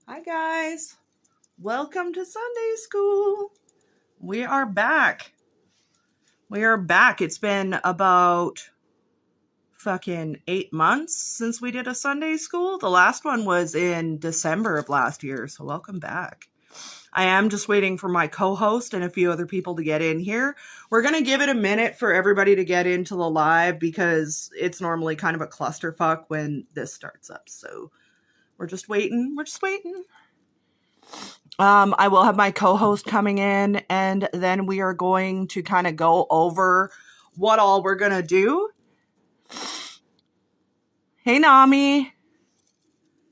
Hi guys, welcome to Sunday school. We are back. It's been about fucking 8 months since we did a Sunday school. The last one was in December of last year, so welcome back. I am just waiting for my co-host and a few other people to get in here. We're going to give it a minute for everybody to get into the live because it's normally kind of a clusterfuck when this starts up. So we're just waiting. I will have my co-host coming in, and then we are going to kind of go over what all we're going to do. Hey, Nami.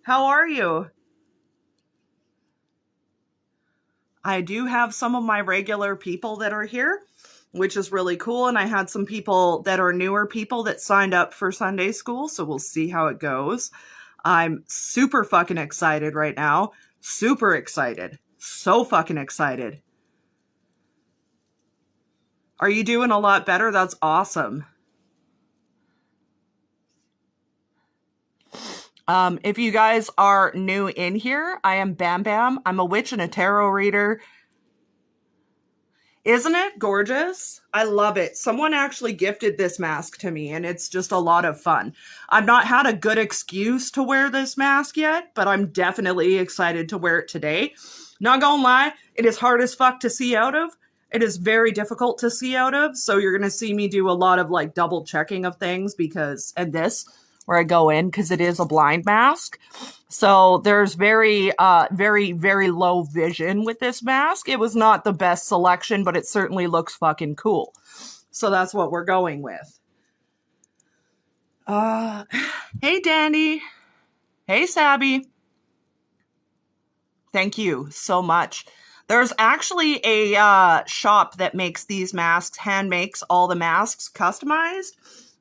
How are you? I do have some of my regular people that are here, which is really cool, and I had some people that are newer people that signed up for Sunday school, so we'll see how it goes. I'm super fucking excited right now. Super excited. So fucking excited. Are you doing a lot better? That's awesome. If you guys are new in here, I am Bam Bam. I'm a witch and a tarot reader. Isn't it gorgeous? I love it. Someone actually gifted this mask to me, and it's just a lot of fun. I've not had a good excuse to wear this mask yet, but I'm definitely excited to wear it today. Not gonna lie, it is hard as fuck to see out of. It is very difficult to see out of, so you're gonna see me do a lot of like double checking of things where I go in because it is a blind mask. So there's very low vision with this mask. It was not the best selection, but it certainly looks fucking cool. So that's what we're going with. Hey, Danny. Hey, Sabby. Thank you so much. There's actually a shop that makes these masks, hand makes all the masks customized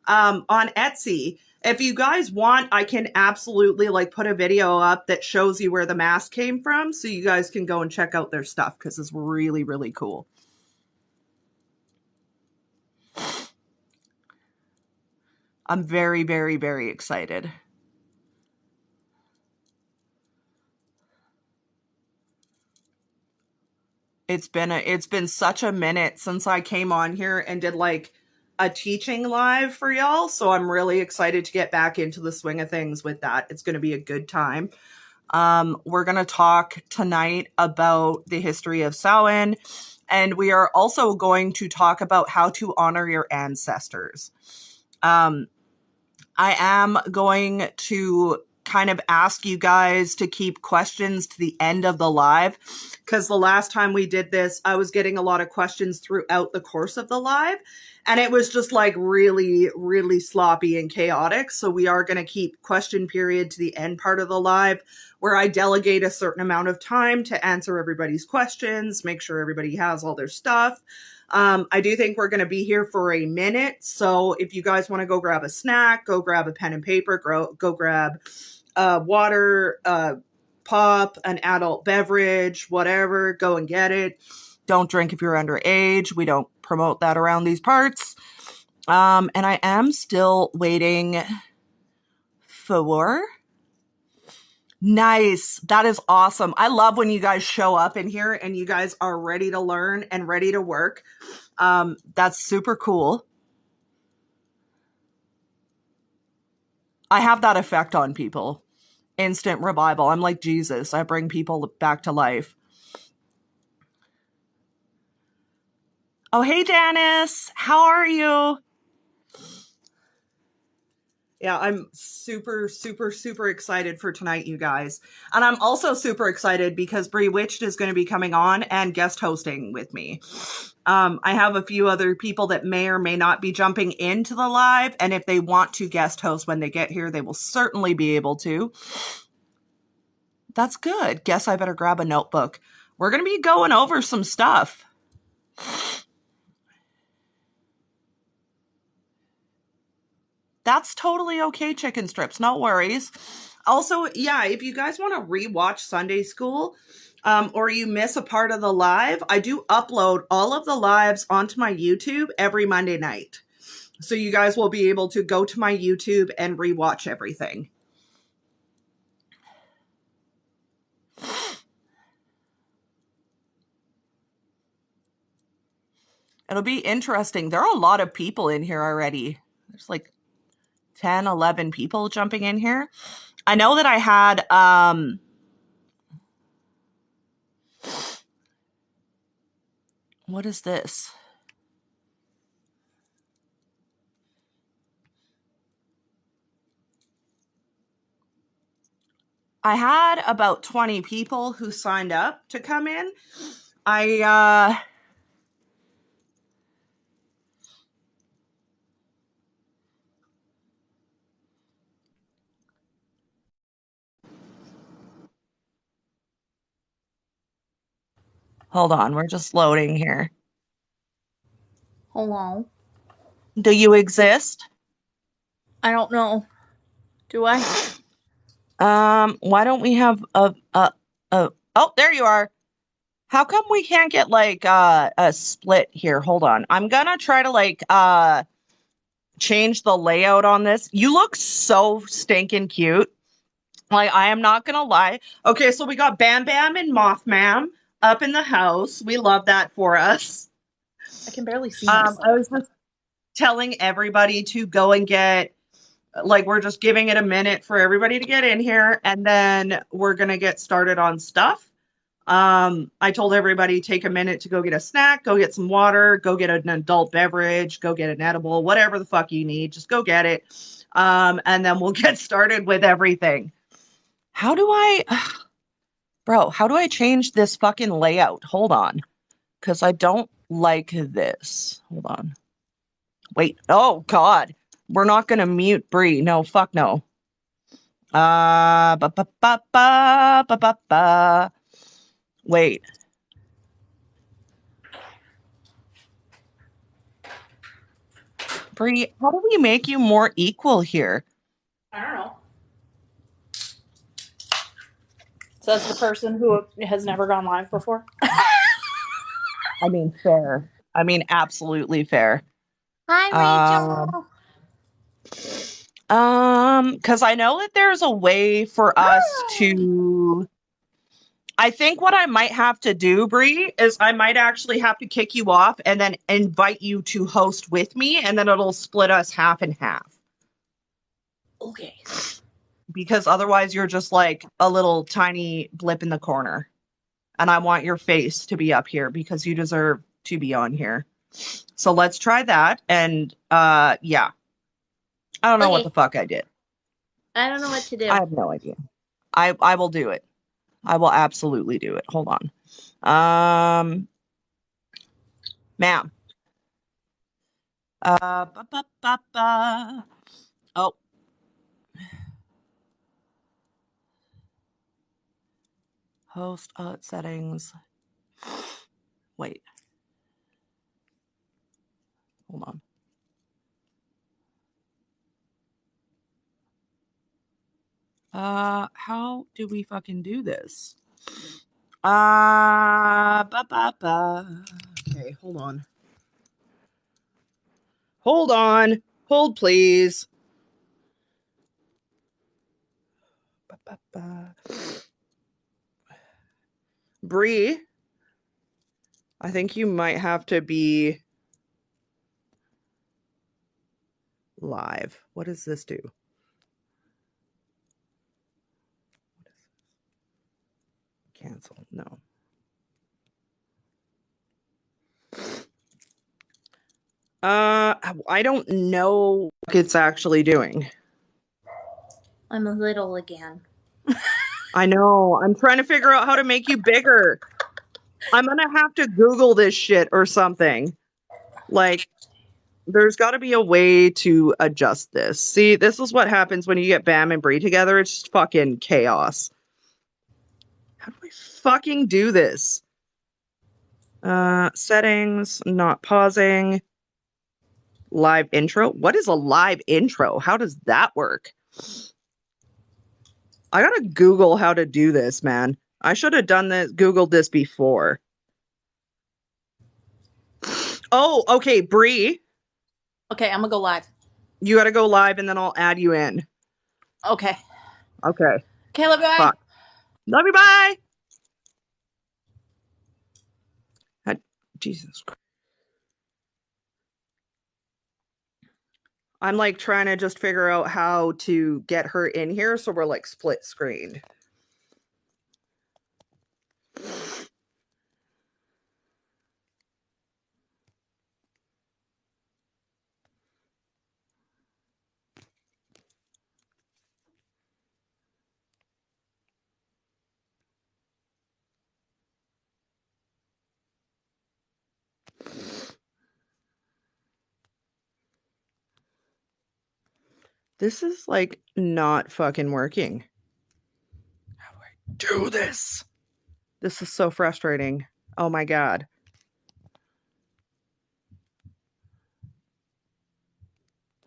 on Etsy. If you guys want, I can absolutely like put a video up that shows you where the mask came from so you guys can go and check out their stuff because it's really, really cool. I'm very, very, very excited. It's been such a minute since I came on here and did like a teaching live for y'all, so I'm really excited to get back into the swing of things with that. It's going to be a good time. We're going to talk tonight about the history of Samhain, and we are also going to talk about how to honor your ancestors. I am going to kind of ask you guys to keep questions to the end of the live because the last time we did this, I was getting a lot of questions throughout the course of the live and it was just like really, really sloppy and chaotic. So we are going to keep question period to the end part of the live where I delegate a certain amount of time to answer everybody's questions, make sure everybody has all their stuff. I do think we're going to be here for a minute. So if you guys want to go grab a snack, go grab a pen and paper, go grab water, pop, an adult beverage, whatever, go and get it. Don't drink if you're underage. We don't promote that around these parts. And I am still waiting for... Nice. That is awesome. I love when you guys show up in here and you guys are ready to learn and ready to work. That's super cool. I have that effect on people. Instant revival. I'm like Jesus. I bring people back to life. Oh, hey, Janice. How are you? Yeah, I'm super, super, super excited for tonight, you guys. And I'm also super excited because Bree Witched is going to be coming on and guest hosting with me. I have a few other people that may or may not be jumping into the live. And if they want to guest host when they get here, they will certainly be able to. That's good. Guess I better grab a notebook. We're going to be going over some stuff. That's totally okay, chicken strips. No worries. Also, yeah, if you guys want to rewatch Sunday School or you miss a part of the live, I do upload all of the lives onto my YouTube every Monday night. So you guys will be able to go to my YouTube and rewatch everything. It'll be interesting. There are a lot of people in here already. There's like 10, 11 people jumping in here. I know that I had what is this? I had about 20 people who signed up to come in. Hold on, we're just loading here. Hello. Do you exist? I don't know. Do I? Why don't we have oh, there you are. How come we can't get like a split here? Hold on. I'm gonna try to like change the layout on this. You look so stinking cute. Like, I am not gonna lie. Okay, so we got Bam Bam and Mothman up in the house. We love that for us. I can barely see myself. I was just telling everybody to go and get, like, we're just giving it a minute for everybody to get in here, and then we're gonna get started on stuff. I told everybody take a minute to go get a snack, go get some water, go get an adult beverage, go get an edible, whatever the fuck you need, just go get it. And then we'll get started with everything. How do I, bro, how do I change this fucking layout? Hold on. Because I don't like this. Hold on. Wait. Oh, God. We're not going to mute Bree. No, fuck no. Ba, ba, ba, ba, ba, ba, ba. Wait. Bree, how do we make you more equal here? I don't know. Says the person who has never gone live before. I mean, fair. I mean, absolutely fair. Hi, Rachel. Because I know that there's a way for us to. I think what I might have to do, Bree, is I might actually have to kick you off and then invite you to host with me, and then it'll split us half and half. Okay. Because otherwise, you're just like a little tiny blip in the corner. And I want your face to be up here because you deserve to be on here. So let's try that. And yeah. I don't know what the fuck I did. I don't know what to do. I have no idea. I will do it. I will absolutely do it. Hold on. Ma'am. Ba, ba, ba, ba. Oh. Host settings. Wait. Hold on. How do we fucking do this? Ba, ba, ba. Okay, hold on. Hold on. Hold, please. Ba, ba, ba. Bree, I think you might have to be live. What does this do? Cancel. No. I don't know what it's actually doing. I'm a little again. I know. I'm trying to figure out how to make you bigger. I'm gonna have to Google this shit or something. Like, there's got to be a way to adjust this. See, this is what happens when you get Bam and Bree together. It's just fucking chaos. How do I fucking do this? Settings, not pausing. Live intro. What is a live intro? How does that work? I gotta Google how to do this, man. I should have done this, Googled this before. Oh, okay, Bree. Okay, I'm gonna go live. You gotta go live and then I'll add you in. Okay. Okay. Okay, love you. Bye. Fuck. Love you, bye. Jesus Christ. I'm like trying to just figure out how to get her in here so we're like split screened. This is like not fucking working. How do I do this? This is so frustrating. Oh my God.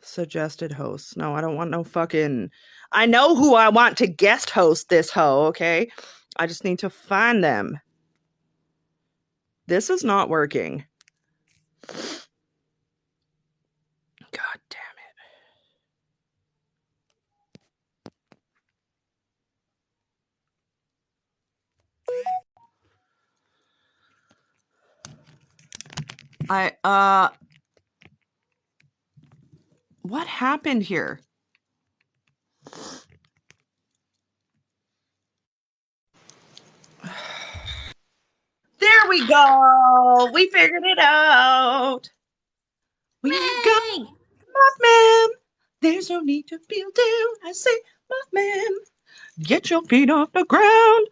Suggested hosts. No, I don't want no fucking. I know who I want to guest host this hoe, okay? I just need to find them. This is not working. God damn it. What happened here? There we go. We figured it out. We got Mothman. There's no need to feel down. I say, Mothman, get your feet off the ground.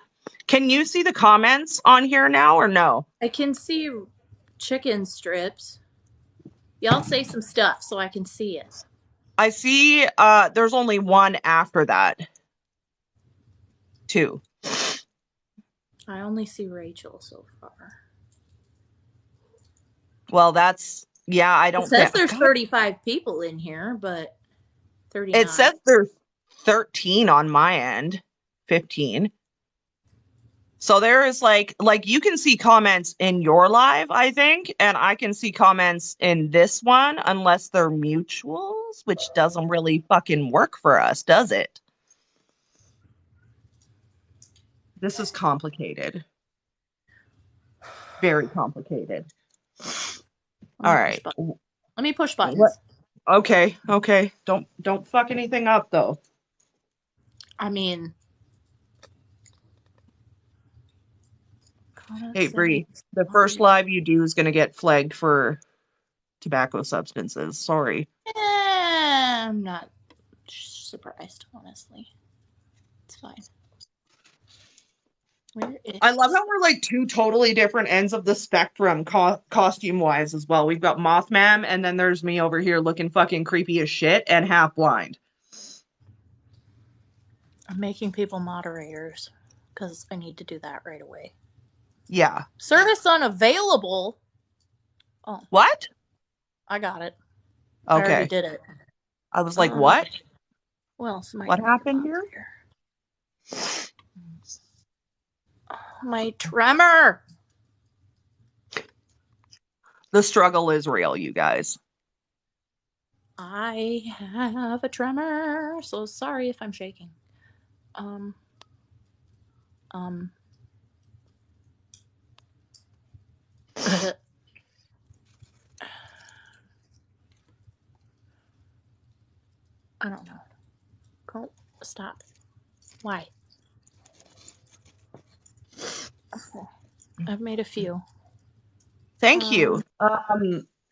Can you see the comments on here now or no? I can see chicken strips. Y'all say some stuff so I can see it. I see there's only one after that. 2. I only see Rachel so far. Well, that's I It don't says think there's 35 people in here, but 39. It says there's 13 on my end. 15. So there is like you can see comments in your live, I think, and I can see comments in this one unless they're mutuals, which doesn't really fucking work for us, does it? This is complicated. Very complicated. All right. Let me push buttons. Okay. Don't fuck anything up though. I mean, hey Bree, the first live you do is going to get flagged for tobacco substances. Sorry. I'm not surprised, honestly. It's fine. I love how we're like 2 totally different ends of the spectrum costume wise as well. We've got Mothman and then there's me over here looking fucking creepy as shit and half blind. I'm making people moderators because I need to do that right away. Yeah. Service unavailable. Oh. What? I got it. Okay. I already did it. I was like, what? Well, what happened here? My tremor. The struggle is real, you guys. I have a tremor, so sorry if I'm shaking. I don't know. Go, stop. Why? Okay. I've made a few. Thank you.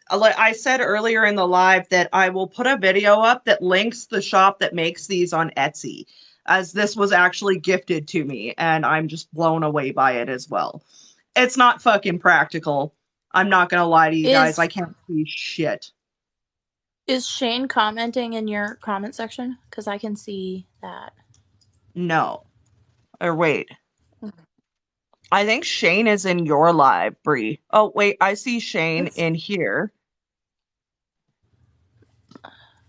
I said earlier in the live that I will put a video up that links the shop that makes these on Etsy, as this was actually gifted to me, and I'm just blown away by it as well. It's not fucking practical. I'm not going to lie to you guys. I can't see shit. Is Shane commenting in your comment section? Because I can see that. No. Or wait. I think Shane is in your live, Bree. Oh, wait. I see Shane in here.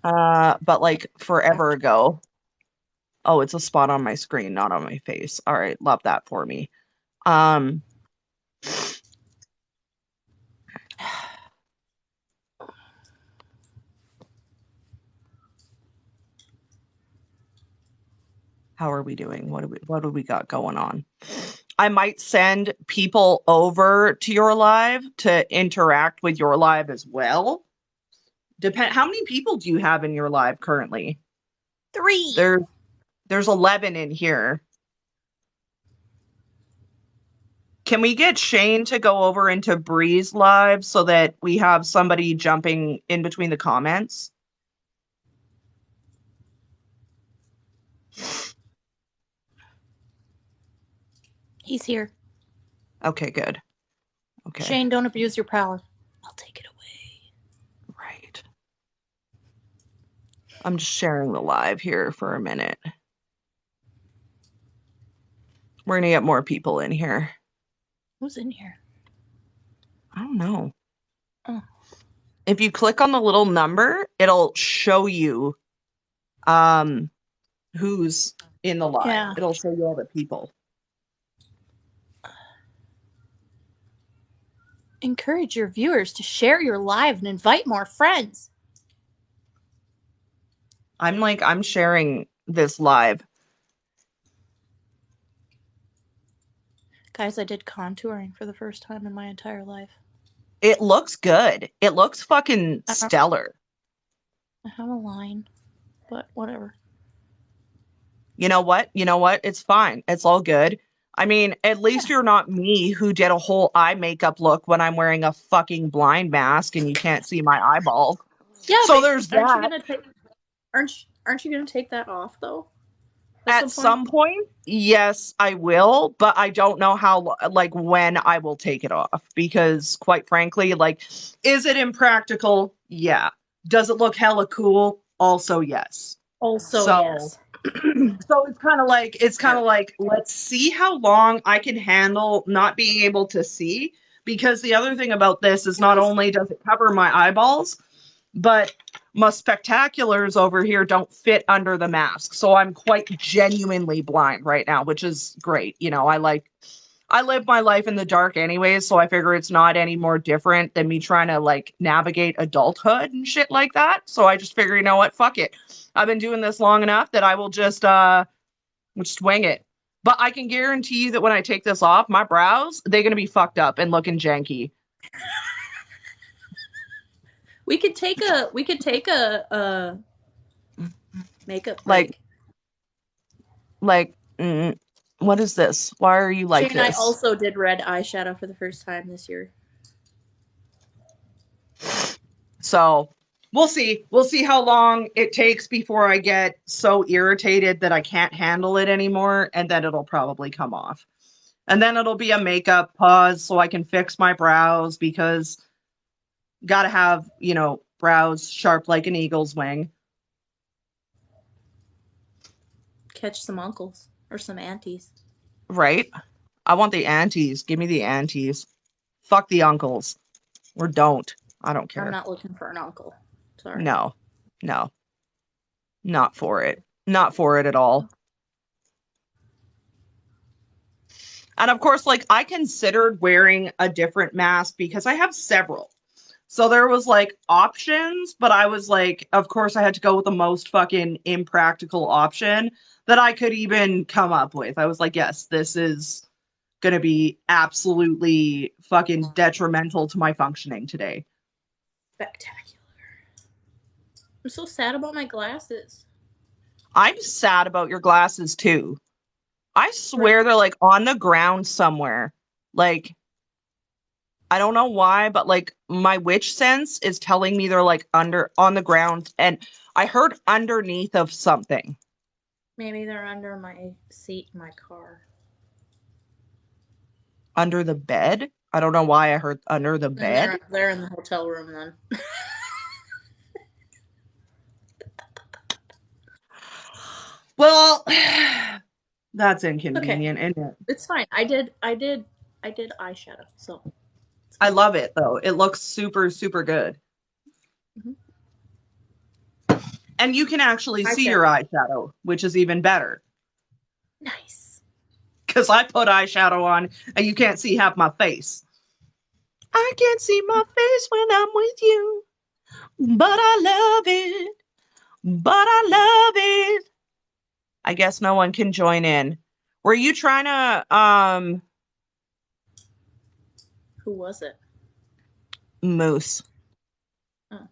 But like forever ago. Oh, it's a spot on my screen, not on my face. All right. Love that for me. How are we doing? What do we got going on? I might send people over to your live to interact with your live as well. How many people do you have in your live currently? 3. There's 11 in here. Can we get Shane to go over into Bree's live so that we have somebody jumping in between the comments? He's here. Okay, good. Okay. Shane, don't abuse your power. I'll take it away. Right. I'm just sharing the live here for a minute. We're gonna get more people in here. Who's in here? I don't know. Oh. If you click on the little number, it'll show you who's in the live. Yeah. It'll show you all the people. Encourage your viewers to share your live and invite more friends. I'm sharing this live. Guys, I did contouring for the first time in my entire life. It looks good. It looks fucking stellar. I have a line, but whatever. You know what? It's fine. It's all good. I mean, at least you're not me who did a whole eye makeup look when I'm wearing a fucking blind mask and you can't see my eyeball. Yeah, so there's aren't that. You gonna take, aren't you gonna take that off though? At some point, yes, I will, but I don't know how, like, when I will take it off because, quite frankly, like, is it impractical? Yeah. Does it look hella cool? Also, yes. Yes. So it's kind of like, let's see how long I can handle not being able to see, because the other thing about this is not only does it cover my eyeballs, but my spectaculars over here don't fit under the mask. So I'm quite genuinely blind right now, which is great. You know, I live my life in the dark anyways, so I figure it's not any more different than me trying to like navigate adulthood and shit like that. So I just figure, you know what, fuck it. I've been doing this long enough that I will just wing it. But I can guarantee you that when I take this off, my brows, they're gonna be fucked up and looking janky. We could take a makeup break. What is this? Why are you like Shane and this? I also did red eyeshadow for the first time this year. So we'll see. We'll see how long it takes before I get so irritated that I can't handle it anymore, and then it'll probably come off. And then it'll be a makeup pause so I can fix my brows because gotta have, brows sharp like an eagle's wing. Catch some uncles or some aunties. Right? I want the aunties. Give me the aunties. Fuck the uncles. Or don't. I don't care. I'm not looking for an uncle. Sorry. No. Not for it. Not for it at all. And of course, like, I considered wearing a different mask because I have several. So there was like options, but I was like, of course I had to go with the most fucking impractical option that I could even come up with. I was like, yes, this is going to be absolutely fucking detrimental to my functioning today. Spectacular. I'm so sad about my glasses. I'm sad about your glasses too. I swear they're like on the ground somewhere. Like, I don't know why, but like my witch sense is telling me they're like on the ground, and I heard underneath of something. Maybe they're under my seat in my car. Under the bed? I don't know why I heard under the bed. And they're in the hotel room then. Well, that's inconvenient, okay. isn't it? It's fine. I did eyeshadow, so I love it though. It looks super, super good. Mm-hmm. And you can actually see your eyeshadow, which is even better. Nice. Because I put eyeshadow on and you can't see half my face. I can't see my face when I'm with you, but I love it. But I love it. I guess no one can join in. Were you trying to Who was it? Moose. Oh.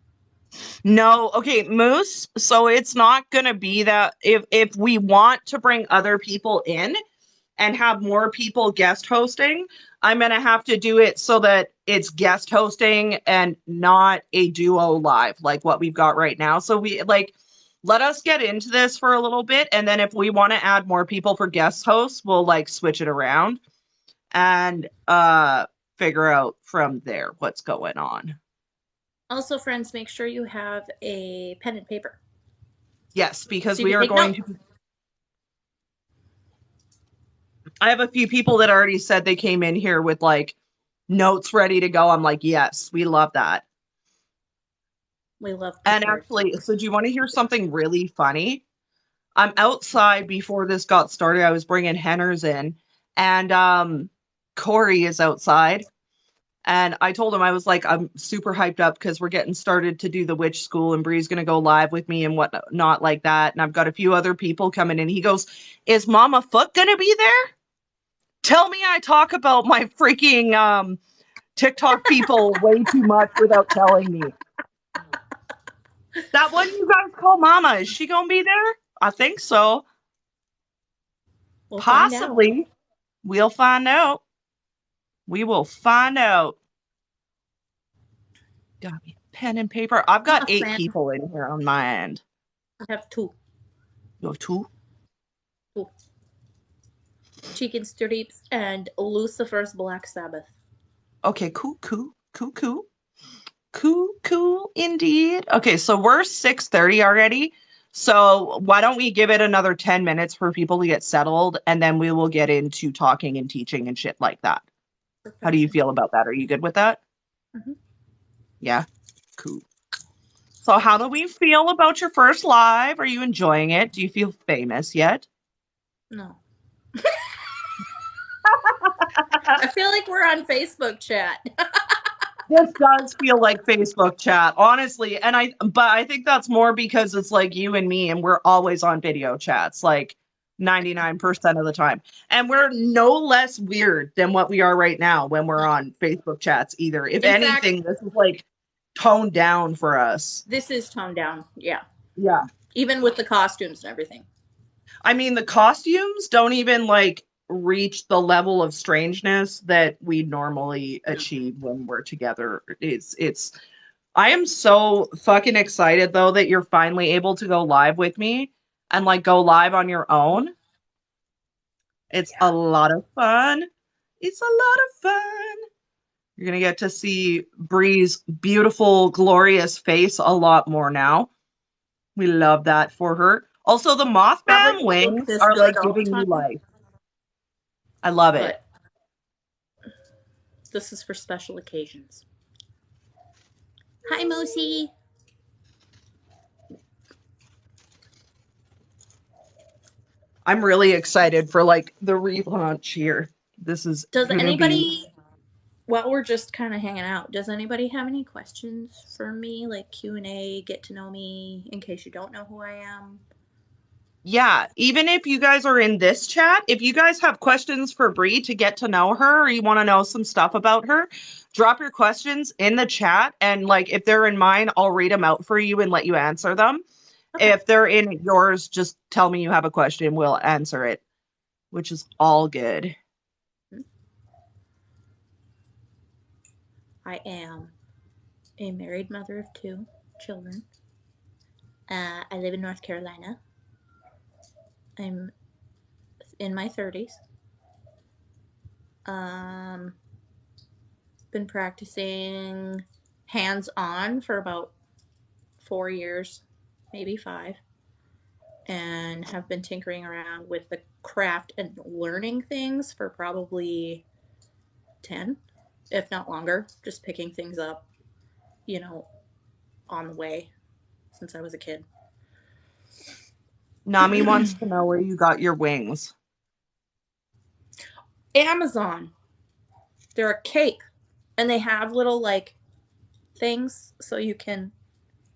No, okay, Moose. So it's not gonna be that if we want to bring other people in and have more people guest hosting, I'm gonna have to do it so that it's guest hosting and not a duo live like what we've got right now. So we like let us get into this for a little bit, and then if we want to add more people for guest hosts, we'll like switch it around and figure out from there what's going on. Also, friends, make sure you have a pen and paper Yes, so because you we can are take going notes. to I have a few people that already said they came in here with like notes ready to go. I'm like, yes, we love that. We love And prepared actually, things. so do you want to hear something really funny? I'm outside before this got started. I was bringing henners in, and Corey is outside. And I told him, I was like, I'm super hyped up because we're getting started to do the witch school, and Bree's going to go live with me and whatnot like that. And I've got a few other people coming in. He goes, is Mama Foot going to be there? Tell me I talk about my freaking TikTok people way too much without telling me. That one you guys call Mama, is she gonna be there? I think so. We'll find out. Possibly. We'll find out. We will find out. Got me pen and paper. I've got Oh, 8 man. people in here on my end. I have two. You have 2? Two. Chicken strips and Lucifer's Black Sabbath. Okay, cool, cool, cool, cool. Cool, cool indeed. Okay, so we're 6:30 already. So why don't we give it another 10 minutes for people to get settled, and then we will get into talking and teaching and shit like that. How do you Perfection. feel about that? Are you good with that? Mm-hmm. Yeah. Cool. So how do we feel about your first live? Are you enjoying it? Do you feel famous yet? No. I feel like we're on Facebook chat. This does feel like Facebook chat, honestly. But I think that's more because it's like you and me, and we're always on video chats, like 99% of the time. And we're no less weird than what we are right now when we're No. on Facebook chats either. If In fact, anything, this is like toned down for us. this is toned down. Yeah. Yeah. Even with the costumes and everything. I mean, the costumes don't even like reach the level of strangeness that we normally achieve when we're together. It's I am so fucking excited though that you're finally able to go live with me and like go live on your own. It's a Yeah. lot of fun. It's a lot of fun. You're going to get to see Bree's beautiful, glorious face a lot more now. We love that for her. Also, the Probably Mothman won't look wings this are good like all the giving me time, life. I love it. but this is for special occasions. Hi, Moosey. I'm really excited for like the relaunch here. This is Does gonna be. anybody, while we're just kind of hanging out, does anybody have any questions for me, like Q&A, get to know me, in case you don't know who I am? Yeah, even if you guys are in this chat, if you guys have questions for Bree to get to know her or you want to know some stuff about her, drop your questions in the chat and like if they're in mine, I'll read them out for you and let you answer them. Okay. If they're in yours, just tell me you have a question, we'll answer it, which is all good. I am a married mother of 2 children. I live in North Carolina. I'm in my 30s. Um, been practicing hands on for about 4 years, maybe 5, and have been tinkering around with the craft and learning things for probably 10, if not longer, just picking things up, you know, on the way since I was a kid. Nami wants to know where you got your wings. Amazon. They're a cape and they have little like things so you can,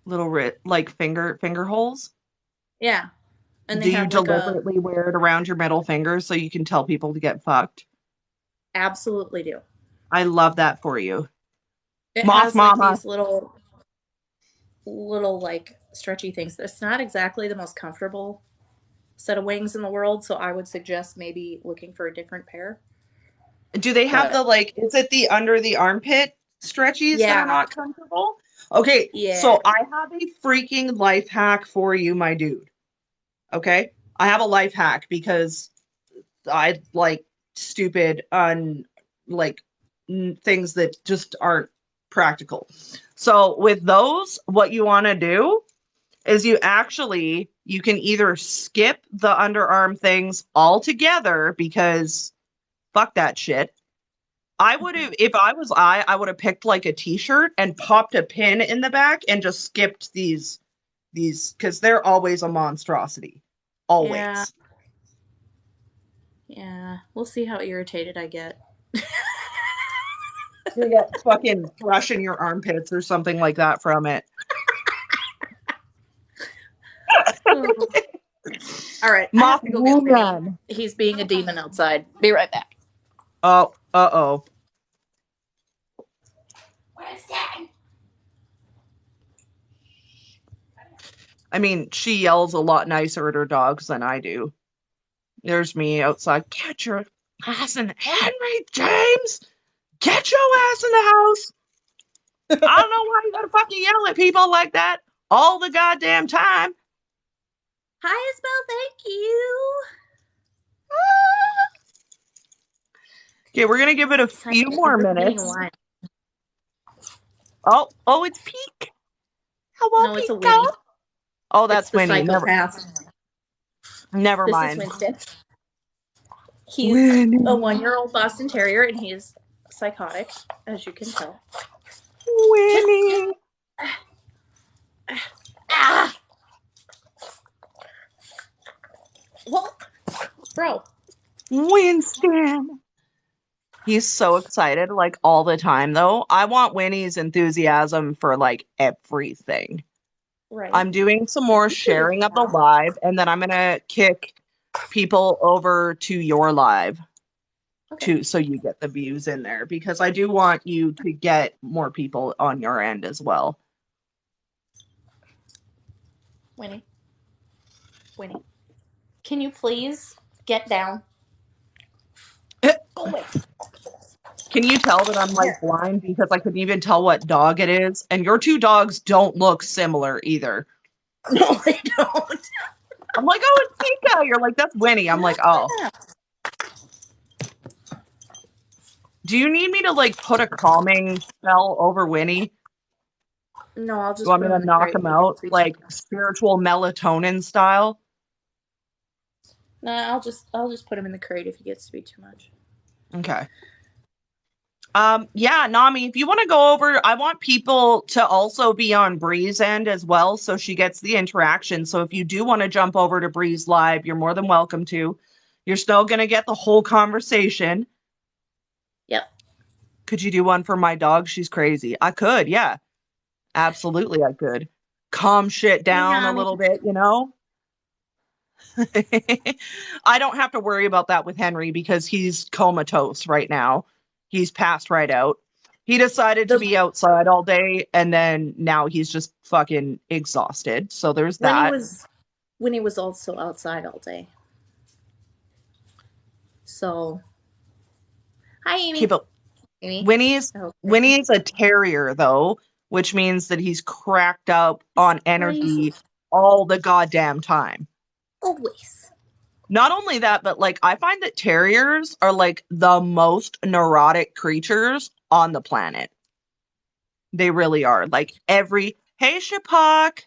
Little like finger holes. yeah, and they Do you have like a, deliberately wear it around your middle finger so you can tell people to get fucked? absolutely do. I love that for you. It Moth has like Mama. these little, little like stretchy things. It's not exactly the most comfortable set of wings in the world, so I would suggest maybe looking for a different pair. Do they have the But like, is it the under the armpit stretchies that are yeah, not comfortable? Okay, yeah, so I have a freaking life hack for you, my dude. Okay? I have a life hack because I like stupid like things that just aren't practical. So with those, what you want to do is you can either skip the underarm things altogether because fuck that shit. I would mhm. have, if I would have picked like a t-shirt and popped a pin in the back and just skipped these because they're always a monstrosity. Yeah, Always. yeah. We'll see how irritated I get. You get fucking thrush in your armpits or something like that from it. Oh. All right, I have Moth to go get Winnie. woman. He's being a demon outside. Be right back. Oh, uh-oh. Winston! I mean, she yells a lot nicer at her dogs than I do. There's me outside. Get your ass in Henry James! Get your ass in the house! I don't know why you gotta fucking yell at people like that all the goddamn time. Hi, Isabel. Thank you. Okay, we're gonna give it a Excited few because more we're getting minutes. wine. Oh, it's Peak. Hello, No, it's a Pico. Winnie. Oh, It's that's the Winnie. psychopath. Never This is mind. Winston. He's a Winnie. 1-year-old Boston Terrier, and he's psychotic, as you can tell. Winnie. Ah! Well, bro. Winston. He's so excited, like all the time, though. I want Winnie's enthusiasm for like everything. Right. I'm doing some Yeah, more you too. sharing of the live, and then I'm gonna kick people over to your live Okay. too, so you get the views in there because I do want you to get more people on your end as well. Winnie. Winnie. Can you please get down? Go away. Can you tell that I'm like Here. blind because I couldn't even tell what dog it is? And your two dogs don't look similar either. No, they don't. I'm like, oh, it's Pika. You're like, that's Winnie. I'm like, oh. Yeah. Do you need me to like put a calming spell over Winnie? No, I'll You just want put me him to in the knock crate him if he gets out to be too like much. spiritual melatonin style? No, I'll just put him in the crate if he gets to be too much. Okay. Yeah, Nami, if you want to go over, I want people to also be on Bree's end as well, so she gets the interaction. So if you do want to jump over to Bree's live, you're more than welcome to. You're still gonna get the whole conversation. Yep. Could you do one for my dog? She's crazy. I could, yeah. Absolutely, I could. Calm shit Hey, down a Nami. little bit, you know? I don't have to worry about that with Henry because he's comatose right now. He's passed right out. He decided to The be outside all day and then now he's just fucking exhausted. So there's when he that. was when he was also outside all day. So, hi, Okay, Amy. but Amy. Winnie's Okay. Winnie's a terrier though, which means that he's cracked up He's on crazy. energy all the goddamn time. Always. Not only that, but like I find that terriers are like the most neurotic creatures on the planet. They really are. Like every hey Shapak.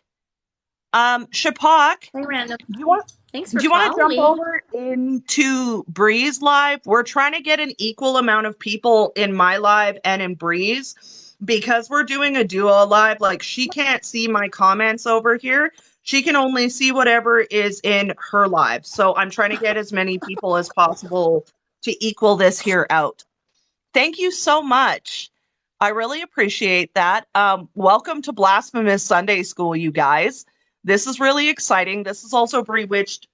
Shapak, Hey, random. do you want Thanks do for you want to jump following. over into Bree's live? We're trying to get an equal amount of people in my live and in Bree's because we're doing a duo live. Like she can't see my comments over here. She can only see whatever is in her live. So I'm trying to get as many people as possible to equal this here out. Thank you so much. I really appreciate that. Welcome to Blasphemous Sunday School, you guys. This is really exciting. This is also Bree Witched.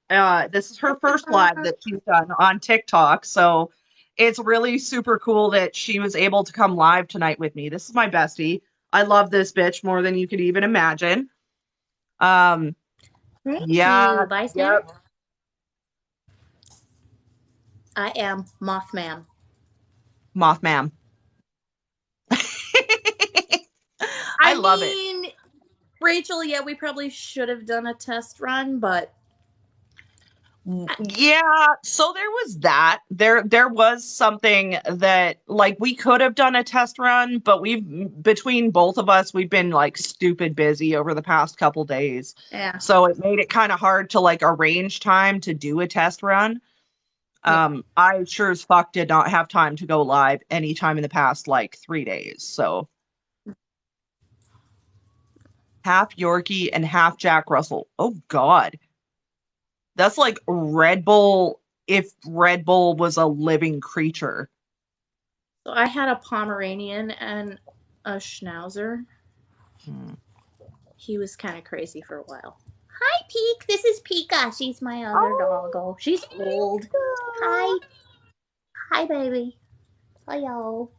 This is her first live that she's done on TikTok. So it's really super cool that she was able to come live tonight with me. This is my bestie. I love this bitch more than you could even imagine. Um, Thank yeah, you, bystander. yep. I am Mothman. Mothman. I I love it. mean, Rachel, yeah, we probably should have done a test run, but Yeah, so there was that. There was something that like we could have done a test run, but we've between both of us, we've been like stupid busy over the past couple days. yeah, So it made it kind of hard to like arrange time to do a test run. yeah. I sure as fuck did not have time to go live anytime in the past like 3 days. So half Yorkie and half Jack Russell. Oh God. That's like Red Bull if Red Bull was a living creature. So I had a Pomeranian and a Schnauzer. Hmm. He was kind of crazy for a while. Hi, Peek. This is Pika. She's my other Oh, doggo. She's old. Pika. Hi. Hi, baby. Hello.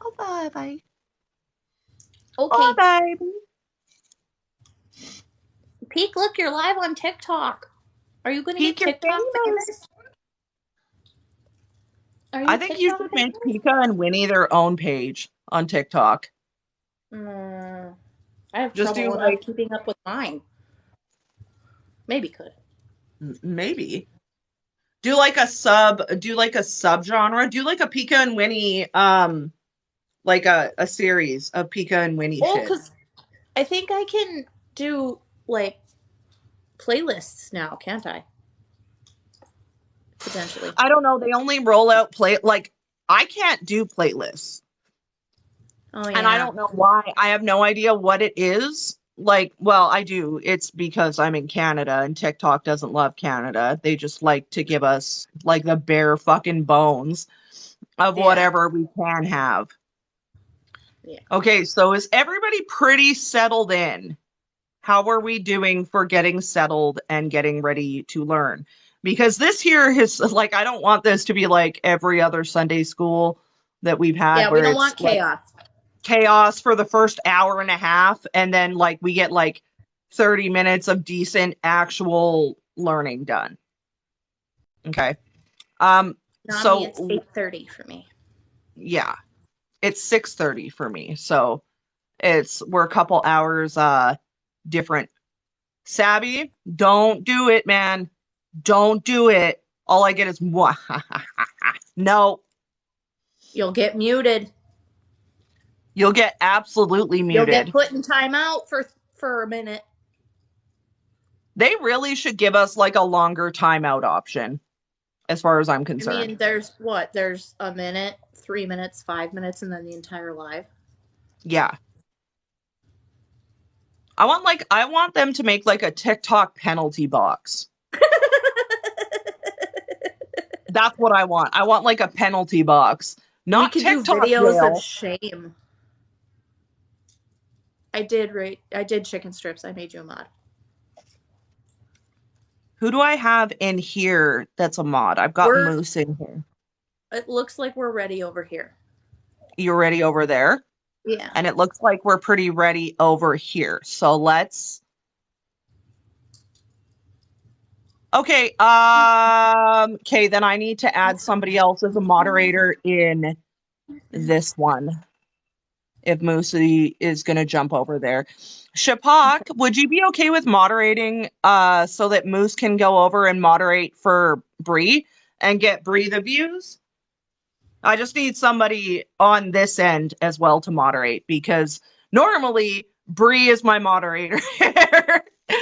Oh, baby. Oh, Okay. baby. Peek, look, you're live on TikTok. Are you going to get Peak, you're TikTok famous. famous? Are I you think you TikTok should make famous? Pika and Winnie their own page on TikTok. Mm, I have Just do trouble enough like, keeping up with mine. Maybe could. maybe. Do like a sub genre. Do like a Pika and Winnie, like a series of Pika and Winnie Oh, shit. because I think I can do like playlists now, can't I? Potentially. I don't know. They only roll out like I can't do playlists. Oh, And I yeah. don't know why. I have no idea what it is. Like, well, I do. It's because I'm in Canada and TikTok doesn't love Canada. They just like to give us like the bare fucking bones of Yeah. whatever we can have. Yeah. Okay, so is everybody pretty settled in? How are we doing for getting settled and getting ready to learn? Because this here is like, I don't want this to be like every other Sunday school that we've had Yeah, we where don't it's want like chaos. chaos for the first hour and a half and then like we get like 30 minutes of decent actual learning done. Okay. Um Not me, it's so 8:30 for me. yeah, it's 6:30 for me. So we're a couple hours different. Sabby, don't do it, man. Don't do it. All I get is no. You'll get muted. You'll get absolutely You'll get muted. put in timeout for a minute. They really should give us like a longer timeout option as far as I'm I concerned. mean, there's what? There's a minute, 3 minutes, 5 minutes, and then the entire live. Yeah. I want them to make like a TikTok penalty box. That's what I want. I want like a penalty box. We Not could do TikTok videos of jail. shame. I did chicken strips. I made you a mod. Who do I have in here that's a mod? I've got We're Moose in here. It looks like we're ready over here. You're ready over there? Yeah. And it looks like we're pretty ready over here. So let's Okay, okay, then I need to add somebody else as a moderator in this one. If Moosey is going to jump over there. Shapak, would you be okay with moderating so that Moose can go over and moderate for Bree and get Bree the views? I just need somebody on this end as well to moderate because normally Bree is my moderator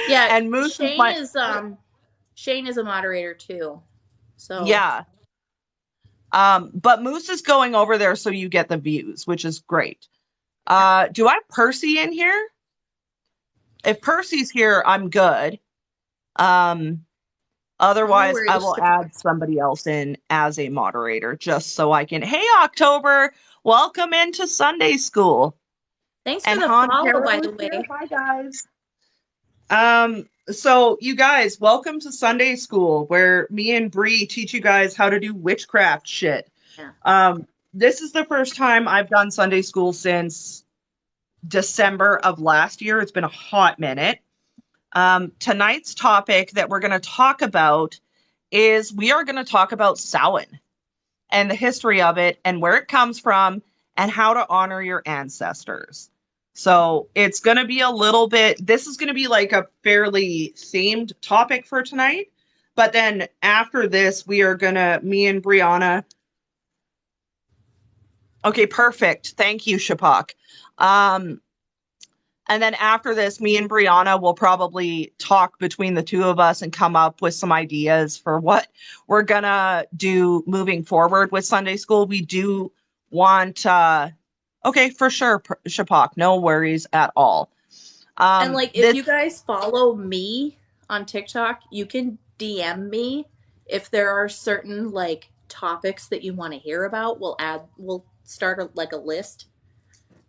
Yeah, and Moose is my Shane is a moderator too. So yeah. But Moose is going over there so you get the views, which is great. Do I have Percy in here? If Percy's here, I'm good. Um, no Otherwise, I worries. will add somebody else in as a moderator just so I can. Hey, October, welcome into Sunday school. Thanks for And the Han follow, by Carroll the is here. way. Hi, guys. So you guys, welcome to Sunday school, where me and Bree teach you guys how to do witchcraft shit. Yeah. This is the first time I've done Sunday school since December of last year. It's been a hot minute. Tonight's topic that we're going to talk about is we are going to talk about Samhain and the history of it and where it comes from and how to honor your ancestors. So it's going to be a little bit, this is going to be like a fairly themed topic for tonight. But then after this, we are going to, me and Brianna. Okay, perfect. Thank you, Shapak. And then after this, me and Brianna will probably talk between the two of us and come up with some ideas for what we're going to do moving forward with Sunday school. We do want, okay, for sure, Shapak, no worries at all. And like, if This, you guys follow me on TikTok, you can DM me if there are certain like topics that you want to hear about. We'll start like a list,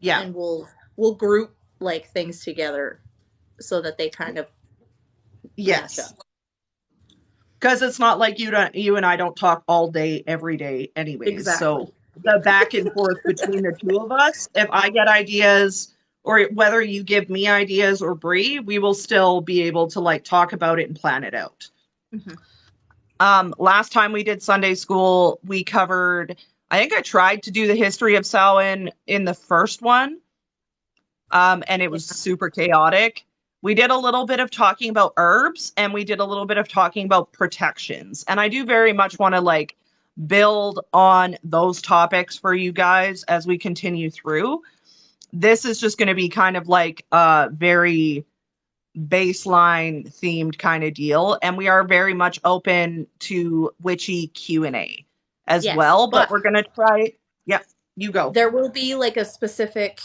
yeah, and we'll group like things together so that they kind of match yes. up. Because it's not like you and I don't talk all day, every day anyways. So Exactly. the back and forth between the two of us, if I get ideas or whether you give me ideas or Bree, we will still be able to like talk about it and plan it out. Mm-hmm. Last time we did Sunday school, we covered, I think I tried to do the history of Samhain in the first one, and it Yeah. was super chaotic. We did a little bit of talking about herbs and we did a little bit of talking about protections. And I do very much want to like build on those topics for you guys as we continue through. This is just going to be kind of like a very baseline themed kind of deal, and we are very much open to witchy Q&A as Yes, well, but but we're going to try. Yeah, you go. there will be like a specific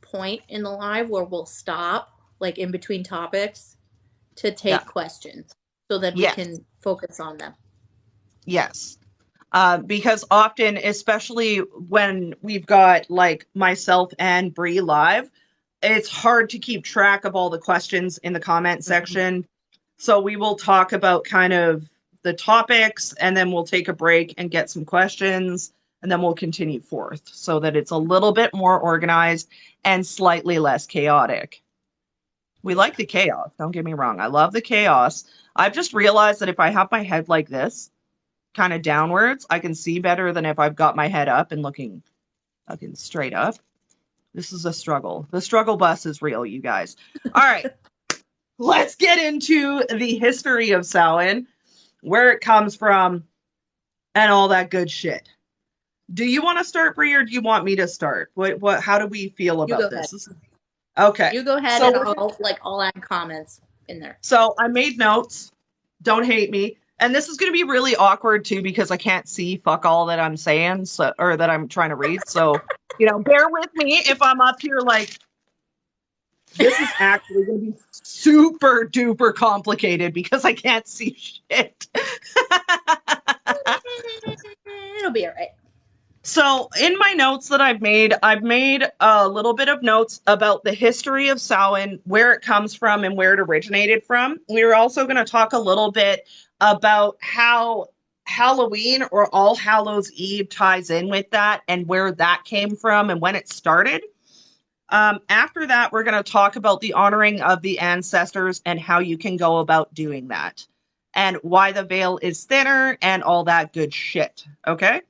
point in the live where we'll stop like in between topics to Yeah. take questions so that we Yes. can focus on them. Yes. Because often, especially when we've got like myself and Bree live, it's hard to keep track of all the questions in the comment Mm-hmm. section. So we will talk about kind of the topics and then we'll take a break and get some questions and then we'll continue forth so that it's a little bit more organized and slightly less chaotic. We Yeah. like the chaos, don't get me wrong. I love the chaos. I've just realized that if I have my head like this, kind of downwards, I can see better than if I've got my head up and looking straight up. This is a struggle. The struggle bus is real, you guys. All right, let's get into the history of Samhain, where it comes from, and all that good shit. Do you want to start, Bree, or do you want me to start? What? How do we feel You go about ahead. this? Okay. You go ahead, So and we're I'll add comments in there. So I made notes. Don't hate me. And this is going to be really awkward too because I can't see fuck all that I'm saying, so, or that I'm trying to read. So, bear with me if I'm up here like this is actually going to be super duper complicated because I can't see shit. It'll be all right. So, in my notes that I've made a little bit of notes about the history of Samhain, where it comes from and where it originated from. We're also going to talk a little bit about how Halloween or All Hallows Eve ties in with that and where that came from and when it started. After that, we're going to talk about the honoring of the ancestors and how you can go about doing that and why the veil is thinner and all that good shit. Okay?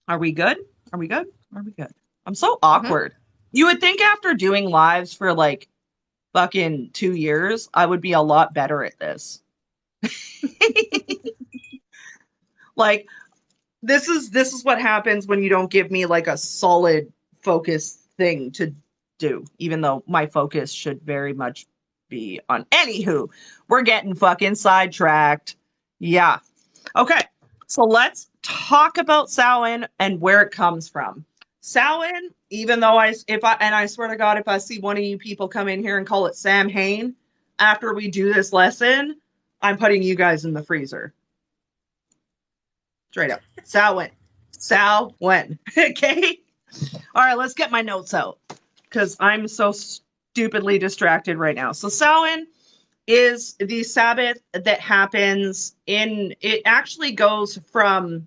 Are we good? Are we good? Are we good? I'm so Mm-hmm. awkward. You would think after doing lives for like fucking 2 years, I would be a lot better at this. Like this is what happens when you don't give me like a solid focus thing to do, even though my focus should very much be on. Anywho, we're getting fucking sidetracked. Yeah. Okay. So let's talk about Samhain and where it comes from. Samhain, even though I swear to God, if I see one of you people come in here and call it Sam Hain after we do this lesson, I'm putting you guys in the freezer. Straight up. Samhain. Samhain. Okay? All right, let's get my notes out because I'm so stupidly distracted right now. So Samhain is the Sabbath that happens it actually goes from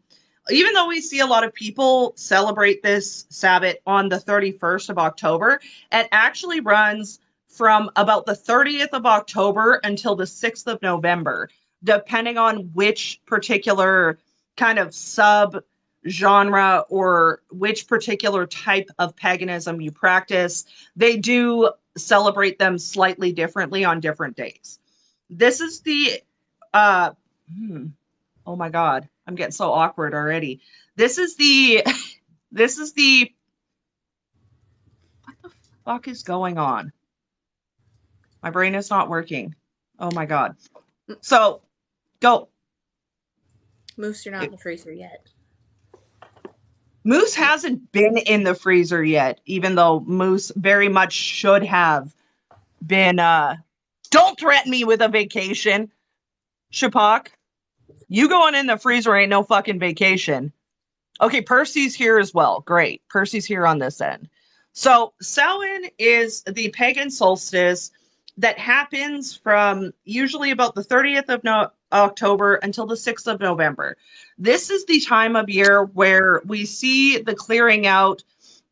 even though we see a lot of people celebrate this Sabbath on the 31st of October, it actually runs from about the 30th of October until the 6th of November, depending on which particular kind of sub genre or which particular type of paganism you practice. They do celebrate them slightly differently on different days. This is the uh hmm, oh my god, I'm getting so awkward already. This is the this is the what the fuck is going on? My brain is not working. Oh my god. So go. Moose, you're not in It, the freezer yet. Moose hasn't been in the freezer yet, even though Moose very much should have been. Don't threaten me with a vacation, Shapak. You going in the freezer ain't no fucking vacation. Okay, Percy's here as well. Great. Percy's here on this end. So, Samhain is the pagan solstice that happens from usually about the 30th of October until the 6th of November. This is the time of year where we see the clearing out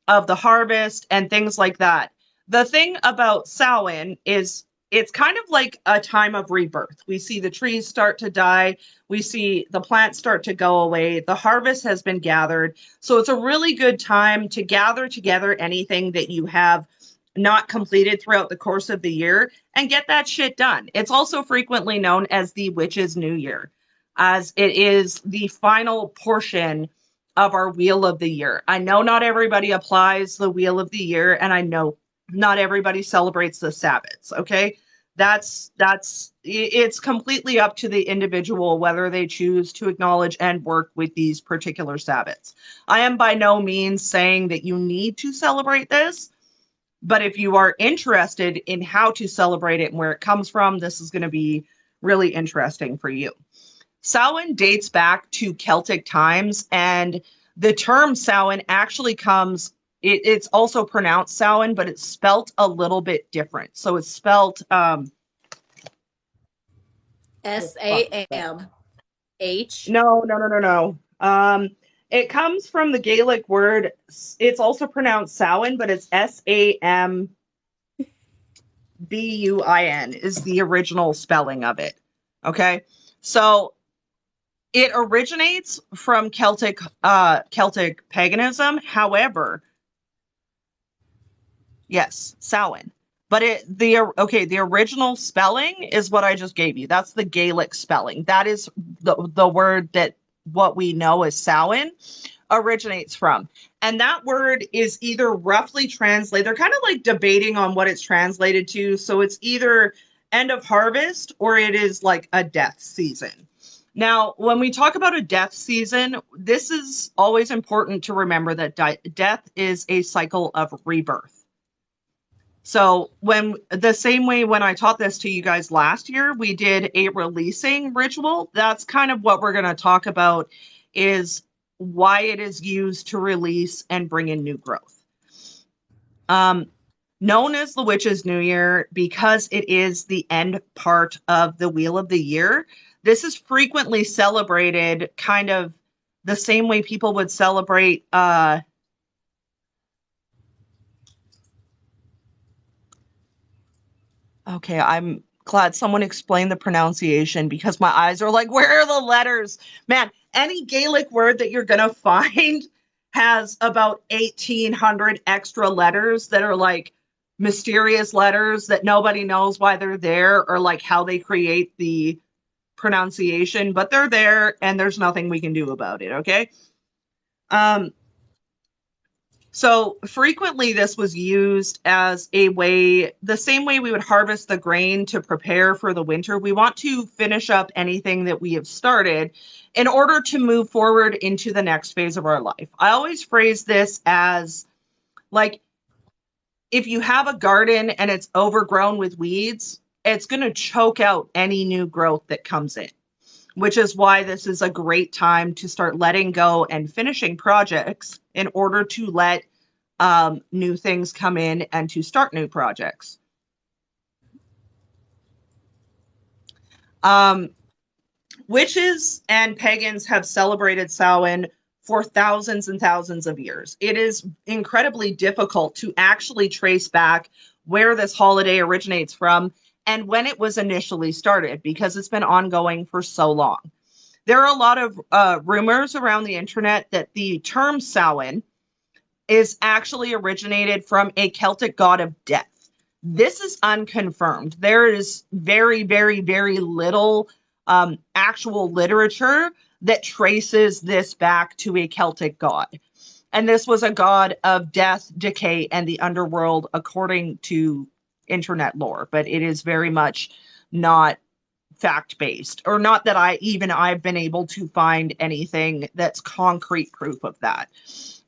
of the harvest and things like that. The thing about Samhain is it's kind of like a time of rebirth. We see the trees start to die, we see the plants start to go away, the harvest has been gathered. So it's a really good time to gather together anything that you have not completed throughout the course of the year and get that shit done. It's also frequently known as the Witch's New Year, as it is the final portion of our Wheel of the Year. I know not everybody applies the Wheel of the Year, and I know not everybody celebrates the Sabbaths, okay? That's it's completely up to the individual whether they choose to acknowledge and work with these particular Sabbaths. I am by no means saying that you need to celebrate this, but if you are interested in how to celebrate it and where it comes from, this is going to be really interesting for you. Samhain dates back to Celtic times, and the term Samhain actually comes, it's also pronounced Samhain, but it's spelt a little bit different. So it's spelt, S A M H. no, no, no, no, no. It comes from the Gaelic word, it's also pronounced Samhain, but it's Sambuin is the original spelling of it. Okay. So it originates from Celtic paganism. However, yes, Samhain. But the original spelling is what I just gave you. That's the Gaelic spelling. That is the word that what we know as Samhain originates from. And that word is either roughly translated, they're kind of like debating on what it's translated to. So it's either end of harvest or it is like a death season. Now, when we talk about a death season, this is always important to remember that death is a cycle of rebirth. So, when the same way when I taught this to you guys last year, we did a releasing ritual. That's kind of what we're going to talk about is why it is used to release and bring in new growth. Known as the Witch's New Year because it is the end part of the Wheel of the Year. This is frequently celebrated kind of the same way people would celebrate okay, I'm glad someone explained the pronunciation because my eyes are like, where are the letters? Man, any Gaelic word that you're going to find has about 1,800 extra letters that are like mysterious letters that nobody knows why they're there or like how they create the pronunciation, but they're there and there's nothing we can do about it, okay? Um, so frequently, this was used as a way, the same way we would harvest the grain to prepare for the winter. We want to finish up anything that we have started in order to move forward into the next phase of our life. I always phrase this as like if you have a garden and it's overgrown with weeds, it's going to choke out any new growth that comes in, which is why this is a great time to start letting go and finishing projects in order to let new things come in and to start new projects. Um, Witches and pagans have celebrated Samhain for thousands and thousands of years. It is incredibly difficult to actually trace back where this holiday originates from and when it was initially started because it's been ongoing for so long. There are a lot of rumors around the internet that the term Samhain is actually originated from a Celtic god of death. This is unconfirmed. There is very, very, very little actual literature that traces this back to a Celtic god. And this was a god of death, decay, and the underworld, according to internet lore. But it is very much not fact-based, or not that I've been able to find anything that's concrete proof of that.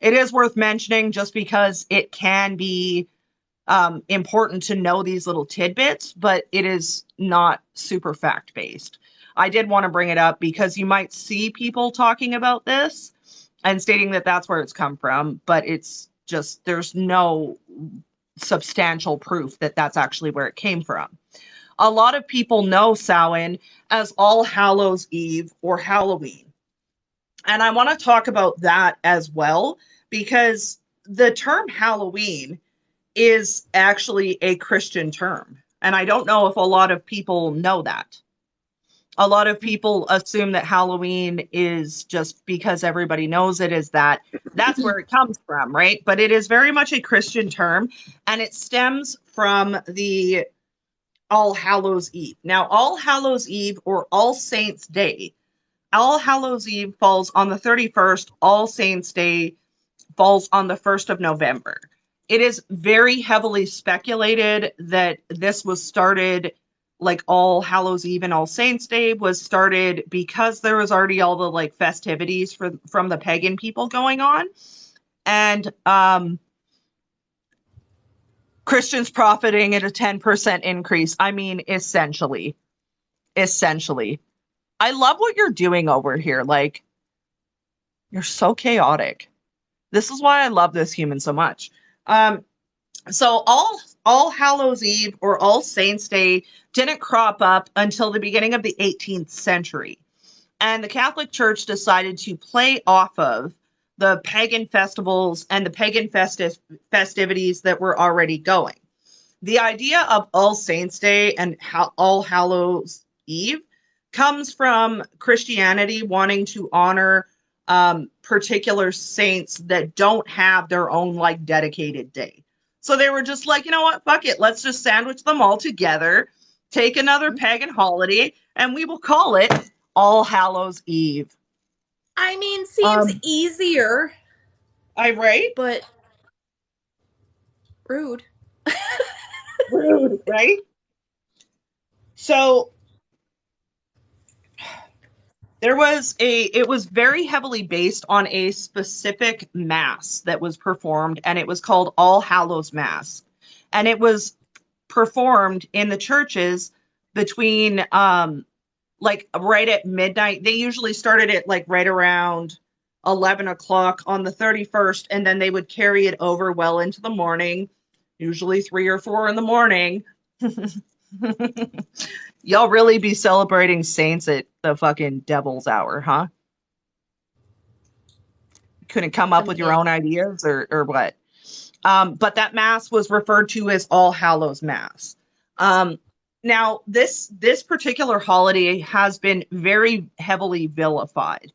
It is worth mentioning just because it can be important to know these little tidbits, but it is not super fact-based. I did want to bring it up because you might see people talking about this and stating that that's where it's come from, but it's just, there's no substantial proof that that's actually where it came from. A lot of people know Samhain as All Hallows Eve or Halloween. And I want to talk about that as well, because the term Halloween is actually a Christian term. And I don't know if a lot of people know that. A lot of people assume that Halloween is just because everybody knows it is that. That's where it comes from, right? But it is very much a Christian term, and it stems from the All Hallows Eve. Now, All Hallows Eve or All Saints Day, All Hallows Eve falls on the 31st, All Saints Day falls on the 1st of November. It is very heavily speculated that this was started, like All Hallows Eve and All Saints Day was started because there was already all the like festivities from the pagan people going on. And Christians profiting at a 10% increase. I mean, essentially. I love what you're doing over here. Like, you're so chaotic. This is why I love this human so much. So All Hallows Eve or All Saints Day didn't crop up until the beginning of the 18th century. And the Catholic Church decided to play off of the pagan festivals and the pagan festivities that were already going. The idea of All Saints Day and All Hallows Eve comes from Christianity wanting to honor particular saints that don't have their own like dedicated day. So they were just like, you know what, fuck it, let's just sandwich them all together, take another pagan holiday, and we will call it All Hallows Eve. I mean, seems easier. I'm right? But rude. Rude, right? So it was very heavily based on a specific mass that was performed, and it was called All Hallows Mass. And it was performed in the churches between like right at midnight. They usually started it like right around 11 o'clock on the 31st, and then they would carry it over well into the morning, usually 3 or 4 in the morning. Y'all really be celebrating saints at the fucking devil's hour, huh? Couldn't come up with your own ideas or what? But that mass was referred to as All Hallows Mass. Now, this particular holiday has been very heavily vilified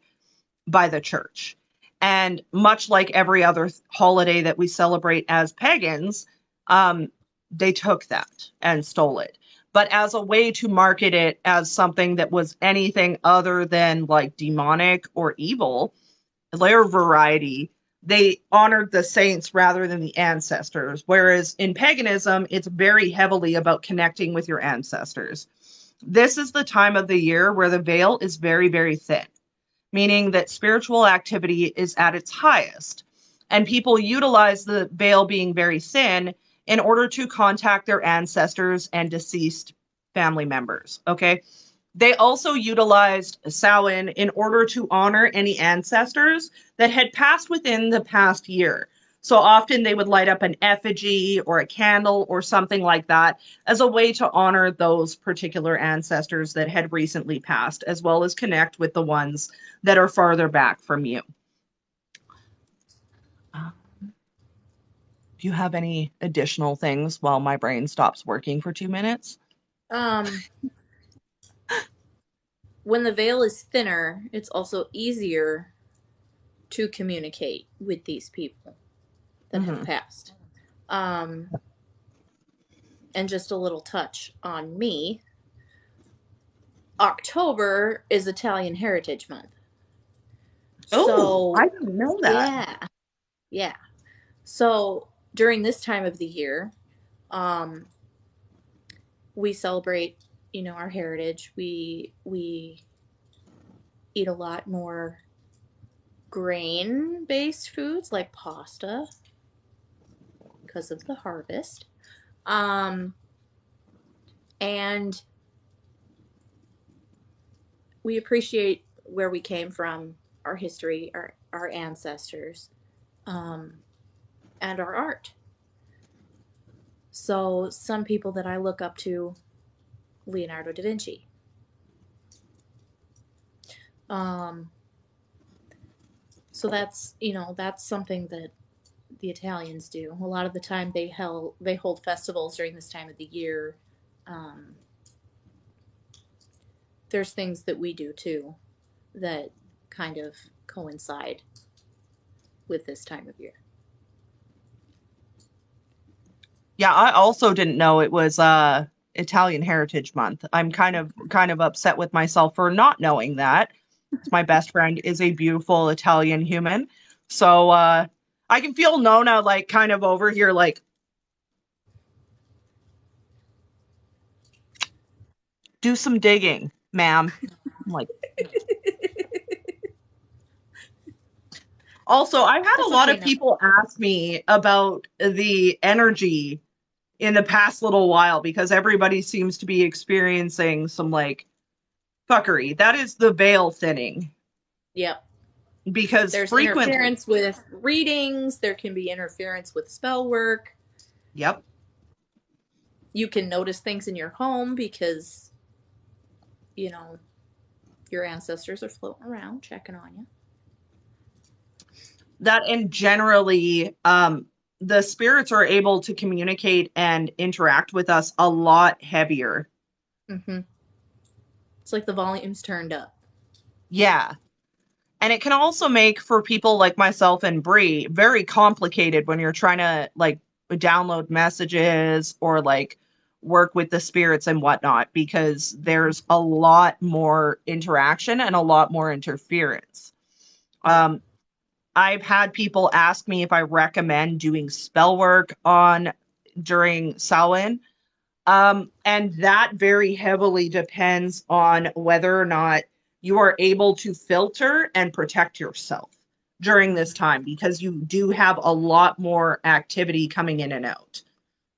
by the church. And much like every other holiday that we celebrate as pagans, they took that and stole it. But as a way to market it as something that was anything other than like demonic or evil, their variety, they honored the saints rather than the ancestors. Whereas in paganism, it's very heavily about connecting with your ancestors. This is the time of the year where the veil is very, very thin, meaning that spiritual activity is at its highest. And people utilize the veil being very thin in order to contact their ancestors and deceased family members. Okay. They also utilized Samhain in order to honor any ancestors that had passed within the past year. So often they would light up an effigy or a candle or something like that as a way to honor those particular ancestors that had recently passed, as well as connect with the ones that are farther back from you. Uh, do you have any additional things while my brain stops working for 2 minutes? Um, when the veil is thinner, it's also easier to communicate with these people that have Hmm. passed. Um, and just a little touch on me. October is Italian Heritage Month. Oh, So, I didn't know that. yeah, yeah. So, during this time of the year, um, we celebrate, our heritage. We eat a lot more grain-based foods like pasta because of the harvest. Um, and we appreciate where we came from, our history, our ancestors, um, and our art. So, some people that I look up to, Leonardo da Vinci. Um, so that's something that the Italians do. A lot of the time, they hold festivals during this time of the year. Um, there's things that we do too that kind of coincide with this time of year. Yeah, I also didn't know it was Italian Heritage Month. I'm kind of upset with myself for not knowing that. My best friend is a beautiful Italian human. So I can feel Nona like kind of over here like do some digging, ma'am. I'm like also I've had a That's lot okay of now. people ask me about the energy in the past little while because everybody seems to be experiencing some like fuckery. That is the veil thinning Yep. because There's frequently, interference with readings, there can be interference with spell work. yep, You can notice things in your home because, you know, your ancestors are floating around checking on you. that and generally the spirits are able to communicate and interact with us a lot heavier. Mm-hmm. It's like the volume's turned up. Yeah. And it can also make for people like myself and Bree very complicated when you're trying to like download messages or like work with the spirits and whatnot because there's a lot more interaction and a lot more interference. Yeah. Um, I've had people ask me if I recommend doing spell work on during Samhain. And that very heavily depends on whether or not you are able to filter and protect yourself during this Mm-hmm. time because you do have a lot more activity coming in and out.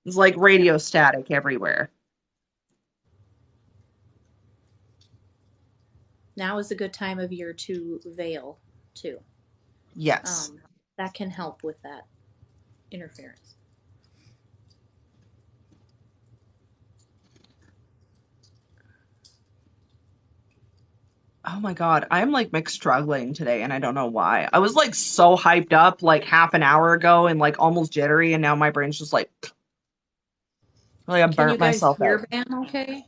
It's like Yeah. radio static everywhere. Now is a good time of year to veil too. Yes. Um, that can help with that interference. Oh my God. I'm like mixed struggling today and I don't know why. I was like so hyped up like half an hour ago and like almost jittery and now my brain's just like I Can you burnt guys myself hear out. Van okay?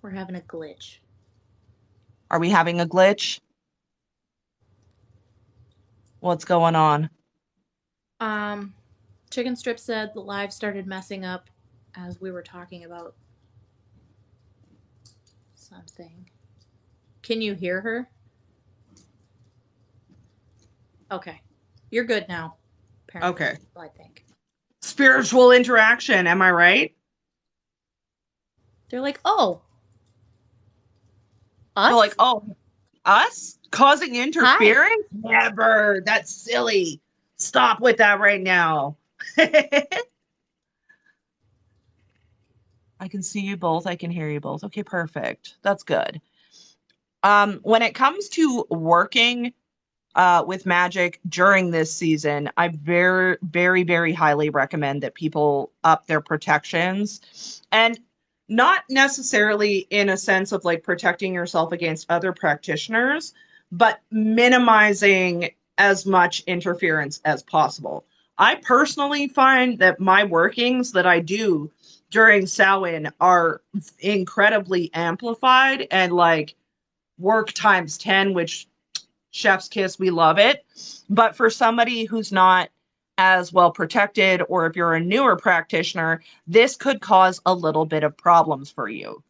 We're having a glitch. Are we having a glitch? What's going on? Um, Chicken Strip said the live started messing up as we were talking about something. Can you hear her? Okay. You're good now, apparently, Okay. I think. Spiritual interaction, am I right? They're like, oh, They're like, us? oh, us causing Hi. interference? Never. That's silly. Stop with that right now. I can see you both. I can hear you both. Okay, perfect. That's good. When it comes to working with magic during this season, I very, very, very highly recommend that people up their protections and not necessarily in a sense of like protecting yourself against other practitioners, but minimizing as much interference as possible. I personally find that my workings that I do during Samhain are incredibly amplified and like work times 10, which chef's kiss, we love it. But for somebody who's not as well protected, or if you're a newer practitioner, this could cause a little bit of problems for you.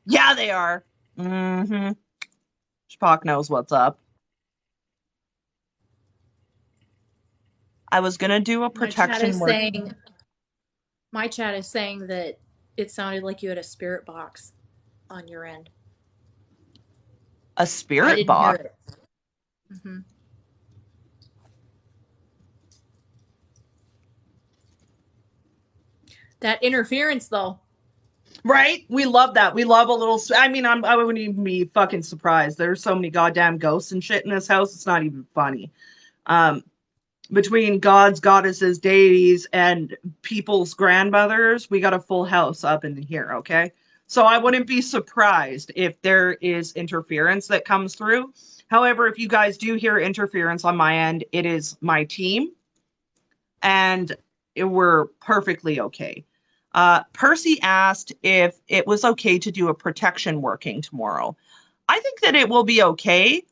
Yeah, they are. Mm-hmm. Spock knows what's up. I was gonna do a My chat protection is work. saying my chat is saying that it sounded like you had a spirit box on your end. A I spirit didn't hear box, it. Mm-hmm. That interference, though. right? We love that. We love a little. I mean, I wouldn't even be fucking surprised. There's so many goddamn ghosts and shit in this house. It's not even funny. Um, Between gods, goddesses, deities, and people's grandmothers, we got a full house up in here, okay? So I wouldn't be surprised if there is interference that comes through. However, if you guys do hear interference on my end, it is my team, and we're perfectly okay. Percy asked if it was okay to do a protection working tomorrow. I think that it will be okay.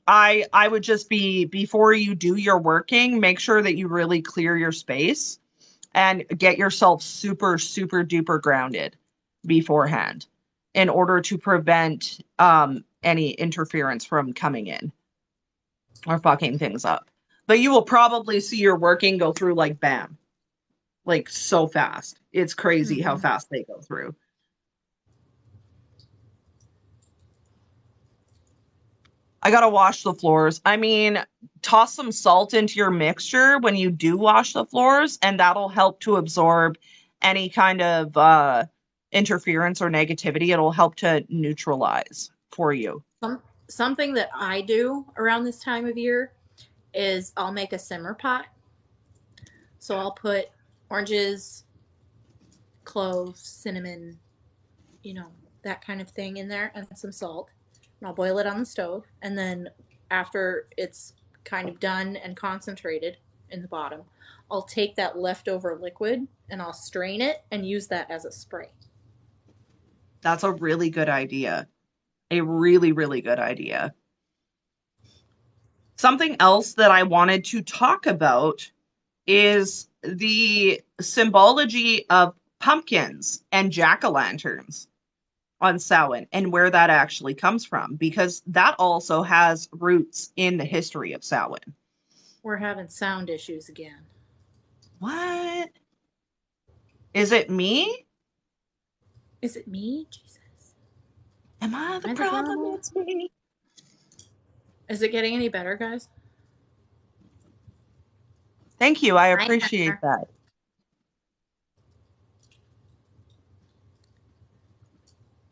I would just be, before you do your working, make sure that you really clear your space and get yourself super super duper grounded beforehand in order to prevent any interference from coming in or fucking things up. But you will probably see your working go through like bam, like so fast. It's crazy how Mm-hmm. fast they go through. I gotta wash the floors. I mean, toss some salt into your mixture when you do wash the floors, and that'll help to absorb any kind of interference or negativity. It'll help to neutralize for you. Something that I do around this time of year is I'll make a simmer pot. So I'll put oranges, cloves, cinnamon, you know, that kind of thing in there, and some salt. And I'll boil it on the stove. And then after it's kind of done and concentrated in the bottom, I'll take that leftover liquid and I'll strain it and use that as a spray. That's a really good idea. A really, really good idea. Something else that I wanted to talk about is the symbology of pumpkins and jack-o'-lanterns on Samhain and where that actually comes from, because that also has roots in the history of Samhain. We're having sound issues again. What? Is it me? Is it me? Jesus. Am I Am the I the problem? problem? It's me. Is it getting any better, guys? Thank you. I appreciate Nightmare. that.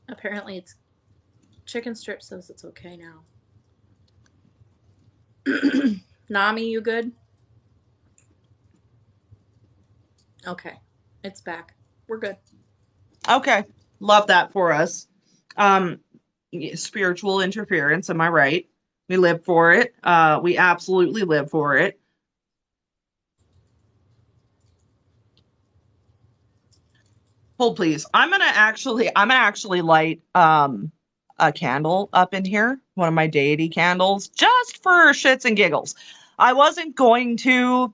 Apparently, it's chicken strip says it's okay now. Nami, you good? Okay, it's back. We're good. Okay. Love that for us. Um, Spiritual interference, am I right? We live for it. We absolutely live for it. Hold please. I'm gonna actually light a candle up in here, one of my deity candles, just for shits and giggles. I wasn't going to.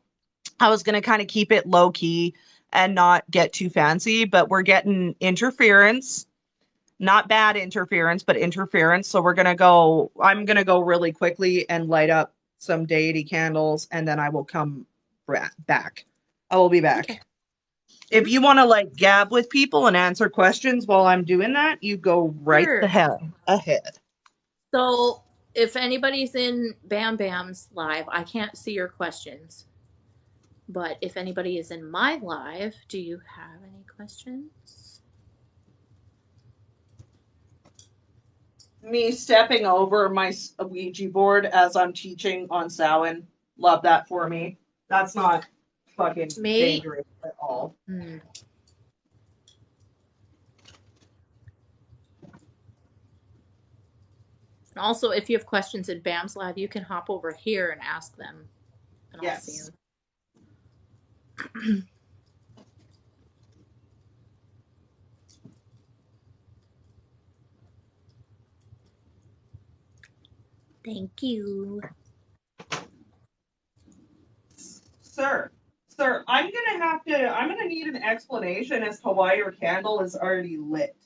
I was gonna kind of keep it low key and not get too fancy, but we're getting interference. Not bad interference, but interference. So I'm gonna go really quickly and light up some deity candles, and then I will come back. I will be Okay. back. If Mm-hmm. you want to like gab with people and answer questions while I'm doing that, you go right the Sure. hell ahead. So, if anybody's in Bam Bam's live, I can't see your questions. But if anybody is in my live, do you have any questions? Me stepping over my Ouija board as I'm teaching on Samhain. Love that for me. That's not fucking Me? dangerous at all. Hmm. And also, if you have questions in Bam's Lab, you can hop over here and ask them, and I'll see Yes. them. Thank you. Sir, sir, I'm gonna need an explanation as to why your candle is already lit.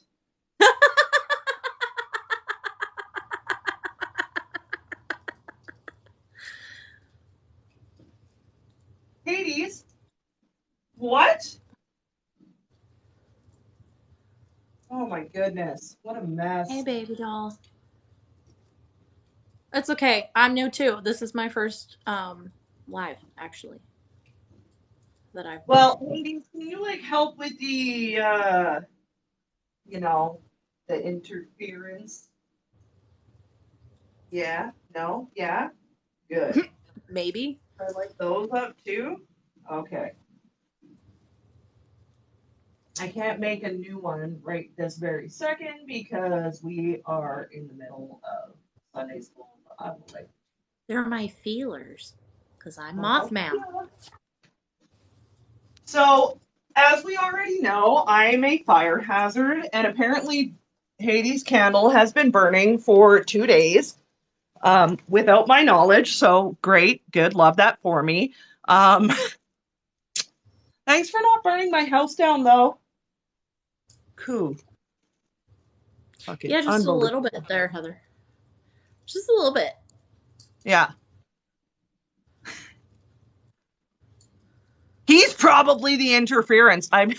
Hades, what? Oh my goodness, what a Hey, mess. baby doll. It's okay. I'm new too. This is my first live, actually, that I've been Well, in. Hades, can you like help with the you know, the interference? Yeah, no, yeah, good. Maybe. I like those up too. Okay. I can't make a new one right this very second because we are in the middle of Sunday school. I'm like, They're my feelers, because I'm oh, Mothman. yeah. So, as we already know, I'm a fire hazard, and apparently Hades' candle has been burning for 2 days without my knowledge. So, great, good, love that for me. Um, thanks for not burning my house down, though. Cool. Fucking Yeah, just a little bit unbelievable. there, Heather. Just a little bit. Yeah. He's probably the interference. I'm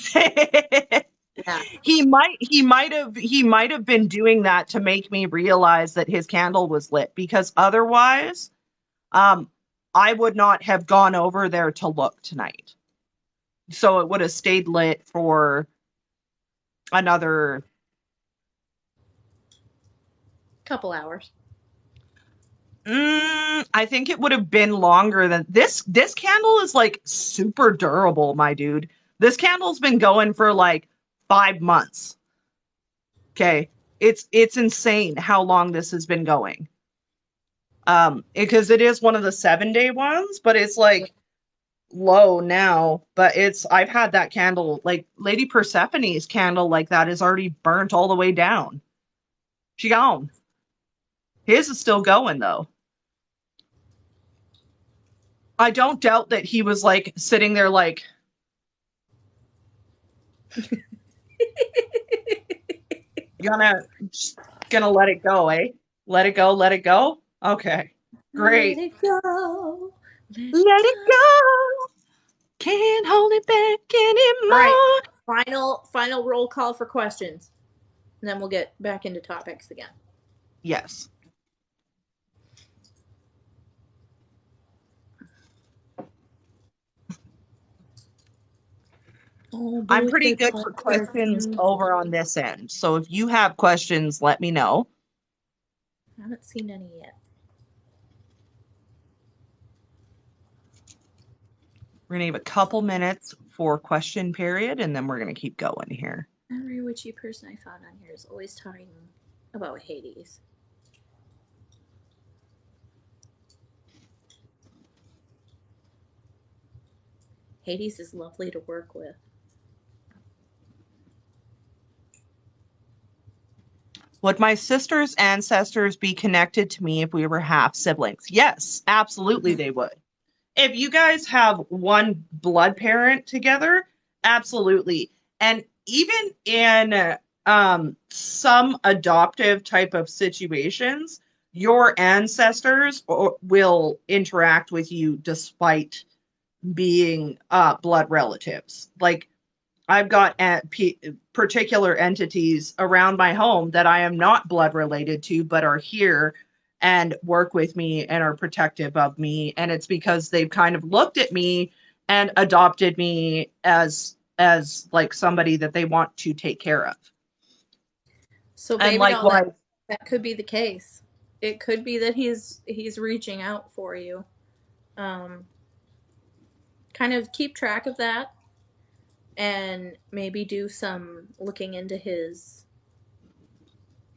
Yeah. he might have been doing that to make me realize that his candle was lit because otherwise um I would not have gone over there to look tonight. So it would have stayed lit for another Couple hours. I think it would have been longer than this candle is like super durable, my dude. This candle's been going for like 5 months. Okay. It's insane how long this has been going. Because it is one of the 7-day ones, but it's Yeah. like low now. But it's I've had that candle, like Lady Persephone's candle like that is already burnt all the way down. She gone. His is still going though. I don't doubt that he was like sitting there like gonna just gonna let it go, eh? Let it go, let it go. Okay. Let Great. it go. Let it Let it go. go. Can't hold it back All right. anymore. Final roll call for questions. And then we'll get back into topics again. Yes. Oh, I'm birthday pretty good for questions questions. over on this end. So if you have questions, let me know. I haven't seen any yet. We're going to give a couple minutes for question period, and then we're going to keep going here. Every witchy person I found on here is always talking about Hades. Hades is lovely to work with. Would my sister's ancestors be connected to me if we were half siblings? Yes, absolutely they would. If you guys have one blood parent together, absolutely. And even in some adoptive type of situations, your ancestors will interact with you despite being blood relatives. Like I've got particular entities around my home that I am not blood related to, but are here and work with me and are protective of me. And it's because they've kind of looked at me and adopted me as like somebody that they want to take care of. So, And baby doll, likewise, that could be the case. It could be that he's reaching out for you. Um, Kind of keep track of that, and maybe do some looking into his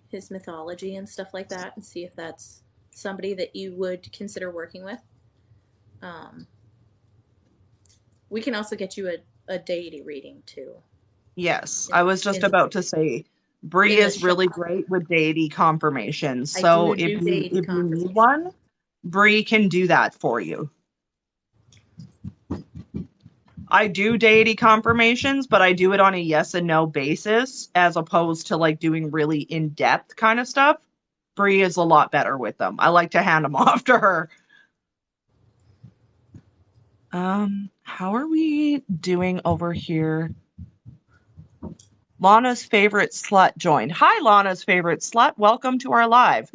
his mythology and stuff like that, and see if that's somebody that you would consider working with. Um, we can also get you a deity reading too. Yes, In, I was just in, about to say Bree in the is really shop. great with deity confirmations. I So do deity if you need confirmation. one, Bree can do that for you. I do deity confirmations, but I do it on a yes and no basis as opposed to like doing really in-depth kind of stuff. Bree is a lot better with them. I like to hand them off to her. How are we doing over here? Lana's favorite slut joined. Hi, Lana's favorite slut. Welcome to our live.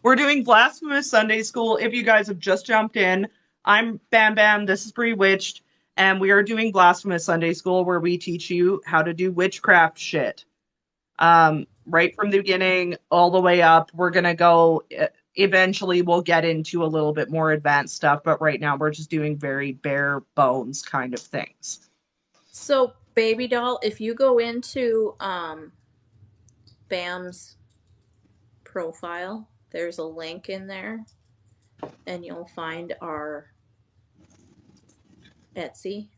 We're doing Blasphemous Sunday School. If you guys have just jumped in, I'm Bam Bam. This is Bree Witched, and we are doing Blasphemous Sunday School where we teach you how to do witchcraft shit. Right from the beginning all the way up. We're gonna go. Eventually, we'll get into a little bit more advanced stuff, but right now we're just doing very bare bones kind of things. So, baby doll, if you go into Bam's profile, there's a link in there, and you'll find our Etsy.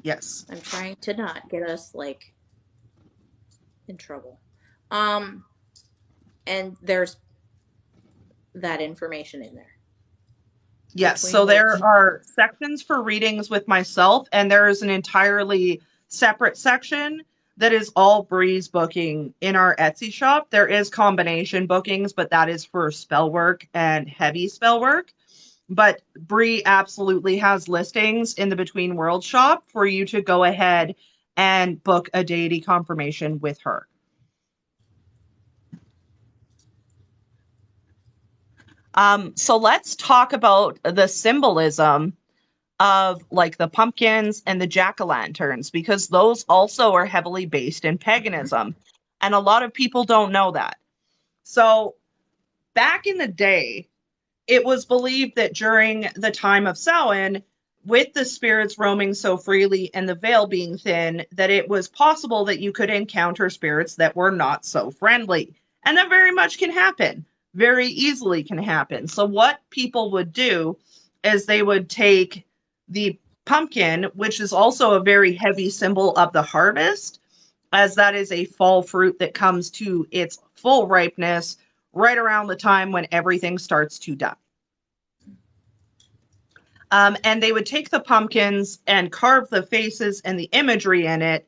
Yes. I'm trying to not get us like in trouble. Um, and there's that information in there. Yes, Between so there which, are sections for readings with myself, and there is an entirely separate section that is all Bree's booking in our Etsy shop. There is combination bookings, but that is for spell work and heavy spell work. But Bree absolutely has listings in the Between Worlds shop for you to go ahead and book a deity confirmation with her. So let's talk about the symbolism of like the pumpkins and the jack-o'-lanterns, because those also are heavily based in paganism. And a lot of people don't know that. So back in the day, it was believed that during the time of Samhain, with the spirits roaming so freely and the veil being thin, that it was possible that you could encounter spirits that were not so friendly. And that very much can happen, very easily can happen. So, what people would do is they would take the pumpkin, which is also a very heavy symbol of the harvest, as that is a fall fruit that comes to its full ripeness right around the time when everything starts to die. And they would take the pumpkins and carve the faces and the imagery in it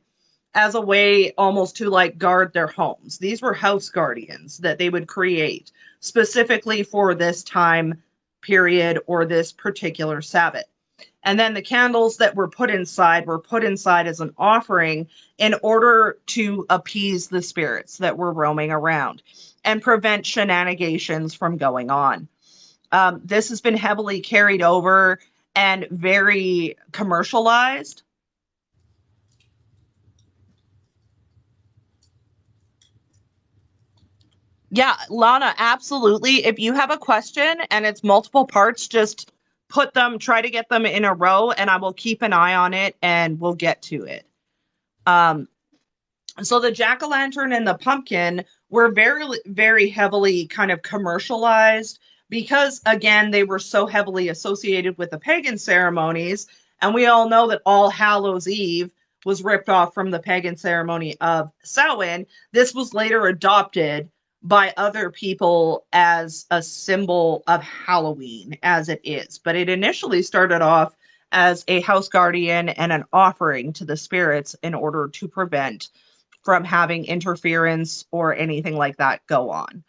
as a way almost to like guard their homes. These were house guardians that they would create specifically for this time period or this particular Sabbath. And then the candles that were put inside as an offering in order to appease the spirits that were roaming around and prevent shenanigans from going on. This has been heavily carried over and very commercialized. Yeah, Lana, absolutely. If you have a question and it's multiple parts, just try to get them in a row, and I will keep an eye on it and we'll get to it. Um, so the jack-o'-lantern and the pumpkin were very, very heavily kind of commercialized because, again, they were so heavily associated with the pagan ceremonies. And we all know that All Hallows Eve was ripped off from the pagan ceremony of Samhain. This was later adopted by other people as a symbol of Halloween, as it is. But it initially started off as a house guardian and an offering to the spirits in order to prevent from having interference or anything like that go on.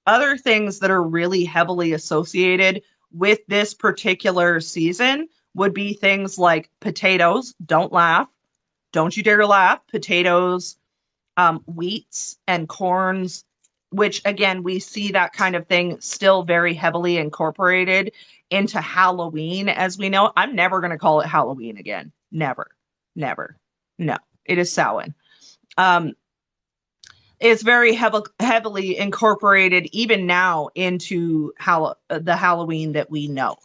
Other things that are really heavily associated with this particular season would be things like potatoes. Don't laugh. Don't you dare laugh. Potatoes, wheats, and corns, which again, we see that kind of thing still very heavily incorporated into Halloween as we know. I'm never going to call it Halloween again. Never. Never. No, it is Samhain. Um, it's very heavily incorporated even now into the Halloween that we know.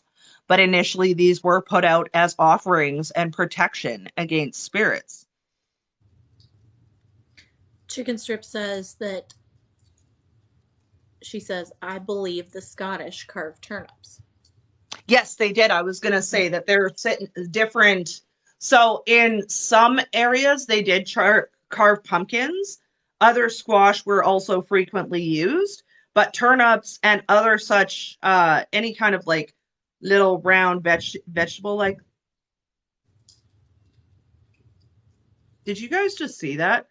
But initially, these were put out as offerings and protection against spirits. Chicken Strip says that she says, I believe the Scottish carved turnips. Yes, they did. I was going to say that they're sitting different. So in some areas, they did carve pumpkins. Other squash were also frequently used, but turnips and other such, any kind of like little round vegetable, like, did you guys just see that?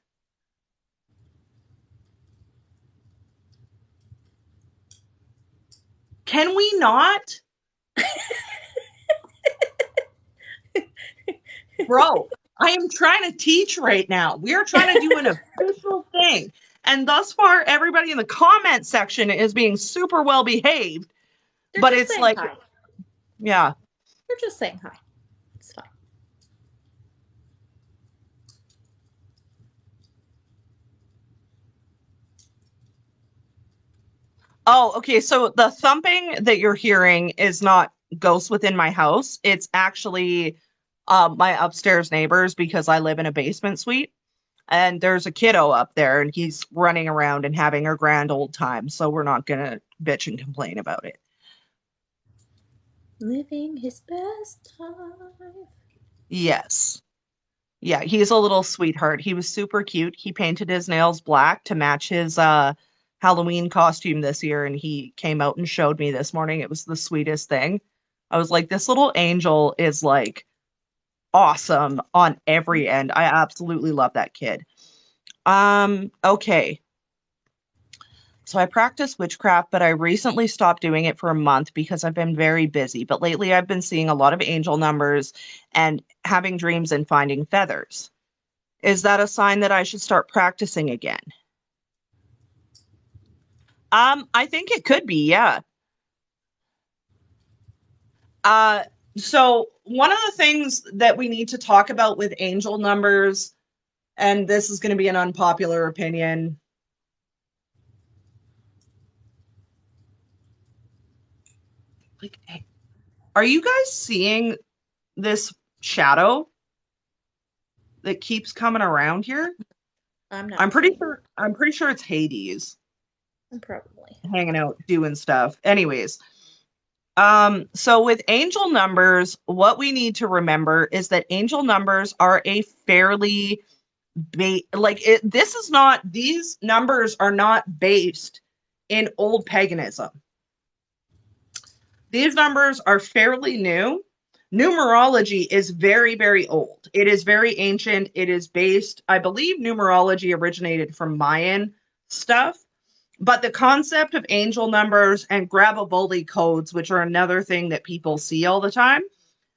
Can we not? Bro, I am trying to teach right now. We are trying to do an official thing. And thus far, everybody in the comment section is being super well behaved. They're But just it's saying like, hi. yeah. They're just saying hi. It's fine. Oh, okay. So the thumping that you're hearing is not ghosts within my house. It's actually my upstairs neighbors because I live in a basement suite. And there's a kiddo up there and he's running around and having a grand old time. So we're not going to bitch and complain about it. Living his best life. Yes. Yeah, he's a little sweetheart. He was super cute. He painted his nails black to match his Halloween costume this year, and he came out and showed me this morning. It was the sweetest thing. I was like, this little angel is like awesome on every end. I absolutely love that kid. Okay. So I practice witchcraft, but I recently stopped doing it for a month because I've been very busy. But lately I've been seeing a lot of angel numbers and having dreams and finding feathers. Is that a sign that I should start practicing again? I think it could be, yeah. Uh, so one of the things that we need to talk about with angel numbers, and this is going to be an unpopular opinion. Like, hey, are you guys seeing this shadow that keeps coming around here? I'm I'm not pretty seeing. sure I'm pretty sure it's Hades Probably. hanging out doing stuff. Anyways, so with angel numbers, what we need to remember is that angel numbers are a fairly this is not, these numbers are not based in old paganism. These numbers are fairly new. Numerology is very, very old. It is very ancient. It is based, I believe numerology originated from Mayan stuff. But the concept of angel numbers and grababoli codes, which are another thing that people see all the time,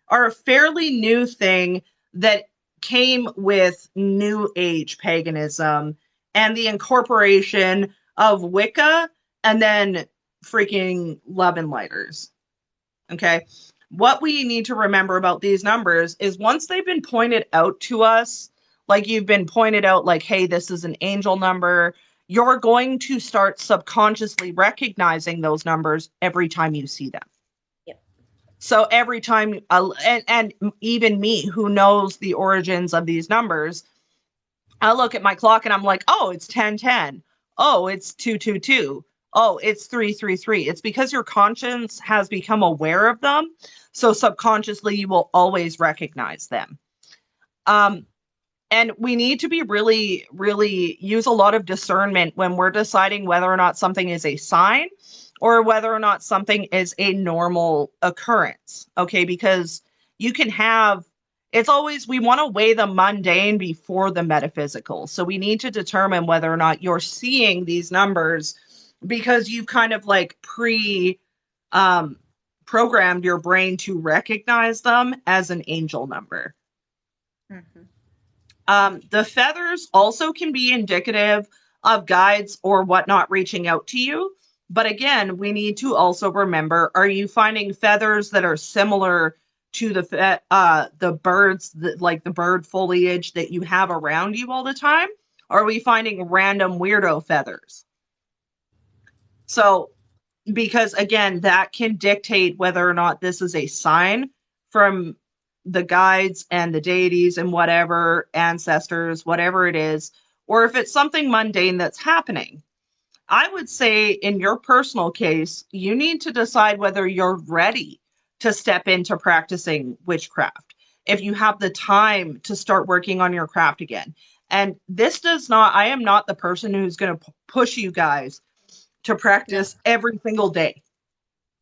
are a fairly new thing that came with New Age paganism and the incorporation of Wicca and then freaking love and lighters. Okay. What we need to remember about these numbers is once they've been pointed out to us, like you've been pointed out, like, hey, this is an angel number, you're going to start subconsciously recognizing those numbers every time you see them. Yep. So every time, and even me who knows the origins of these numbers, I look at my clock and I'm like, oh, it's 10:10. Oh, it's 2:22. Oh, it's 3:33. It's because your conscience has become aware of them. So subconsciously, you will always recognize them. Um, and we need to be really, really use a lot of discernment when we're deciding whether or not something is a sign or whether or not something is a normal occurrence. Okay, because you can have, it's always, we want to weigh the mundane before the metaphysical. So we need to determine whether or not you're seeing these numbers because you kind of like um, programmed your brain to recognize them as an angel number. Mm-hmm. The feathers also can be indicative of guides or whatnot reaching out to you. But again, we need to also remember, are you finding feathers that are similar to the birds, like the bird foliage that you have around you all the time? Or are we finding random weirdo feathers? So, because again, that can dictate whether or not this is a sign from the guides and the deities and whatever ancestors, whatever it is, or if it's something mundane that's happening. I would say in your personal case, you need to decide whether you're ready to step into practicing witchcraft. If you have the time to start working on your craft again. And this does not, I am not the person who's going to push you guys to Yeah. practice every single day.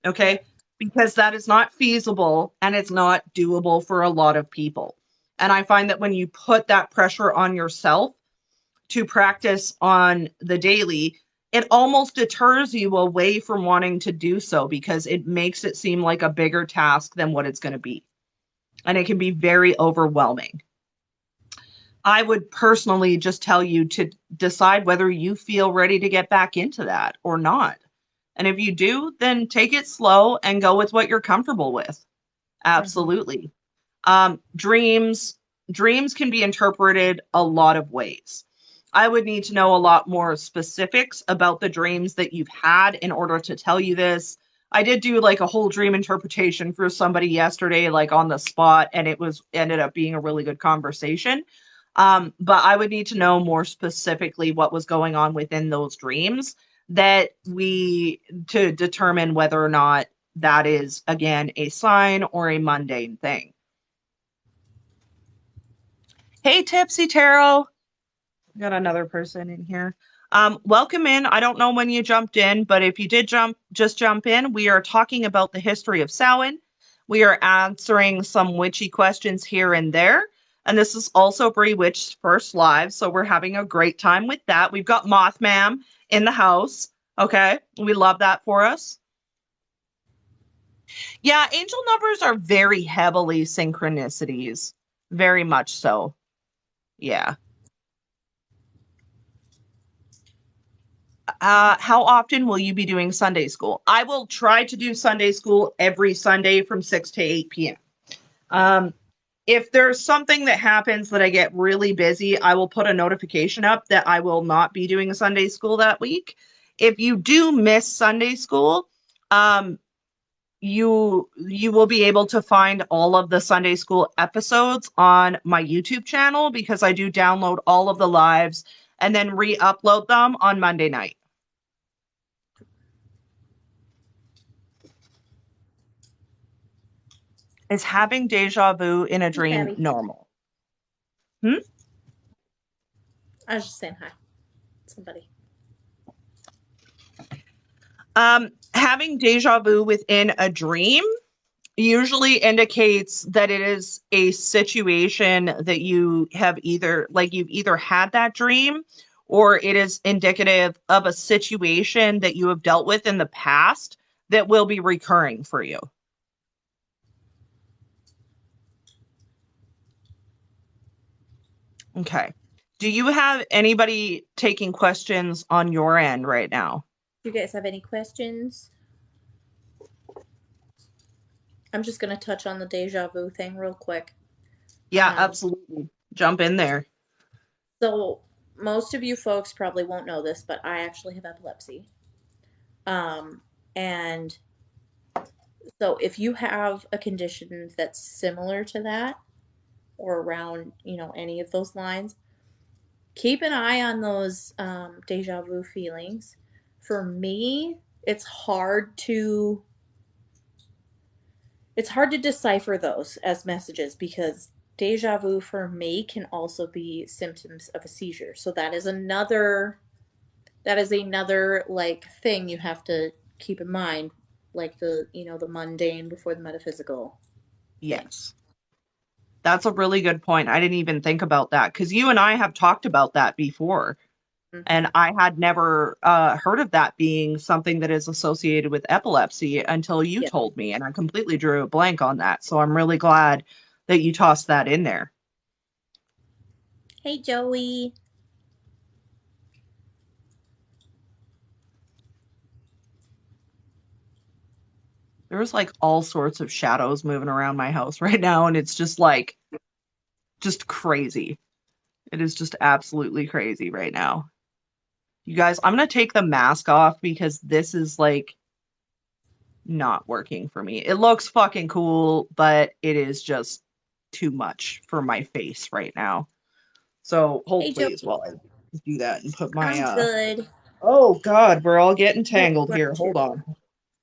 Yeah. Okay. Because that is not feasible and it's not doable for a lot of people. And I find that when you put that pressure on yourself, to practice on the daily, it almost deters you away from wanting to do so because it makes it seem like a bigger task than what it's going to be. And it can be very overwhelming. I would personally just tell you to decide whether you feel ready to get back into that or not. And if you do, then take it slow and go with what you're comfortable with. Mm-hmm. Absolutely. Dreams can be interpreted a lot of ways. I would need to know a lot more specifics about the dreams that you've had in order to tell you this. I did do like a whole dream interpretation for somebody yesterday, like on the spot, and it was ended up being a really good conversation. But I would need to know more specifically what was going on within those dreams that we to determine whether or not that is again a sign or a mundane thing. Hey, Tipsy Tarot. Got another person in here. Welcome in. I don't know when you jumped in, but if you did just jump in. We are talking about the history of Samhain. We are answering some witchy questions here and there. And this is also Brie Witch's first live, so we're having a great time with that. We've got Mothman in the house. Okay, we love that for us. Yeah, angel numbers are very heavily synchronicities. Very much so. Yeah. How often will you be doing Sunday school? I will try to do Sunday school every Sunday from 6 to 8 p.m. Um, if there's something that happens that I get really busy, I will put a notification up that I will not be doing Sunday school that week. If you do miss Sunday school, um, you will be able to find all of the Sunday school episodes on my YouTube channel because I do download all of the lives and then re-upload them on Monday night. Is having deja vu in a Who's dream Abby? normal? Hmm? I was just saying hi. Somebody. Having deja vu within a dream usually indicates that it is a situation that you have either like you've either had that dream or it is indicative of a situation that you have dealt with in the past that will be recurring for you. Okay. Do you have anybody taking questions on your end right now? Do you guys have any questions? I'm just going to touch on the deja vu thing real quick. Yeah, Um, absolutely. Jump in there. so, most of you folks probably won't know this, but I actually have epilepsy. And so, if you have a condition that's similar to that or around, any of those lines, keep an eye on those deja vu feelings. For me, it's hard to decipher those as messages because deja vu for me can also be symptoms of a seizure. So that is another like thing you have to keep in mind, like the mundane before the metaphysical thing. Yes. That's a really good point. I didn't even think about that because you and I have talked about that before. Mm-hmm. And I had never heard of that being something that is associated with epilepsy until you Yeah. told me. And I completely drew a blank on that. So I'm really glad that you tossed that in there. Hey, Joey. There's like all sorts of shadows moving around my house right now. And it's just like, just crazy. It is just absolutely crazy right now. You guys, I'm going to take the mask off because this is like not working for me. It looks fucking cool, but it is just too much for my face right now. So hold Hey, please Joey. while I do that and put my, I'm good. oh God, we're all getting Oh, tangled we're here. too. Hold on.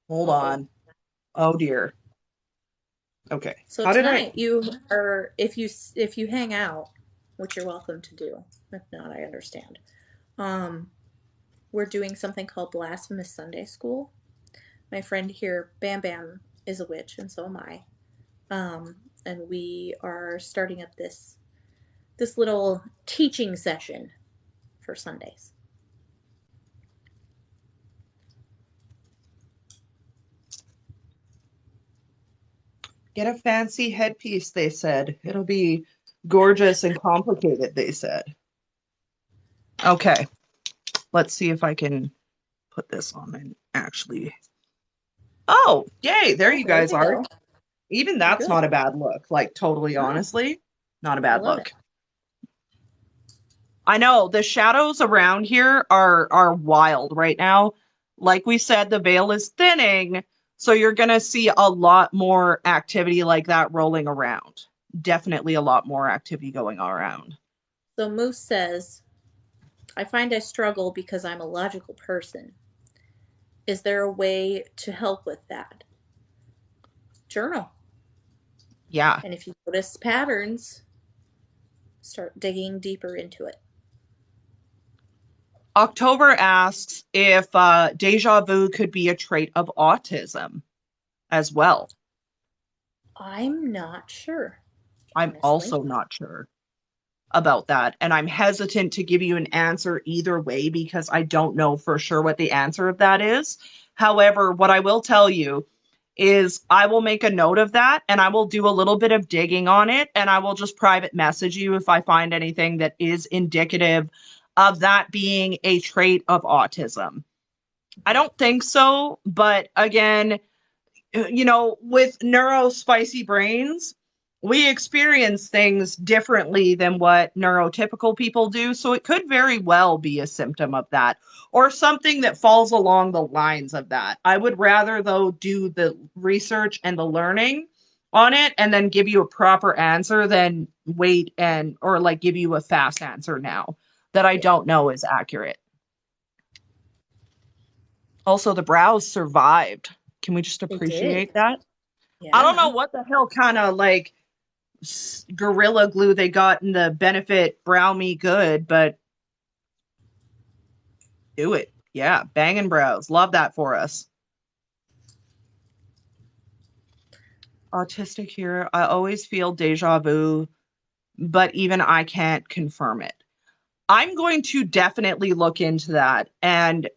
Hold Uh-oh. on. Oh dear. Okay. So How did I? tonight you are if you hang out, which you're welcome to do. If not, I understand. Um, we're doing something called Blasphemous Sunday School. My friend here, Bam Bam, is a witch, and so am I. And we are starting up this little teaching session for Sundays. Get a fancy headpiece, they said. It'll be gorgeous and complicated, they said. Okay. Let's see if I can put this on and actually. Oh, yay. There Oh, you there guys you are. go. Even You're that's good. not a bad look. Like, totally No, honestly, not a I bad love it. look. I know the shadows around here are wild right now. Like we said, the veil is thinning, so you're gonna see a lot more activity like that rolling around. Definitely a lot more activity going around. So Moose says, I find I struggle because I'm a logical person. Is there a way to help with that? Journal. Yeah. And if you notice patterns, start digging deeper into it. October asks if deja vu could be a trait of autism as well. I'm not sure, I'm honestly. also not sure about that. And I'm hesitant to give you an answer either way because I don't know for sure what the answer of that is. However, what I will tell you is I will make a note of that and I will do a little bit of digging on it and I will just private message you if I find anything that is indicative of that being a trait of autism. I don't think so, but again, with neuro spicy brains, we experience things differently than what neurotypical people do. So it could very well be a symptom of that or something that falls along the lines of that. I would rather, though, do the research and the learning on it and then give you a proper answer than wait and or like give you a fast answer now that I Yeah, don't know is accurate. Also, the brows survived. Can we just they did. appreciate that? I don't know Yeah. what the hell kind of like gorilla glue they got in the benefit brow me good, but do it. Yeah, banging brows. Love that for us. Autistic here. I always feel deja vu, but even I can't confirm it. I'm going to definitely look into that and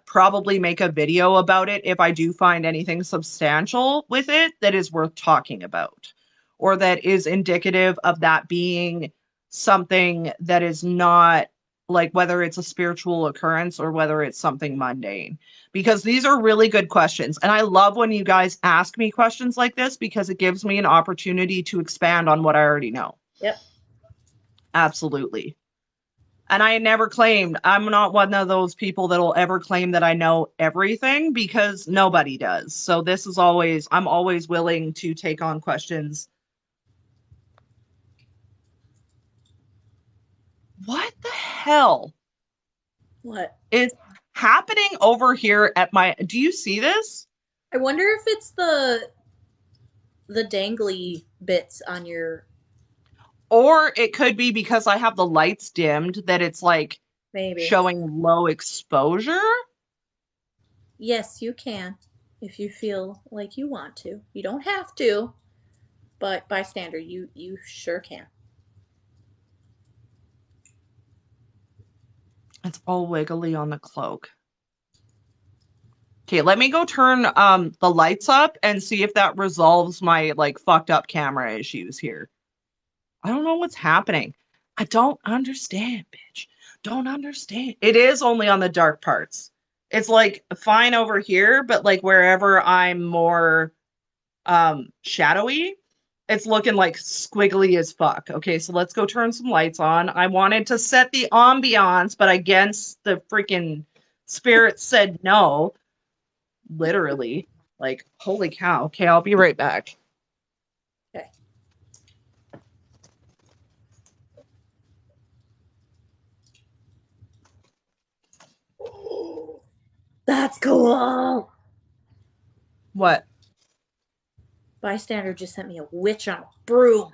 probably make a video about it if I do find anything substantial with it that is worth talking about or that is indicative of that being something that is not like whether it's a spiritual occurrence or whether it's something mundane. Because these are really good questions. And I love when you guys ask me questions like this because it gives me an opportunity to expand on what I already know. Yep. Absolutely. And I never claimed, I'm not one of those people that'll ever claim that I know everything because nobody does. So this is always, I'm always willing to take on questions. What the hell What? is happening over here at my, do you see this? I wonder if it's the dangly bits on your Or it could be because I have the lights dimmed that it's like maybe. showing low exposure. Yes, you can if you feel like you want to. You don't have to, but by standard, you sure can. It's all wiggly on the cloak. Okay, let me go turn the lights up and see if that resolves my like fucked up camera issues here. I don't know what's happening. I don't understand, bitch. Don't understand. It is only on the dark parts. It's like fine over here, but like wherever I'm more shadowy, it's looking like squiggly as fuck. Okay, so let's go turn some lights on. I wanted to set the ambiance, but I guess the freaking spirit said no. Literally. Like, holy cow. Okay, I'll be right back. Okay. That's cool. What? Bystander just sent me a witch on a broom.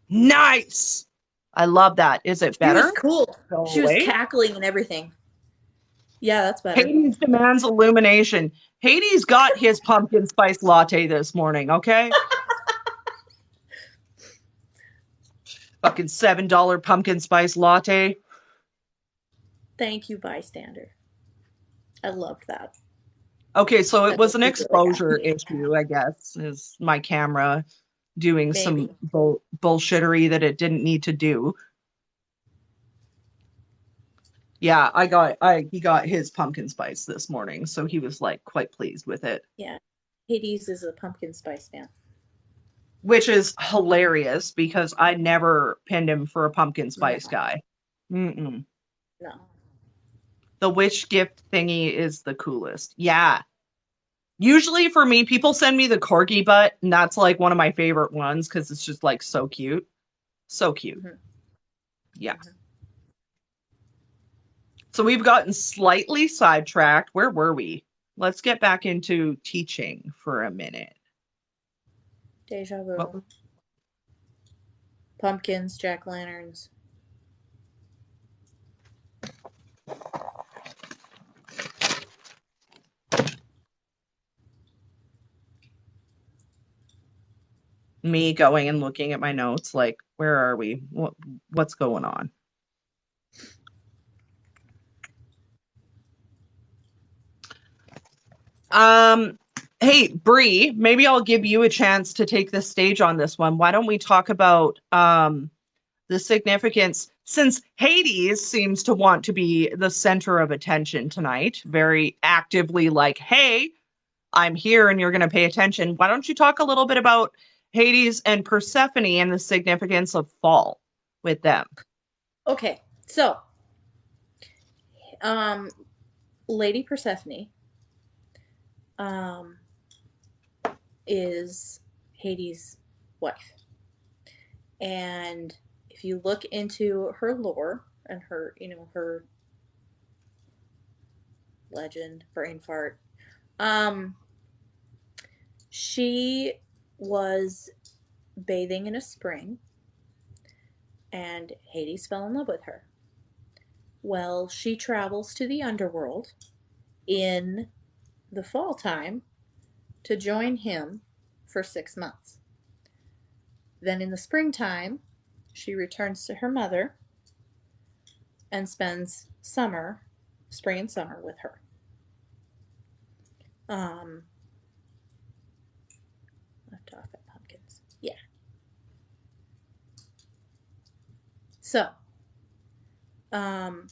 Nice. I love that. Is it She was better? cool. Go She was away. cackling and everything. Yeah, that's better. Hades demands illumination. Hades got his pumpkin spice latte this morning, okay? Fucking $7 pumpkin spice latte. Thank you, bystander. I loved that. Okay, so it That was made an me really exposure happy. issue, I guess, is my camera doing some Maybe. bullshittery that it didn't need to do. Yeah, he got his pumpkin spice this morning, so he was like quite pleased with it, Yeah. Hades is a pumpkin spice fan. which is hilarious because I never pinned him for a pumpkin No, spice guy. Mm-mm. no. The witch gift thingy is the coolest. Yeah. Usually for me, people send me the corgi butt, and that's like one of my favorite ones because it's just like so cute. So cute. Mm-hmm. Yeah. Mm-hmm. So we've gotten slightly sidetracked. Where were we? Let's get back into teaching for a minute. Deja What vu. Pumpkins, jack lanterns. me going and looking at my notes, like, where are we? What's going on? Um, hey, Bree, maybe I'll give you a chance to take the stage on this one. Why don't we talk about the significance, since Hades seems to want to be the center of attention tonight, very actively like, hey, I'm here and you're going to pay attention. Why don't you talk a little bit about Hades and Persephone and the significance of fall with them? Okay, so um, Lady Persephone um, is Hades' wife. And if you look into her lore and her, her legend, brain fart, um, she was bathing in a spring and Hades fell in love with her. Well, she travels to the underworld in the fall time to join him for 6 months. Then in the springtime, she returns to her mother and spends spring and summer with her. Um, Left off at pumpkins. Yeah. So, um,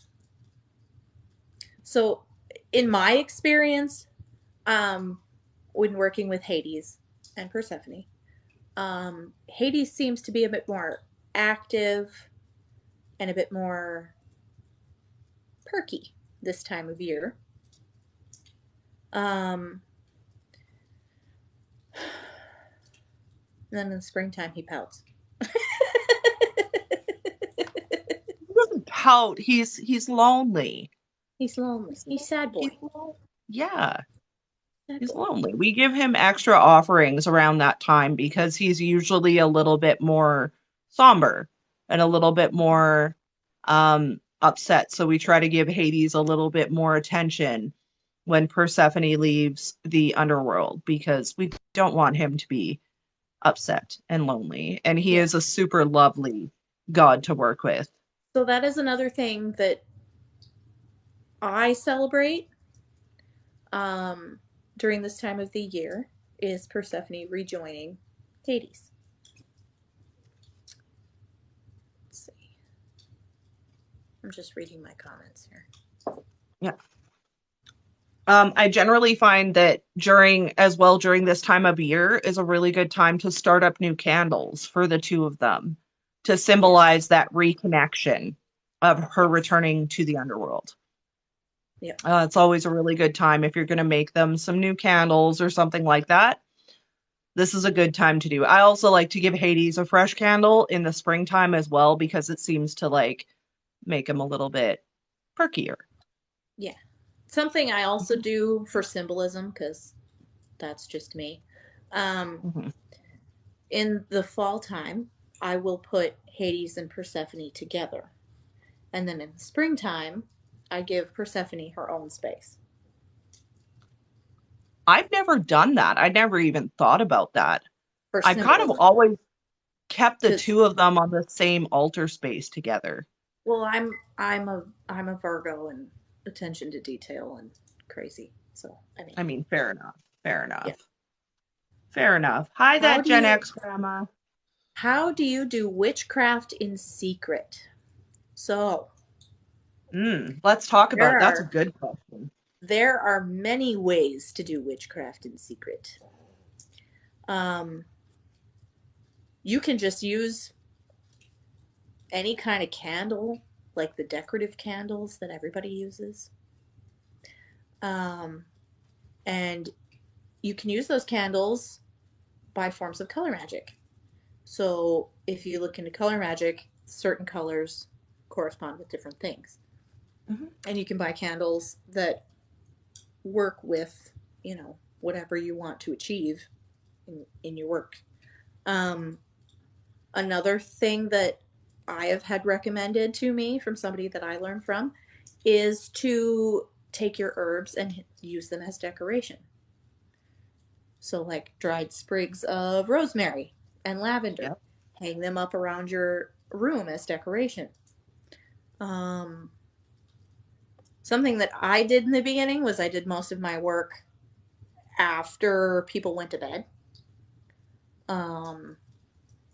so in my experience, when working with Hades and Persephone, Hades seems to be a bit more active and a bit more perky this time of year. Um, and then in the springtime, he pouts. He doesn't pout. He's lonely. He's lonely. He's sad He's boy. yeah, Sad he's boy. lonely. We give him extra offerings around that time because he's usually a little bit more somber and a little bit more upset. So we try to give Hades a little bit more attention when Persephone leaves the underworld because we don't want him to be upset and lonely. And he Yeah. is a super lovely god to work with. So that is another thing that I celebrate um, during this time of the year is Persephone rejoining Hades. Let's see. I'm just reading my comments here. Yeah. I generally find that during this time of year is a really good time to start up new candles for the two of them to Yes. symbolize that reconnection of her Yes. returning to the underworld. Yep. It's always a really good time if you're going to make them some new candles or something like that. This is a good time to do. I also like to give Hades a fresh candle in the springtime as well because it seems to like make him a little bit perkier. Yeah. Something I also do for symbolism, because that's just me. Um, Mhm. in the fall time, I will put Hades and Persephone together. And then in the springtime, I give Persephone her own space I've never done that. I never even thought about that. for I've kind of symbolism. always kept the Because, two of them on the same altar space together. well, I'm a Virgo and attention to detail and crazy. So I mean, I mean, fair enough. Fair yeah. enough. Fair enough. Hi, How that do Gen you X grandma. how do you do witchcraft in secret? So Let's talk there about that's a are good question. there are many ways to do witchcraft in secret. Um, you can just use any kind of candle, like the decorative candles that everybody uses. Um, and you can use those candles by forms of color magic. So if you look into color magic, certain colors correspond with different things. Mhm. And you can buy candles that work with, whatever you want to achieve in your work. Um, Another thing that I have had recommended to me from somebody that I learned from is to take your herbs and use them as decoration. So, like dried sprigs of rosemary and lavender, Yep. hang them up around your room as decoration. Um, Something that I did in the beginning was I did most of my work after people went to bed. Um,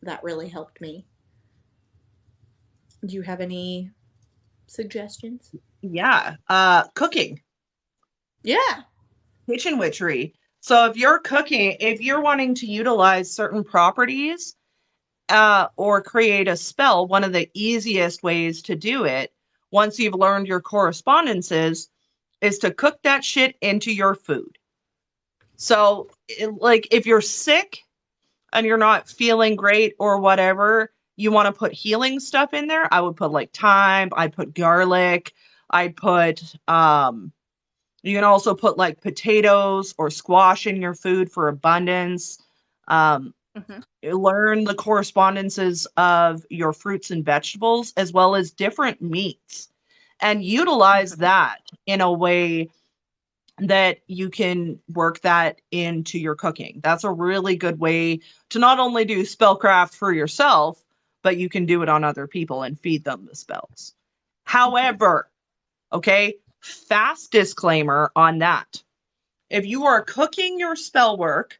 that really helped me. Do you have any suggestions? Yeah. Cooking, Yeah. kitchen witchery. So if you're cooking, if you're wanting to utilize certain properties, or create a spell, one of the easiest ways to do it, once you've learned your correspondences, is to cook that shit into your food. So, like, if you're sick and you're not feeling great or whatever, you want to put healing stuff in there. I would put like thyme, I'd put garlic, I'd put, you can also put like potatoes or squash in your food for abundance. Um, Mm-hmm. Learn the correspondences of your fruits and vegetables as well as different meats and utilize Mm-hmm. that in a way that you can work that into your cooking. That's a really good way to not only do spellcraft for yourself, but you can do it on other people and feed them the spells. Mm-hmm. However, okay, fast disclaimer on that. If you are cooking your spell work,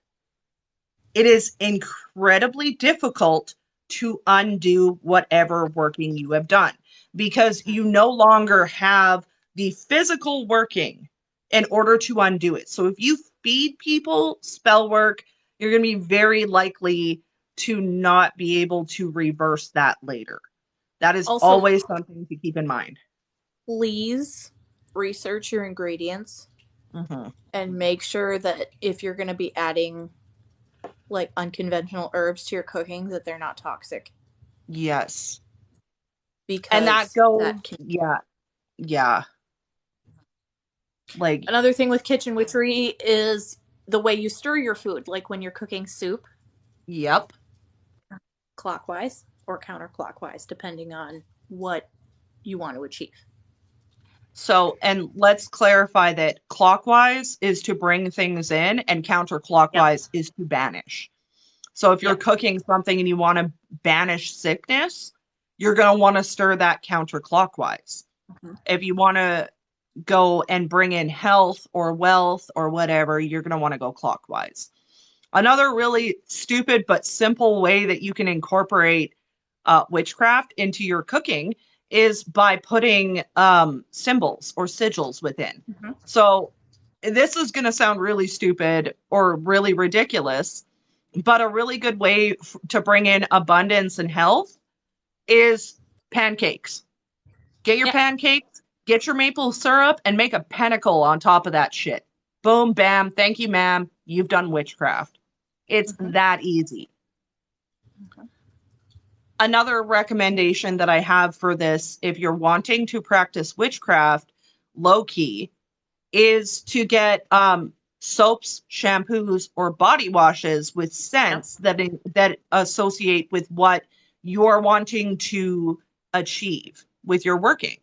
it is incredibly difficult to undo whatever working you have done because Mm-hmm. you no longer have the physical working in order to undo it. So if you feed people spell work, you're going to be very likely to not be able to reverse that later. That is Also, always something to keep in mind. please research your ingredients Mhm. and make sure that if you're going to be adding like unconventional herbs to your cooking, that they're not toxic Yes. And that because goes, that can. yeah, yeah. Like, Another thing with kitchen witchery is the way you stir your food, like when you're cooking soup, yep. clockwise or counterclockwise, depending on what you want to achieve. So, and let's clarify that clockwise is to bring things in and Yep. counterclockwise is to banish. So, if you're Yep. cooking something and you want to banish sickness, you're going to want to stir that counterclockwise. Mm-hmm. If you want to go and bring in health or wealth or whatever, you're going to want to go clockwise. Another really stupid but simple way that you can incorporate witchcraft into your cooking is by putting symbols or sigils within. Mm-hmm. So, this is going to sound really stupid or really ridiculous, but a really good way to bring in abundance and health is pancakes. Get your Yep. pancakes, get your maple syrup, and make a pentacle on top of that shit. Boom, bam, thank you, ma'am. You've done witchcraft. It's Mm-hmm. that easy. Okay. Another recommendation that I have for this, if you're wanting to practice witchcraft low key, is to get soaps, shampoos, or body washes with Yep. scents that associate with what you're wanting to achieve with your working.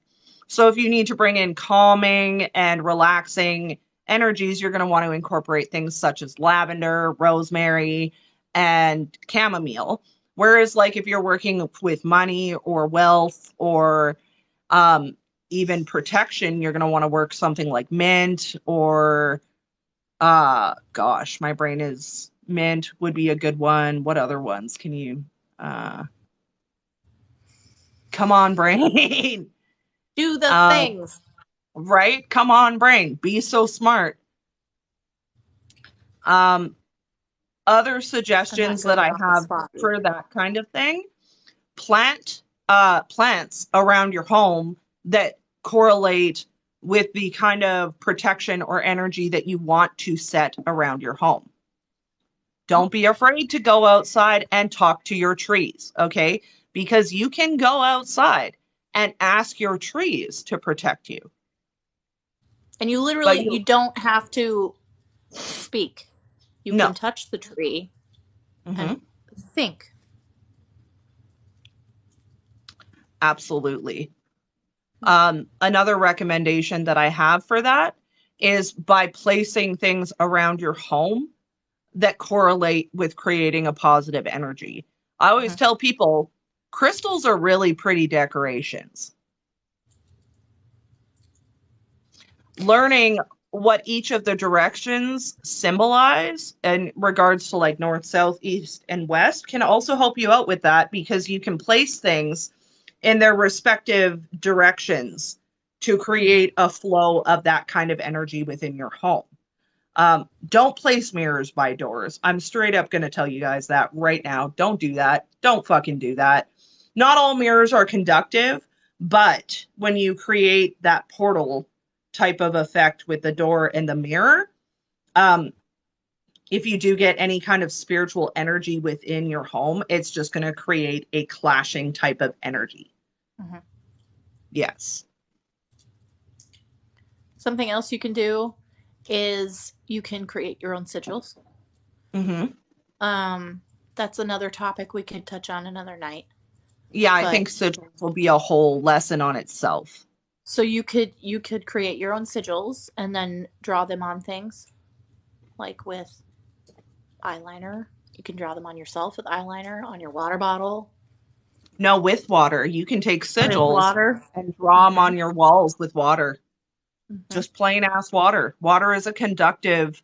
So if you need to bring in calming and relaxing energies, you're going to want to incorporate things such as lavender, rosemary, and chamomile. Whereas, like, if you're working with money or wealth or um, even protection, you're going to want to work something like mint or, gosh, my brain is mint would be a good one. What other ones can you, uh, come on, brain? Do the um, things. right? Come on, brain. Be so smart. Um, Other I'm not suggestions that good I on the have spot for either. that kind of thing, plant plants around your home that correlate with the kind of protection or energy that you want to set around your home. Don't be afraid to go outside and talk to your trees, okay? Because you can go outside and ask your trees to protect you. And you But literally, you you don't have to speak. You no. can touch the tree and Mhm. think. Absolutely. Another recommendation that I have for that is by placing things around your home that correlate with creating a positive energy. I always Mhm. tell people crystals are really pretty decorations. Learning what each of the directions symbolize in regards to like north, south, east, and west can also help you out with that because you can place things in their respective directions to create a flow of that kind of energy within your home. Don't place mirrors by doors. I'm straight up going to tell you guys that right now. Don't do that. Don't fucking do that. Not all mirrors are conductive, but when you create that portal type of effect with the door and the mirror, um, if you do get any kind of spiritual energy within your home, it's just going to create a clashing type of energy. Mhm. Yes. Something else you can do is you can create your own sigils. Mm-hmm. Um, that's another topic we could touch on another night. Yeah, I think But sigils will be a whole lesson on itself. so you could create your own sigils and then draw them on things like with eyeliner. You can draw them on yourself with eyeliner, on your water bottle, No, with water. You can take with sigils water. and draw them Mm-hmm. on your walls with water. Mm-hmm. Just plain ass water. Water is a conductive,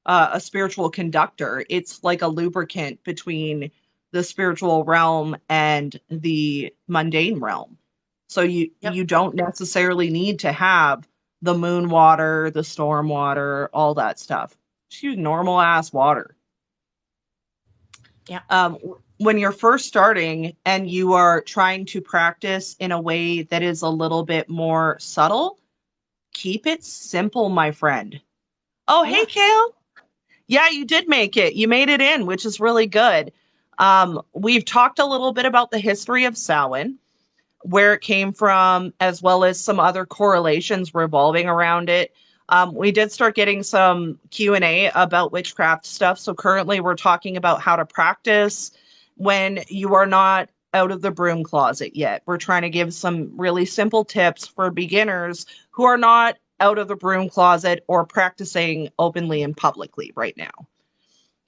a spiritual conductor. It's like a lubricant between the spiritual realm and the mundane realm. So Yep. you don't necessarily need to have the moon water, the storm water, all that stuff. Just use normal ass water. Yeah. um, when you're first starting and you are trying to practice in a way that is a little bit more subtle, keep it simple, my friend. Oh, hey, Yeah. Kale. Yeah, you did make it. You made it in, which is really good. We've talked a little bit about the history of Samhain, where it came from, as well as some other correlations revolving around it. We did start getting some Q&A about witchcraft stuff. So currently we're talking about how to practice when you are not out of the broom closet yet. We're trying to give some really simple tips for beginners who are not out of the broom closet or practicing openly and publicly right now,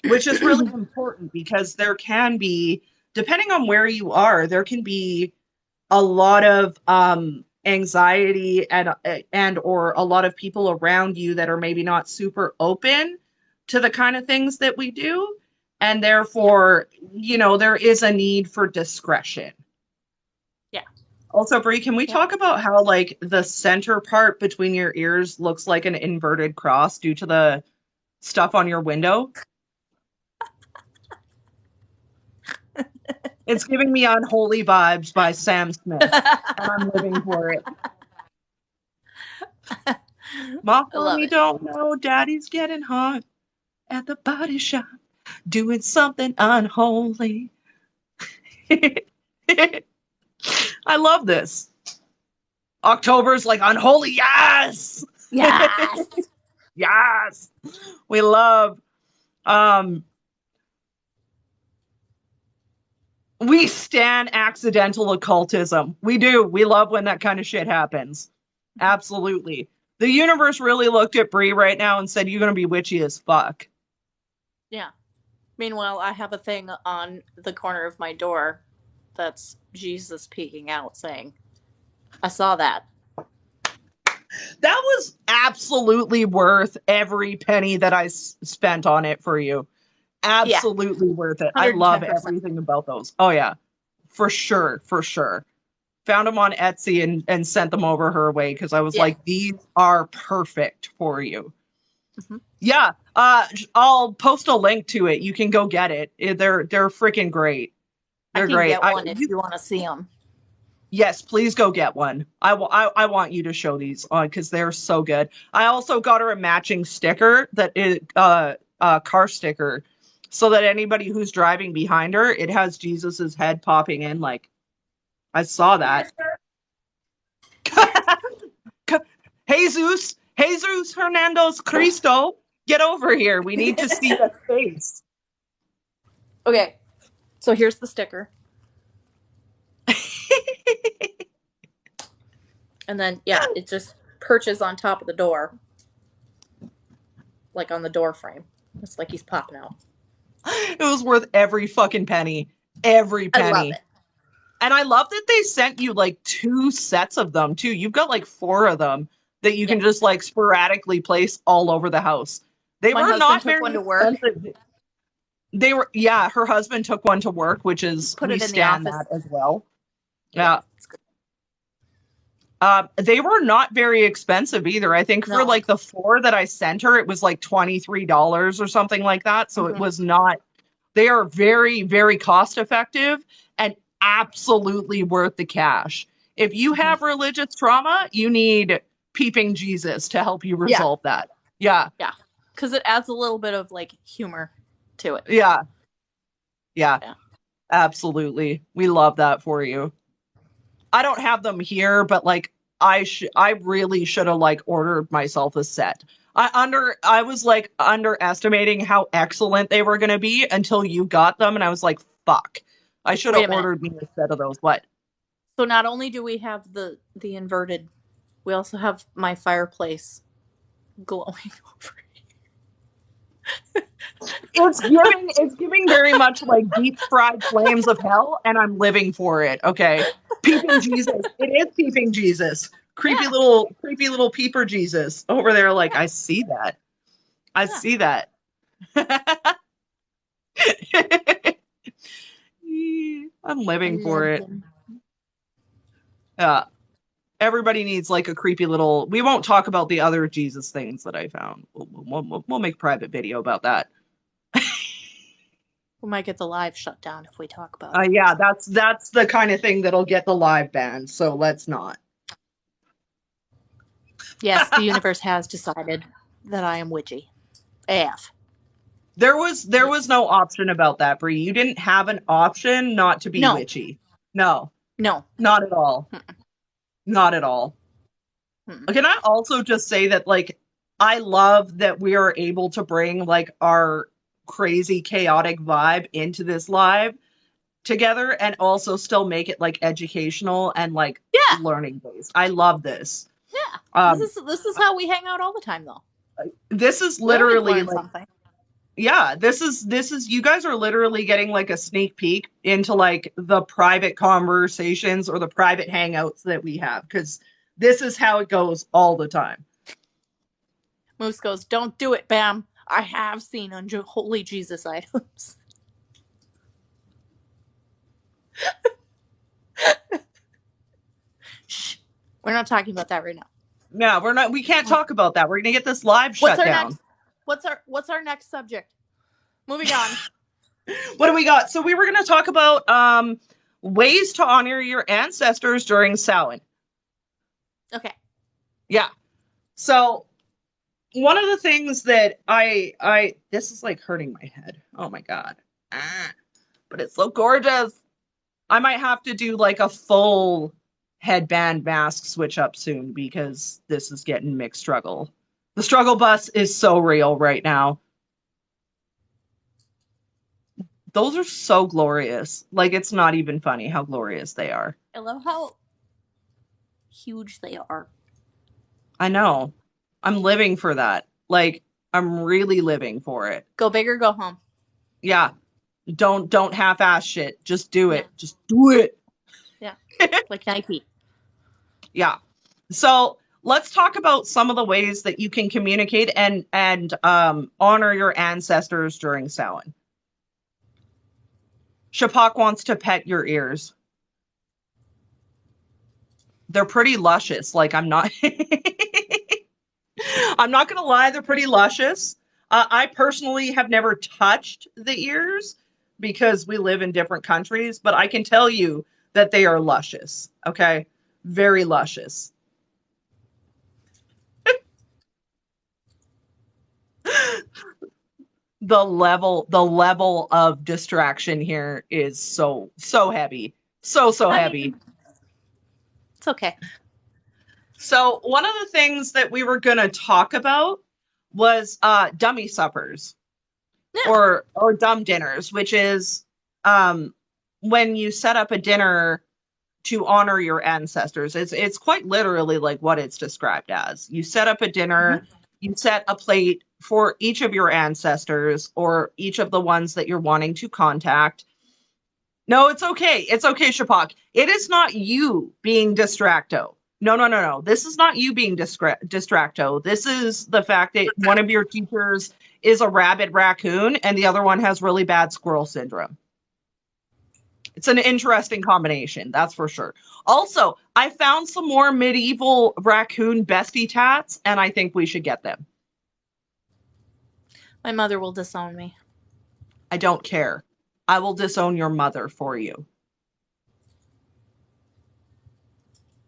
which is really important because there can be, depending on where you are, there can be a lot of anxiety and or a lot of people around you that are maybe not super open to the kind of things that we do, and Yeah. therefore there is a need for discretion. Yeah. Also, Brie, can we Yep. talk about how like the center part between your ears looks like an inverted cross due to the stuff on your window? It's giving me Unholy Vibes by Sam Smith, and I'm living for it. Mom I and love me it. don't know daddy's getting hot at the body shop doing something unholy. I love this. October's like unholy, yes. Yes. Yes. We love um we stand accidental occultism. We do. We love when that kind of shit happens. Absolutely. The universe really looked at Brie right now and said, "You're gonna be witchy as fuck." Yeah. Meanwhile, I have a thing on the corner of my door that's Jesus peeking out saying, I saw that. That was absolutely worth every penny that I spent on it for you. Yeah. Absolutely worth it. I love 110%. everything about those. Oh yeah, for sure, for sure. Found them on Etsy and sent them over her way because I was Yeah. like, these are perfect for you. Mm-hmm. Yeah, I'll post a link to it. You can go get it. They're freaking great. I They're can great. get one if you want to see them. Yes, please go get one. I want you to show these on because they're so good. I also got her a matching sticker that is car sticker, so that anybody who's driving behind her, it has Jesus's head popping in. Like I saw that. Jesus Hernandez Cristo, get over here. We need to see that face. Okay. So here's the sticker. And then, yeah, it just perches on top of the door, like on the door frame. It's like he's popping out. It was worth every fucking penny. Every I love penny. it. And I love that they sent you like 2 sets of them too. You've got like 4 of them that you Yeah. can just like sporadically place all over the house. They My were husband not took one very to work, expensive. They were, yeah, her husband took one to work, which is, put we it in the stand office. that as well. Yeah, Yeah. it's good. They were not very expensive either. I think for No. like the 4 that I sent her, it was like $23 or something like that. So it Mm-hmm. was not, they are very, very cost effective and absolutely worth the cash. If you Mm-hmm. have religious trauma, you need Peeping Jesus to help you Yeah. resolve that. Yeah. Yeah. Because it adds a little bit of like humor to it. Yeah. Yeah. Yeah. Absolutely. We love that for you. I don't have them here, but like I really should have like ordered myself a set. I was like underestimating how excellent they were going to be until you got them and I was like, fuck. I should Wait have a minute. ordered me a set of those. What? So not only do we have the inverted, we also have my fireplace glowing over. It's giving very much like deep fried flames of hell and I'm living for it. Okay. Peeping Jesus. It is peeping Jesus. Yeah. Creepy little peeper Jesus over there like Yeah. I see that. I Yeah. see that. I'm I living for love it. them. Yeah. Everybody needs like a creepy little. We won't talk about the other Jesus things that I found. We'll make a private video about that. We might get the live shut down if we talk about it. Yeah, that's the kind of thing that'll get the live ban. So let's not. Yes, the universe has decided that I am witchy. AF. There was Yes. no option about that, Bree. You didn't have an option not to be No. witchy. No, No. not at all. Mm-mm. Not at all. Mm-mm. Can I also just say that like I love that we are able to bring like our crazy chaotic vibe into this live together and also still make it like educational and like Yeah. learning based. I love this. Yeah. Um This is how we hang out all the time though. this is We always literally learn like something. yeah, this is you guys are literally getting like a sneak peek into like the private conversations or the private hangouts that we have cuz this is how it goes all the time. Moose goes, "Don't do it, Bam. I have seen unholy Jesus items." Shh. We're not talking about that right now. Yeah, we can't talk about that. We're going to get this live What's shut our down. next what's our next subject? Moving on. What do we got? So we were going to talk about ways to honor your ancestors during Samhain. Okay. Yeah. So one of the things that I this is like hurting my head. Oh my god. But it's so gorgeous. I might have to do like a full headband mask switch up soon because this is getting mixed struggle. The struggle bus is so real right now. Those are so glorious. Like, it's not even funny how glorious they are. I love how huge they are. I know. I'm living for that. Like, I'm really living for it. Go big or go home. Yeah. Don't half-ass shit. Just do Yeah. it. Just do it. Yeah. Like Nike. Yeah. So let's talk about some of the ways that you can communicate and honor your ancestors during Samhain. Shapak wants to pet your ears. They're pretty luscious. Like, I'm not I'm not gonna lie, they're pretty luscious. I personally have never touched the ears because we live in different countries, but I can tell you that they are luscious. Okay, very luscious. The level of distraction here is so heavy, so I heavy. mean, it's okay. So one of the things that we were gonna talk about was dummy suppers Yeah. or dumb dinners, which is um, when you set up a dinner to honor your ancestors. It's quite literally like what it's described as. You set up a dinner, Mm-hmm. you set a plate for each of your ancestors or each of the ones that you're wanting to contact. No, it's okay. It's okay, Shapak. It is not you being distracto. No. This is not you being distracto. This is the fact that one of your teachers is a rabid raccoon and the other one has really bad squirrel syndrome. It's an interesting combination, that's for sure. Also, I found some more medieval raccoon bestie tats, and I think we should get them. My mother will disown me. I don't care. I will disown your mother for you.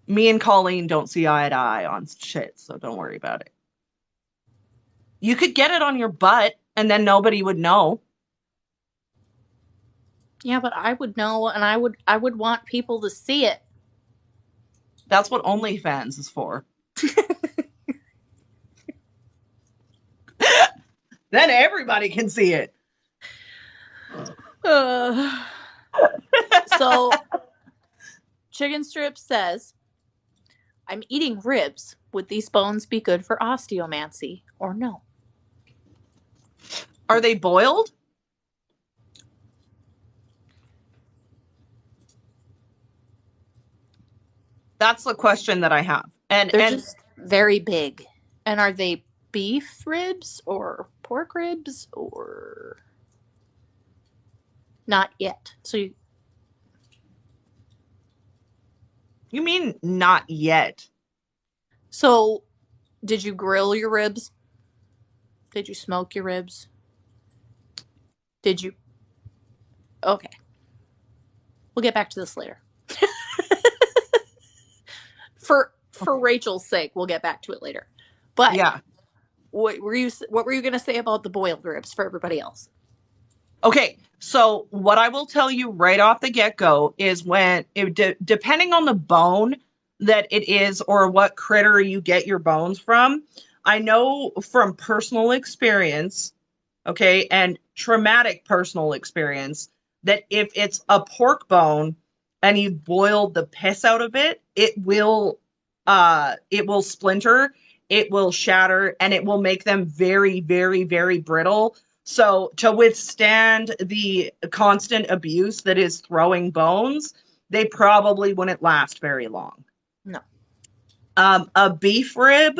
Me and Colleen don't see eye to eye on shit, so don't worry about it. You could get it on your butt, and then nobody would know. Yeah, but I would know, and I would want people to see it. That's what OnlyFans is for. Then everybody can see it. So, Chicken Strip says, I'm eating ribs. Would these bones be good for osteomancy or no? Are they boiled? That's the question that I have. And They're and just very big. And are they beef ribs or pork ribs or not yet? you mean not yet? So did you grill your ribs? Did you smoke your ribs? Did you? Okay. We'll get back to this later. For Rachel's sake, we'll get back to it later. But Yeah. what were you going to say about the boiled ribs for everybody else? Okay, so what I will tell you right off the get-go is depending on the bone that it is or what critter you get your bones from, I know from personal experience, okay, and traumatic personal experience that if it's a pork bone and you boil the piss out of it, it will splinter, it will shatter, and it will make them very, very, very brittle. So to withstand the constant abuse that is throwing bones, they probably wouldn't last very long. No. A beef rib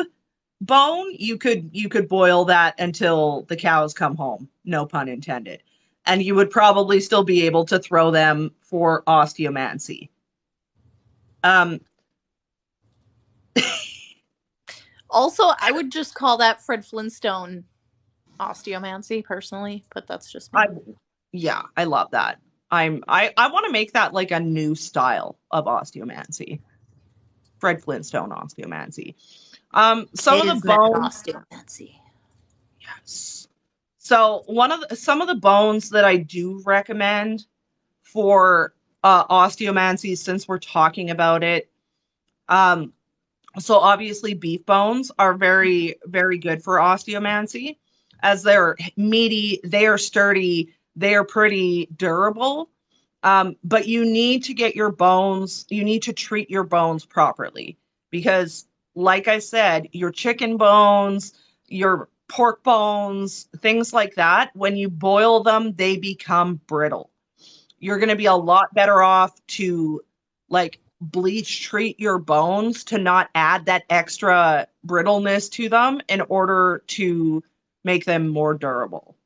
bone, you could boil that until the cows come home, no pun intended. And you would probably still be able to throw them for osteomancy. Um, Also, I would just call that Fred Flintstone osteomancy personally, but that's just me. yeah, I love that. I want to make that like a new style of osteomancy. Fred Flintstone osteomancy. Some of the Caveman bones, osteomancy. yes. So some of the bones that I do recommend for osteomancy, since we're talking about it, Um, so obviously beef bones are very, very good for osteomancy as they're meaty, they are sturdy, they are pretty durable. But you need to get your bones, you need to treat your bones properly because, like I said, your chicken bones, your pork bones, things like that, when you boil them, they become brittle. You're going to be a lot better off to like bleach treat your bones to not add that extra brittleness to them in order to make them more durable.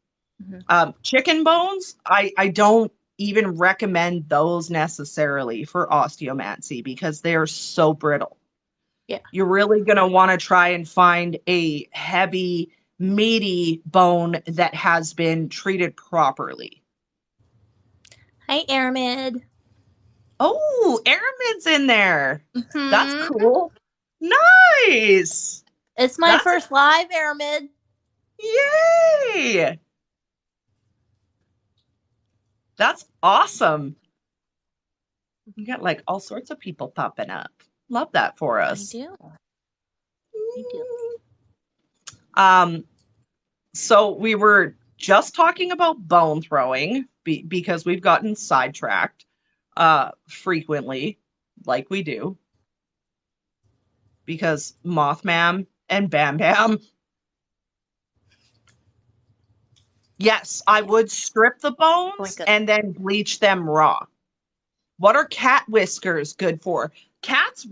Mm-hmm. Chicken bones, I don't even recommend those necessarily for osteomancy because they are so brittle. Yeah. You're really going to want to try and find a heavy, meaty bone that has been treated properly. Hi, Aramid. Oh, Aramid's in there. That's Mm-hmm. cool. Nice. It's my That's first live, Aramid. yay. That's awesome. We got like all sorts of people popping up. Love that for I us. do. I do. Um, so we were just talking about bone throwing because we've gotten sidetracked frequently, like we do, because Mothman and Bam Bam. Yes, I would strip the bones Like and then bleach them raw. What are cat whiskers good for? Cats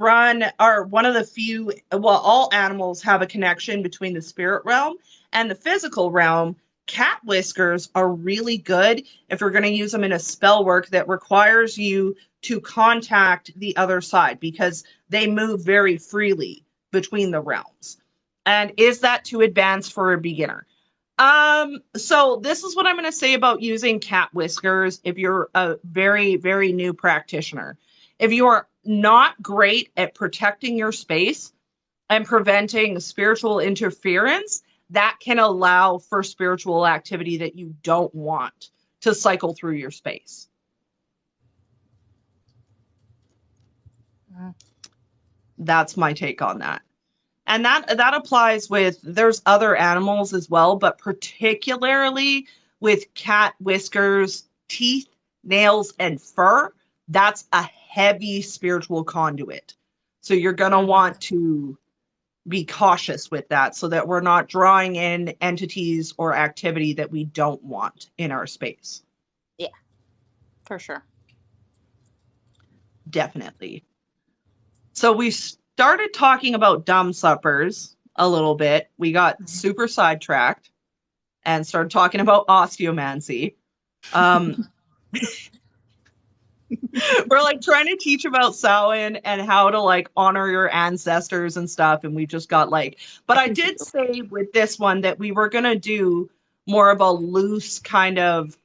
are one of the few, well, all animals have a connection between the spirit realm and the physical realm. Cat whiskers are really good if you're going to use them in a spell work that requires you to contact the other side because they move very freely between the realms. And is that too advanced for a beginner? So this is what I'm going to say about using cat whiskers if you're a very, very new practitioner. If you are not great at protecting your space and preventing spiritual interference, that can allow for spiritual activity that you don't want to cycle through your space. That's my take on that. And that applies with there's other animals as well, but particularly with cat whiskers, teeth, nails, and fur, that's a heavy spiritual conduit. So you're gonna want to be cautious with that so that we're not drawing in entities or activity that we don't want in our space. yeah, for sure. Definitely. So we started talking about dumb suppers a little bit. We got super sidetracked and started talking about osteomancy. Um, we're like trying to teach about Samhain and how to like honor your ancestors and stuff. And we just got like, but I did say with this one that we were going to do more of a loose kind of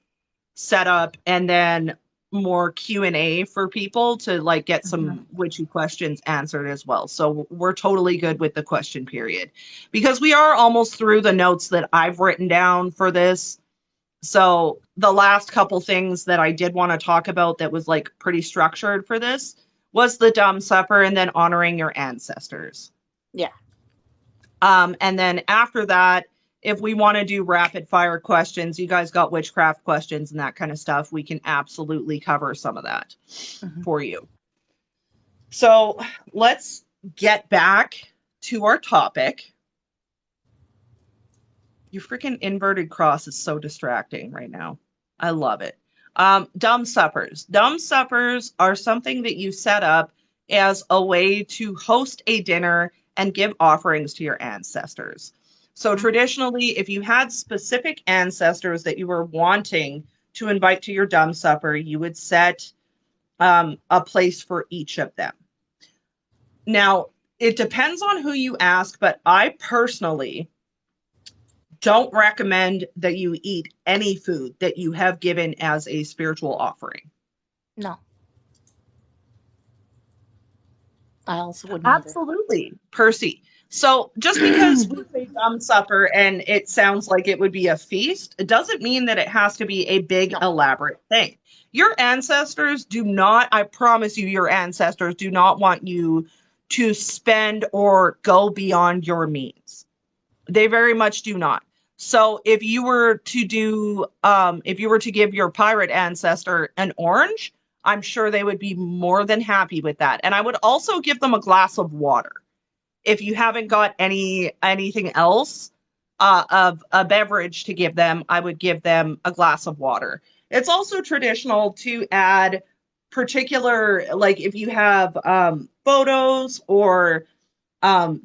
setup and then more Q&A for people to like get some witchy questions answered as well. So we're totally good with the question period because we are almost through the notes that I've written down for this. So the last couple things that I did want to talk about that was like pretty structured for this was the dumb supper and then honoring your ancestors. Yeah. And then after that, if we want to do rapid fire questions, you guys got witchcraft questions and that kind of stuff, we can absolutely cover some of that for you. So let's get back to our topic. Your freaking inverted cross is so distracting right now. I love it. Dumb suppers. Dumb suppers are something that you set up as a way to host a dinner and give offerings to your ancestors. So traditionally, if you had specific ancestors that you were wanting to invite to your dumb supper, you would set a place for each of them. Now, it depends on who you ask, but I personally don't recommend that you eat any food that you have given as a spiritual offering. No. I also wouldn't Absolutely, Percy. So just because we say dumb supper and it sounds like it would be a feast, it doesn't mean that it has to be a big, elaborate thing. Your ancestors do not, I promise you, your ancestors do not want you to spend or go beyond your means. They very much do not. So if you were to if you were to give your pirate ancestor an orange, I'm sure they would be more than happy with that. And I would also give them a glass of water. If you haven't got anything else of a beverage to give them, I would give them a glass of water. It's also traditional to add particular, like if you have photos or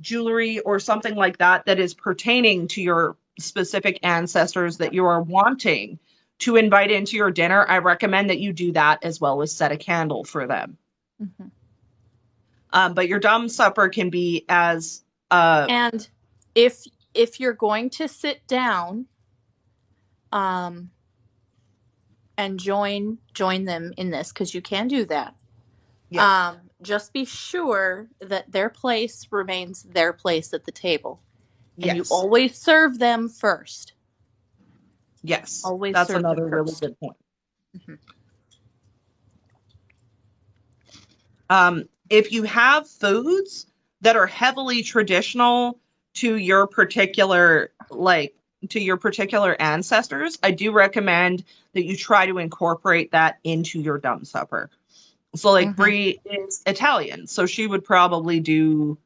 jewelry or something like that that is pertaining to your specific ancestors that you are wanting to invite into your dinner, I recommend that you do that as well as set a candle for them. Mm-hmm. But your dumb supper can be as and if you're going to sit down and join them in this, because you can do that. yes, Just be sure that their place remains their place at the table. And you yes, always serve them first. yes. Always That's serve them another really first. good point. Mm-hmm. If you have foods that are heavily traditional to your particular ancestors, I do recommend that you try to incorporate that into your dumb supper. So like Mm-hmm. Brie is Italian, so she would probably do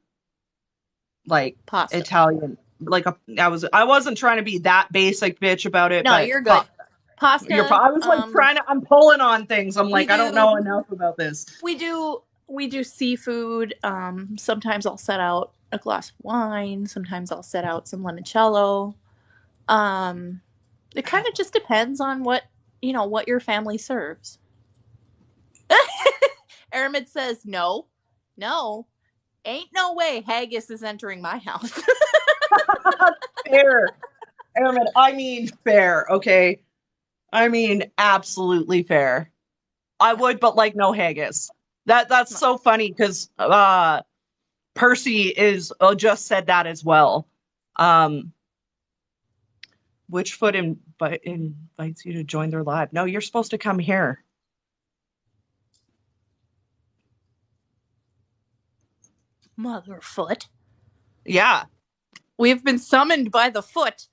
like Pasta. Italian I wasn't trying to be that basic bitch about it, No, but you're good. Pasta. I was like I'm pulling on things. I'm We like, I don't do know enough about this. we do seafood. Sometimes I'll set out a glass of wine. Sometimes I'll set out some limoncello. Um, it kind of just depends on what your family serves. Aramid says no, no, ain't no way haggis is entering my house. Fair. Airman, I mean fair, okay? I mean absolutely fair. I Yeah. would, but like no haggis. That's No. so funny because Percy is just said that as well. Um, Witchfoot invites you to join their live. No, you're supposed to come here. Motherfoot. Yeah, We've been summoned by the foot.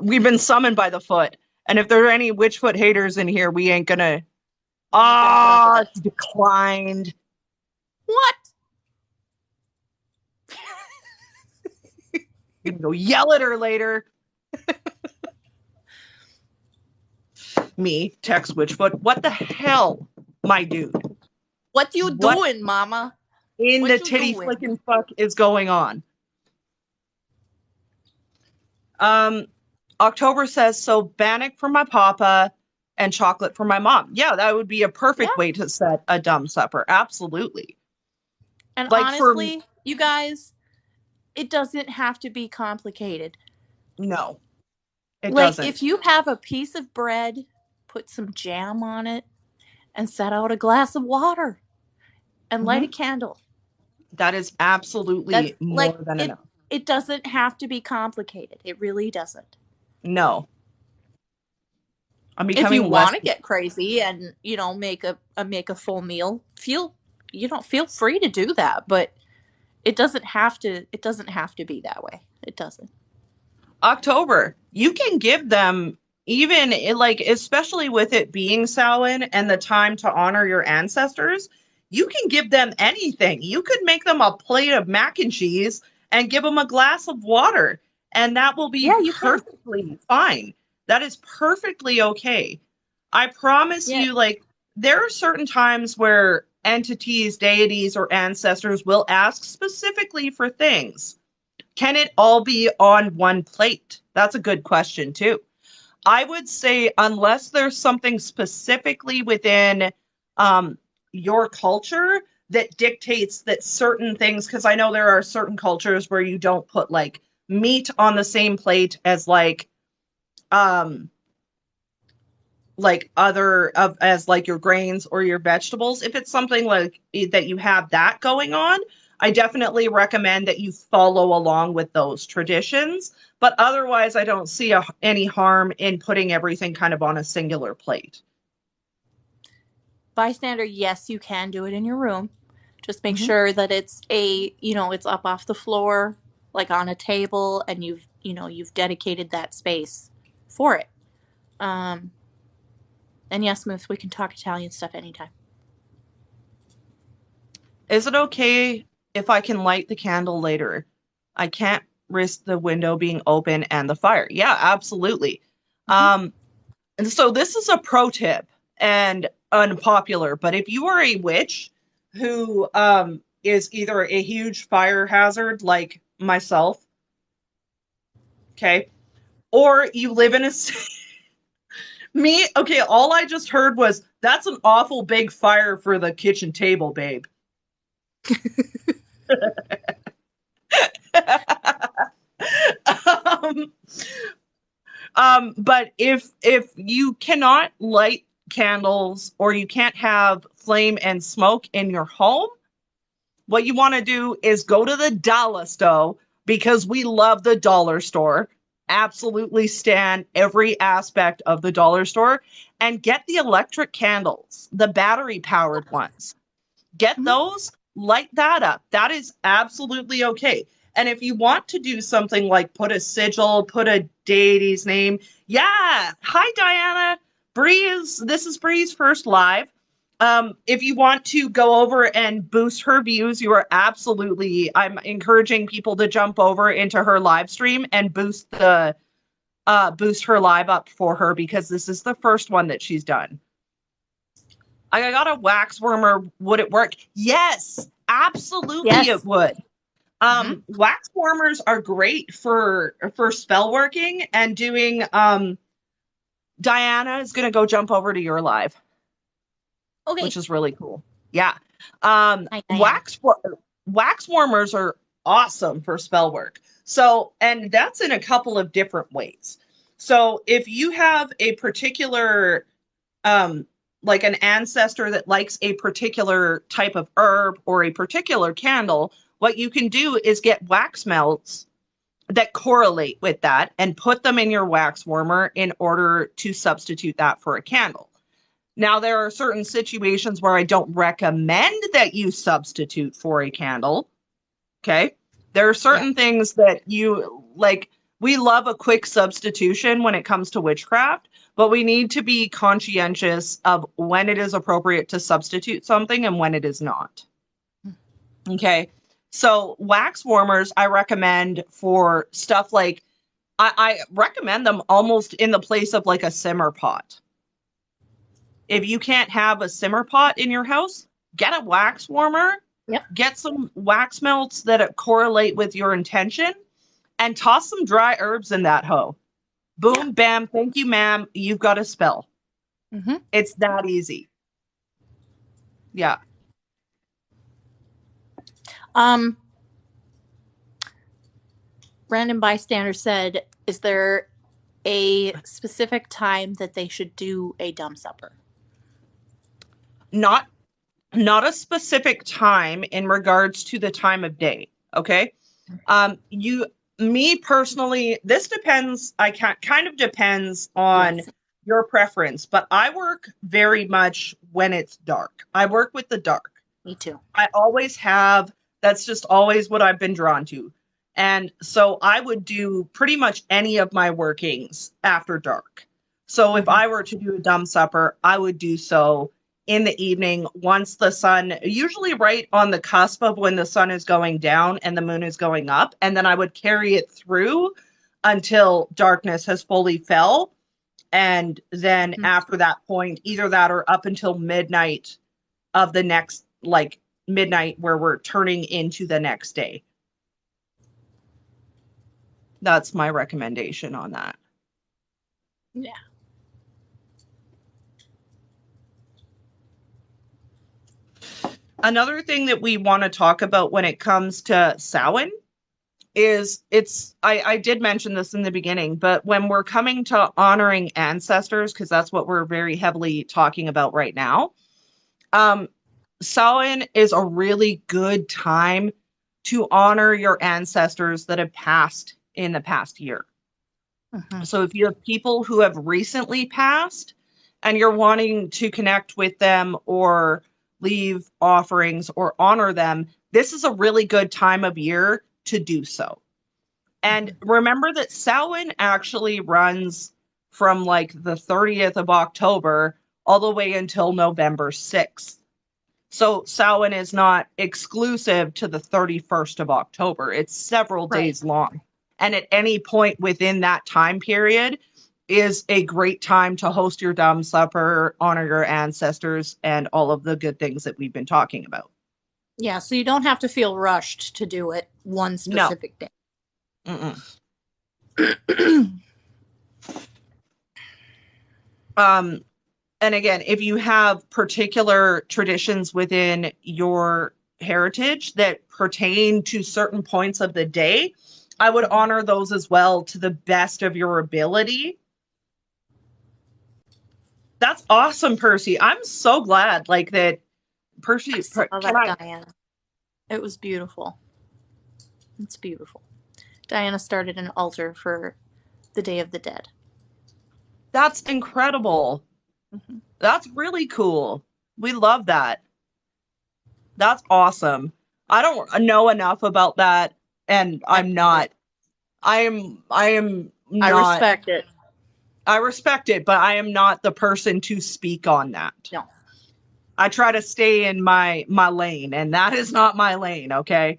we've been summoned by the foot. And if there are any Witchfoot haters in here, we ain't gonna. We ain't gonna put up with it. It's declined. What? You can go yell at her later. Me, text Witchfoot. What the hell, my dude? What you What doing, mama? in the What you titty doing? flicking fuck is going on? Um, October says, so bannock for my papa and chocolate for my mom. Yeah, that would be a Yeah. perfect way to set a dumb supper. Absolutely. And Like for honestly, you guys, it doesn't have to be complicated. no, it Like, if doesn't. you have a piece of bread, put some jam on it, and set out a glass of water and light a Hmm. candle. That is That's absolutely more like than enough. it doesn't have to be complicated. It really doesn't. No, I'm If you becoming less. want to get crazy and, make a full meal, feel free to do that, but it doesn't have to be that way. It doesn't. October, you can give them even like, especially with it being Samhain and the time to honor your ancestors, you can give them anything. You could make them a plate of mac and cheese and give them a glass of water, and that will be Yeah, you can. perfectly fine. That is perfectly okay. I promise Yeah. you, like, there are certain times where entities, deities, or ancestors will ask specifically for things. Can it all be on one plate? That's a good question, too. I would say, unless there's something specifically within um, your culture that dictates that certain things, because I know there are certain cultures where you don't put like meat on the same plate as um, as like your grains or your vegetables. If it's something like that you have that going on, I definitely recommend that you follow along with those traditions. But otherwise, I don't see any harm in putting everything kind of on a singular plate. Bystander, yes, you can do it in your room. Just make Mm-hmm. sure that it's it's up off the floor, like on a table, and you've dedicated that space for it. Um, and yes, Moose, we can talk Italian stuff anytime. Is it okay if I can light the candle later? I can't risk the window being open and the fire. Yeah, absolutely. Mm-hmm. And so this is a pro tip and unpopular, but if you are a witch who is either a huge fire hazard like myself, okay, or you live in a me, okay, all I just heard was that's an awful big fire for the kitchen table, babe. um, but if you cannot light candles or you can't have flame and smoke in your home, what you want to do is go to the dollar store because we love the dollar store. Absolutely stand every aspect of the dollar store and get the electric candles, the battery powered ones. Get Mm-hmm. those, light that up. That is absolutely okay. And if you want to do something like put a sigil, put a deity's name, yeah. Hi, Diana. This is Bree's first live. If you want to go over and boost her views, I'm encouraging people to jump over into her live stream and boost her live up for her because this is the first one that she's done. I got a wax warmer. Would it work? Yes, absolutely it Yes. would. Mm-hmm. Wax warmers are great for spell working and doing. Diana is gonna go jump over to your live, Okay. which is really cool. Yeah. Hi, Diana. Wax warmers are awesome for spell work. So, and that's in a couple of different ways. So, if you have a particular um like an ancestor that likes a particular type of herb or a particular candle, what you can do is get wax melts that correlate with that and put them in your wax warmer in order to substitute that for a candle. Now, there are certain situations where I don't recommend that you substitute for a candle. Okay. There are Yeah. certain things that you like. We love a quick substitution when it comes to witchcraft, but we need to be conscientious of when it is appropriate to substitute something and when it is not. Okay. So, wax warmers, I recommend for stuff like, I recommend them almost in the place of like a simmer pot. If you can't have a simmer pot in your house, get a wax warmer, Yep. get some wax melts that correlate with your intention, and toss some dry herbs in that hoe. Yeah. Boom, bam, thank you, ma'am. You've got a spell. Mm-hmm. It's that easy. Yeah. Um, Random bystander said, "Is there a specific time that they should do a dumb supper?" Not not a specific time in regards to the time of day. Okay. You Me personally, this depends. I can kind of depends on Yes. your preference, but I work very much when it's dark. I work with the dark. Me too. I always have. That's just always what I've been drawn to. And so I would do pretty much any of my workings after dark. So if Mm-hmm. I were to do a dumb supper, I would do so in the evening once the sun, usually right on the cusp of when the sun is going down and the moon is going up. And then I would carry it through until darkness has fully fell. And then Mm-hmm. after that point, either that or up until midnight of the next, like midnight where we're turning into the next day. That's my recommendation on that. Yeah. Another thing that we want to talk about when it comes to Samhain is I did mention this in the beginning, but when we're coming to honoring ancestors, because that's what we're very heavily talking about right now, um, Samhain is a really good time to honor your ancestors that have passed in the past year. Mm-hmm. So if you have people who have recently passed and you're wanting to connect with them or leave offerings or honor them, this is a really good time of year to do so. And remember that Samhain actually runs from like the 30th of October all the way until November 6th. So Samhain is not exclusive to the 31st of October. It's several Right. days long. And at any point within that time period is a great time to host your dumb supper, honor your ancestors, and all of the good things that we've been talking about. Yeah, so you don't have to feel rushed to do it one No. specific day. Mm-mm. Um, and again, if you have particular traditions within your heritage that pertain to certain points of the day, I would honor those as well to the best of your ability. That's awesome, Percy. I'm so glad like that. I Percy, saw can that, I? Diana. It was beautiful. It's beautiful. Diana started an altar for the Day of the Dead. That's incredible. Mm-hmm. That's really cool. We love that. That's awesome. I don't know enough about that, and I I'm love not. it. I am I not. respect it. I respect it, but I am not the person to speak on that. No. I try to stay in my lane, and that is not my lane, okay?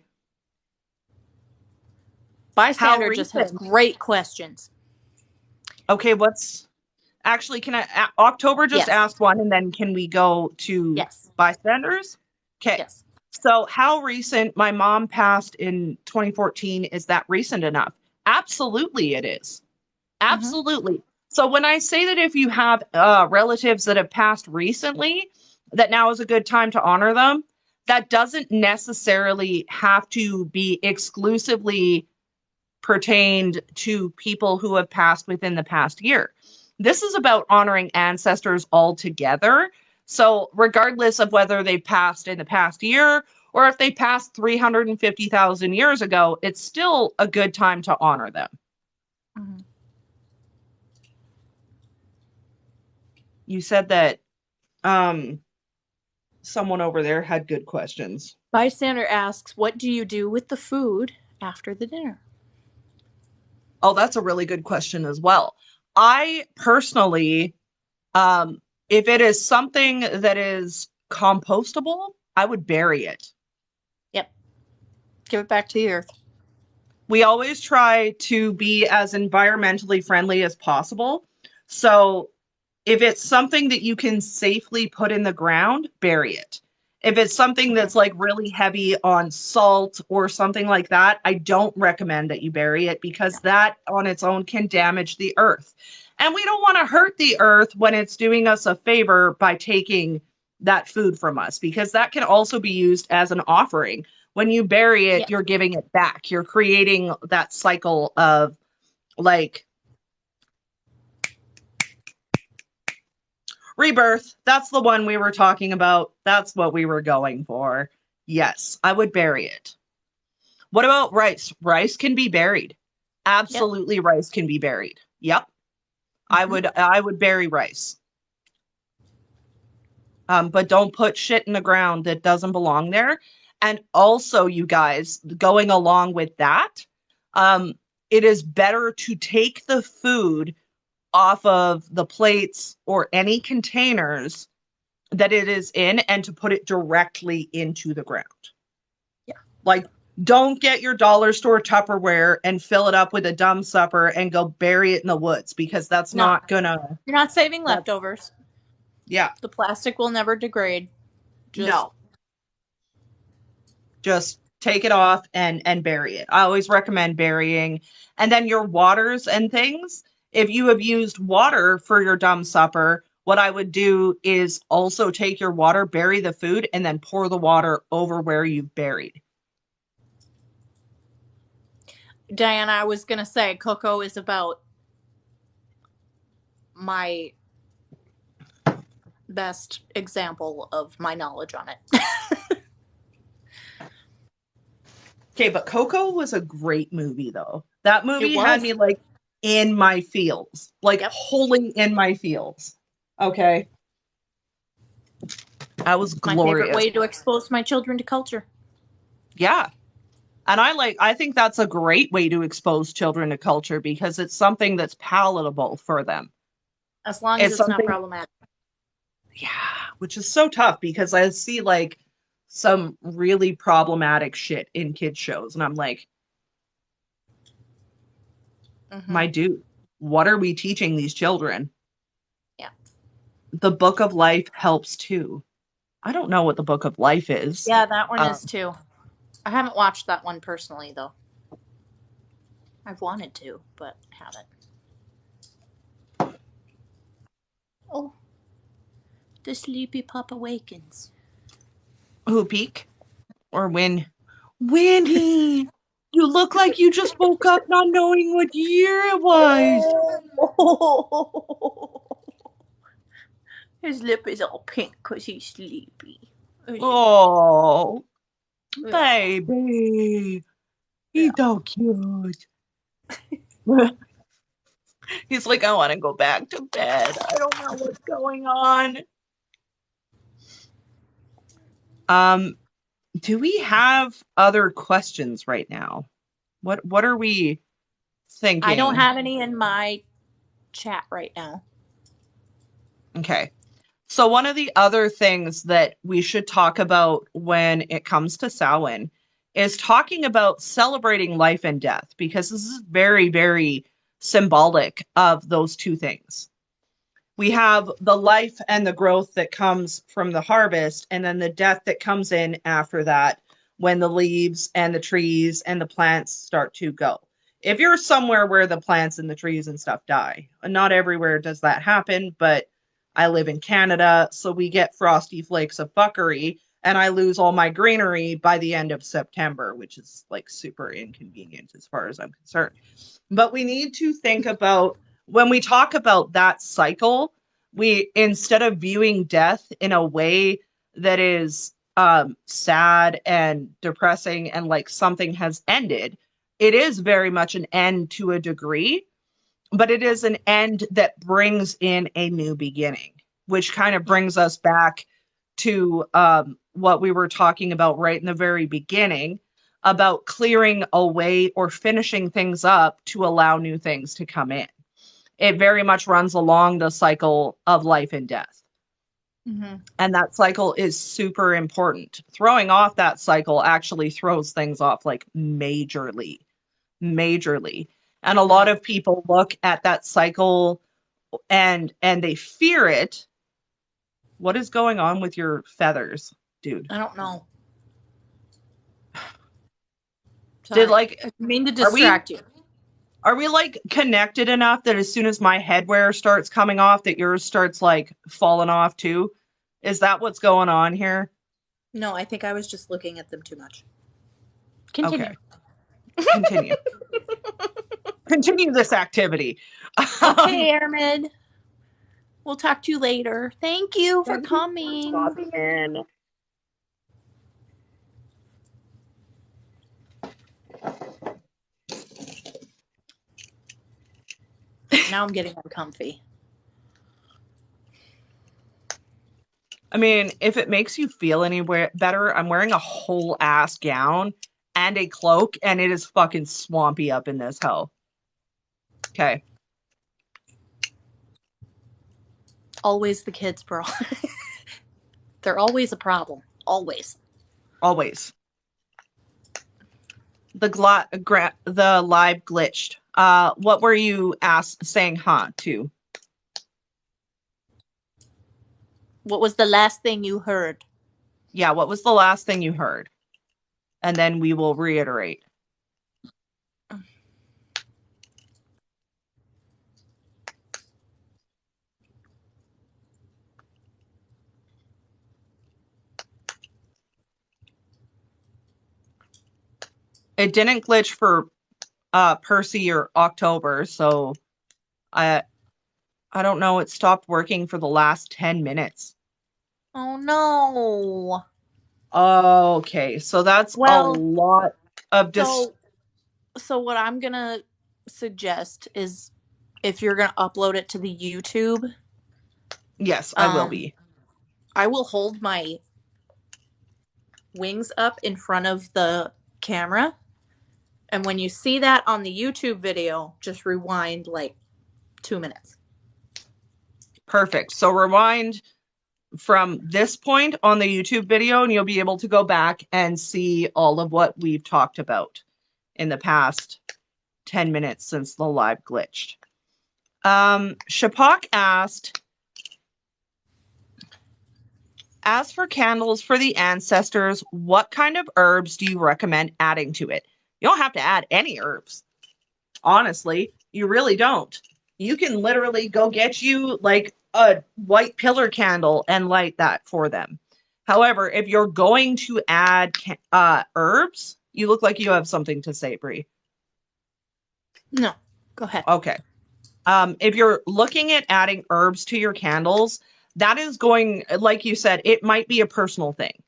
How Bystander just has recent? great questions. Okay, what's actually can October just Yes. asked one and then can we go to Yes. bystanders? Okay. Yes. So how recent? My mom passed in 2014. Is that recent enough? Absolutely it is. Mm-hmm. Absolutely. So when I say that if you have relatives that have passed recently, that now is a good time to honor them, that doesn't necessarily have to be exclusively pertained to people who have passed within the past year. This is about honoring ancestors altogether. So, regardless of whether they passed in the past year or if they passed 350,000 years ago, it's still a good time to honor them. Mm-hmm. You said that um, someone over there had good questions. Bystander asks, what do you do with the food after the dinner? Oh, that's a really good question as well. I personally, if it is something that is compostable, I would bury it. Yep. Give it back to the earth. We always try to be as environmentally friendly as possible. So if it's something that you can safely put in the ground, bury it. If it's something Mm-hmm. that's like really heavy on salt or something like that, I don't recommend that you bury it because No. that on its own can damage the earth. And we don't want to hurt the earth when it's doing us a favor by taking that food from us because that can also be used as an offering. When you bury it, Yes. you're giving it back. You're creating that cycle of like rebirth. That's the one we were talking about. That's what we were going for. Yes, I would bury it. What about rice? Rice can be buried. Yep. Absolutely rice can be buried. Yep. Mm-hmm. I would bury rice. But don't put shit in the ground that doesn't belong there. And also, you guys, going along with that, um, it is better to take the food off of the plates or any containers that it is in and to put it directly into the ground. Yeah. Like, don't get your dollar store Tupperware and fill it up with a dumb supper and go bury it in the woods because that's No. not gonna. You're not saving That, leftovers. yeah, The plastic will never degrade. Just no. Just take it off and bury it. I always recommend burying. And then your waters and things. If you have used water for your dumb supper, what I would do is also take your water, bury the food, and then pour the water over where you've buried. Diana, I was gonna say cocoa is about my best example of my knowledge on it. Okay, but Coco was a great movie though. That It movie had was. me like in my feels, like Yep. wholly in my feels. Okay. That was My favorite glorious. way to expose my children to culture. Yeah. And I think that's a great way to expose children to culture because it's something that's palatable for them. As long as It's it's not something, problematic. yeah, which is so tough because I see like some really problematic shit in kids shows and I'm like, Mm-hmm. my dude, what are we teaching these children? Yeah. The Book of Life helps too. I don't know what the Book of Life is. Yeah, that one is Um, too. I haven't watched that one personally, though. I've wanted to, but haven't. Oh, the sleepy pup awakens. who peak or win? Winnie, you look like you just woke up not knowing what year it was. Oh. His lip is all pink because he's sleepy. Oh, Yeah, baby. He's yeah. so cute. He's like, I want to go back to bed. I don't know what's going on. Um, do we have other questions right now? What are we I don't thinking? have any in my chat right now. Okay. So one of the other things that we should talk about when it comes to Samhain is talking about celebrating life and death because this is very, very symbolic of those two things. We have the life and the growth that comes from the harvest, and then the death that comes in after that when the leaves and the trees and the plants start to go. If you're somewhere where the plants and the trees and stuff die, not everywhere does that happen, but I live in Canada, so we get frosty flakes of fuckery, and I lose all my greenery by the end of September, which is like super inconvenient as far as I'm concerned. But we need to think about when we talk about that cycle, we instead of viewing death in a way that is sad and depressing and like something has ended, it is very much an end to a degree, but it is an end that brings in a new beginning, which kind of Yeah. brings us back to what we were talking about right in the very beginning about clearing away or finishing things up to allow new things to come in. It very much runs along the cycle of life and death. Mm-hmm. And that cycle is super important. Throwing off that cycle actually throws things off like majorly, majorly. And a lot Mm-hmm. of people look at that cycle and they fear it. What is going on with your feathers, dude? I don't know. Did Sorry. like I didn't mean to are we distract you. are we like connected enough that as soon as my headwear starts coming off that yours starts like falling off too? Is that what's going on here? No, I think I was just looking at them too much. Continue. Okay, continue. Continue this activity. Okay, Airman. We'll talk to you later. Thank you for Thank you for coming. stopping in. Now I'm getting uncomfy. I mean, if it makes you feel any better, I'm wearing a whole ass gown and a cloak, and it is fucking swampy up in this hell. Okay, Always the kids, bro. They're always a problem. Always. always. The live glitched. What were you saying, huh? To What was the last thing you heard? yeah. What was the last thing you heard? And then we will reiterate. It didn't glitch for Percy or October, so I I don't know. It stopped working for the last 10 minutes. Oh no. Okay, so that's a Well, lot of so so what I'm gonna suggest is if you're gonna upload it to the YouTube, yes, I will um, be. I will hold my wings up in front of the camera. And when you see that on the YouTube video, just rewind like 2 minutes. Perfect. So rewind from this point on the YouTube video, and you'll be able to go back and see all of what we've talked about in the past 10 minutes since the live glitched. Shapak asked, as for candles for the ancestors, what kind of herbs do you recommend adding to it? You don't have to add any herbs. Honestly, you really don't. You can literally go get you like a white pillar candle and light that for them. However, if you're going to add herbs, you look like you have something to say, Brie. No, go ahead. Okay. If you're looking at adding herbs to your candles, that is going, like you said, it might be a personal thing.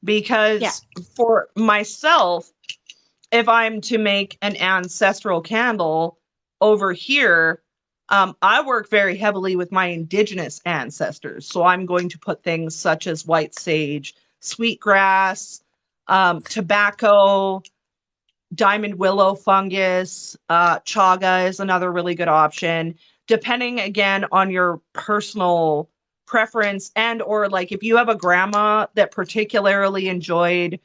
Because for myself, if I'm to make an ancestral candle over here, I work very heavily with my indigenous ancestors. So I'm going to put things such as white sage, sweetgrass, tobacco, diamond willow fungus, chaga is another really good option, depending again on your personal preference, and or like if you have a grandma that particularly enjoyed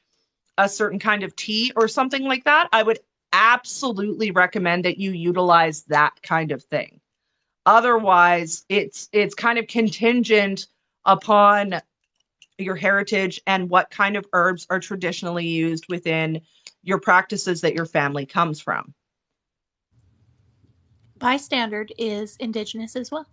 a certain kind of tea or something like that, I would absolutely recommend that you utilize that kind of thing. Otherwise, it's kind of contingent upon your heritage and what kind of herbs are traditionally used within your practices that your family comes from. Bystander is indigenous as well.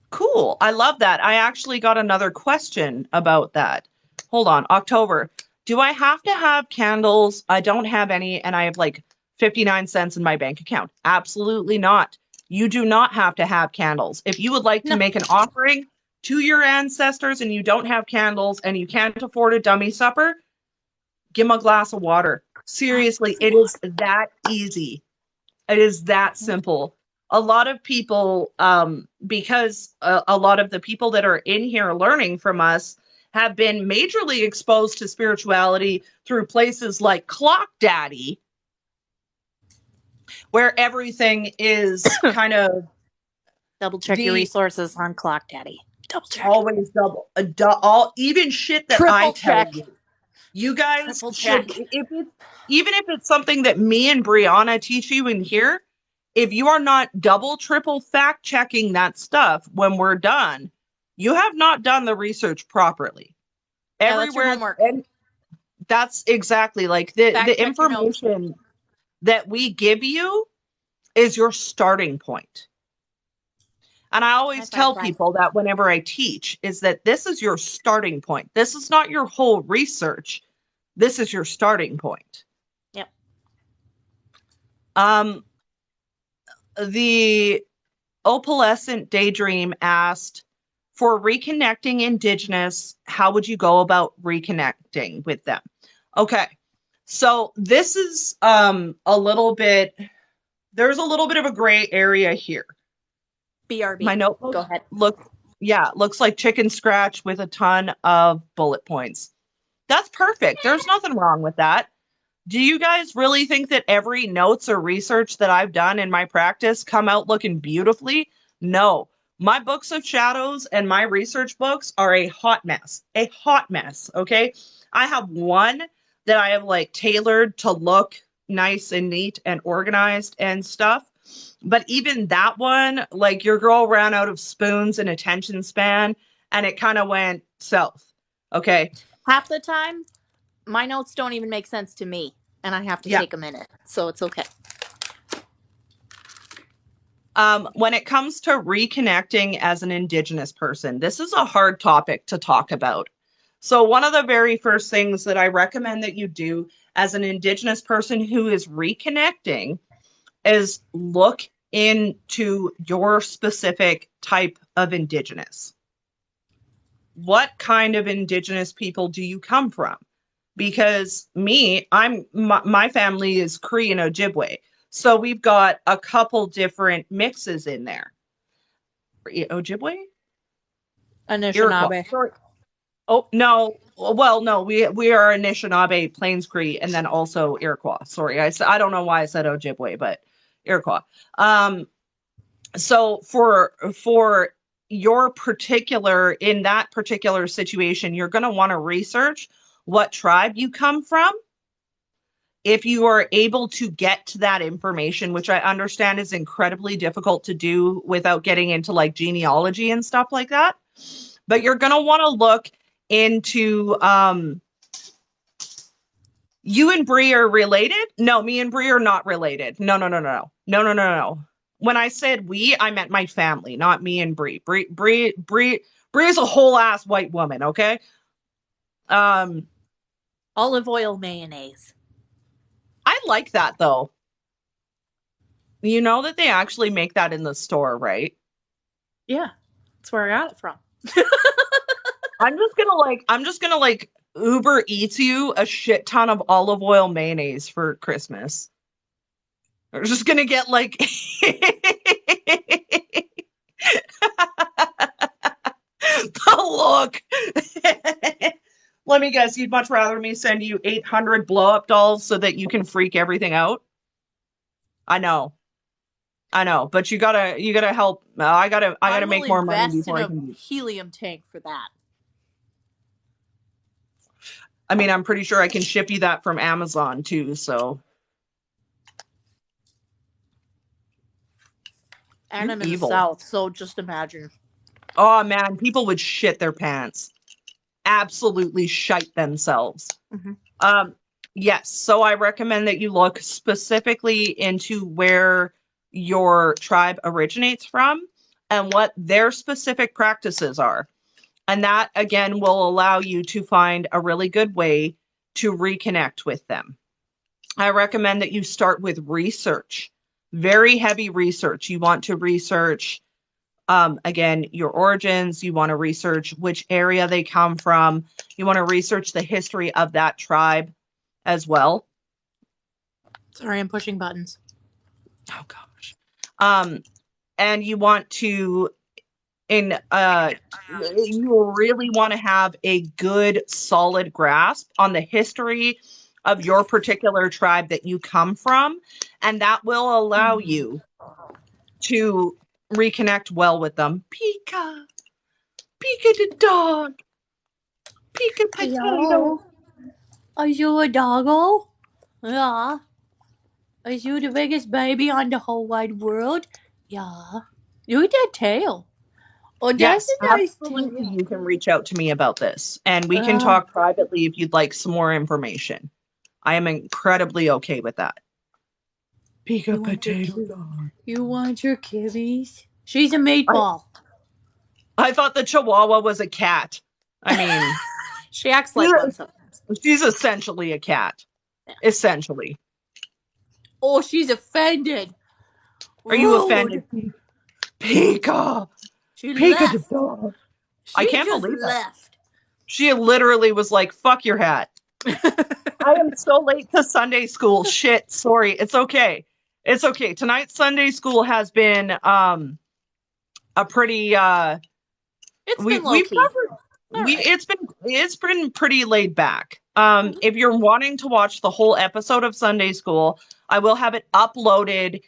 Cool. I love that. I actually got another question about that. Hold on. October. Do I have to have candles? I don't have any, and I have like 59 cents in my bank account. Absolutely not. You do not have to have candles. If you would like to make an offering to your ancestors and you don't have candles and you can't afford a dummy supper, give them a glass of water. Seriously, it is that easy. It is that simple. A lot of people, because a lot of the people that are in here learning from us have been majorly exposed to spirituality through places like Clock Daddy, where everything is kind of double check your resources on Clock Daddy. Double check. Always double, all even shit that Triple I tell check. you. You guys Triple should, check. even if it's something that me and Brianna teach you in here, if you are not double, triple fact checking that stuff when we're done, you have not done the research properly. Yeah, Everywhere, that's your homework. And that's exactly like the information that we give you is your starting point. And I always tell people that whenever I teach is that this is your starting point. This is not your whole research. This is your starting point. Yep. The opalescent daydream asked, for reconnecting indigenous, how would you go about reconnecting with them? Okay. So this is a little bit, there's a little bit of a gray area here. BRB. My notebook Go ahead. Looks like chicken scratch with a ton of bullet points. That's perfect. There's nothing wrong with that. Do you guys really think that every notes or research that I've done in my practice come out looking beautifully? No. My books of shadows and my research books are a hot mess. A hot mess, okay? I have one that I have like tailored to look nice and neat and organized and stuff. But even that one, like your girl ran out of spoons and attention span and it kind of went south. Okay. Half the time, my notes don't even make sense to me and I have to take a minute. So it's okay. When it comes to reconnecting as an indigenous person, this is a hard topic to talk about. So one of the very first things that I recommend that you do as an indigenous person who is reconnecting is look into your specific type of indigenous. What kind of indigenous people do you come from? Because my family is Cree and Ojibwe. So we've got a couple different mixes in there. Ojibwe? Anishinaabe. Iroquois. Sorry. Oh, No, well, no, we are Anishinaabe, Plains Cree, and then also Iroquois. Sorry, I don't know why I said Ojibwe, but Iroquois. So for your particular in that particular situation, you're going to want to research what tribe you come from. If you are able to get to that information, which I understand is incredibly difficult to do without getting into like genealogy and stuff like that, but you're going to want to look into you and Bree are related? No, me and Bree are not related. No, no, no, no, no, no, no, no, no. When I said we, I meant my family, not me and Bree. Bree is a whole ass white woman. Okay. Um, olive oil mayonnaise. I like that though. You know that they actually make that in the store, right? Yeah, that's where I got it from. I'm just gonna like Uber Eats you a shit ton of olive oil mayonnaise for Christmas. I'm just gonna get like the look. Let me guess, you'd much rather me send you 800 blow up dolls so that you can freak everything out? I know. I know, but you gotta help. I gotta I will make more money invest in before I a can do. helium tank for that. I mean, I'm pretty sure I can ship you that from Amazon too, so And you're I'm in the evil. South, so just imagine. Oh man, people would shit their pants. Absolutely shite themselves. Mm-hmm. Um, yes, so I recommend that you look specifically into where your tribe originates from and what their specific practices are. And that again will allow you to find a really good way to reconnect with them. I recommend that you start with research, very heavy research. You want to research again, your origins. You want to research which area they come from. You want to research the history of that tribe as well. Sorry, I'm pushing buttons. Oh gosh. And you want to you really want to have a good solid grasp on the history of your particular tribe that you come from, and that will allow you to reconnect well with them. Pika, Pika the dog, Pika potato. Hello? Are you a doggo? Yeah. Are you the biggest baby on the whole wide world? Yeah. Look at that tail. Oh, that's Yes, a nice absolutely. tail. You can reach out to me about this, and we can talk privately if you'd like some more information. I am incredibly okay with that. Pika You want your potato kitty? dog. You want your kitties? She's a I, meatball. I thought the Chihuahua was a cat. I mean, She acts like one sometimes. she's essentially a cat. Yeah. Essentially. Oh, she's offended. Are you offended? Rude. Pika! She Pika the left. dog. I She can't just believe that. left. She literally was like, fuck your hat. I am so late to Sunday school. Shit, sorry. It's okay. It's okay. Tonight's Sunday school has been a pretty It's been low we've key. covered All we right. it's been pretty laid back. If Mm-hmm. you're wanting to watch the whole episode of Sunday School, I will have it uploaded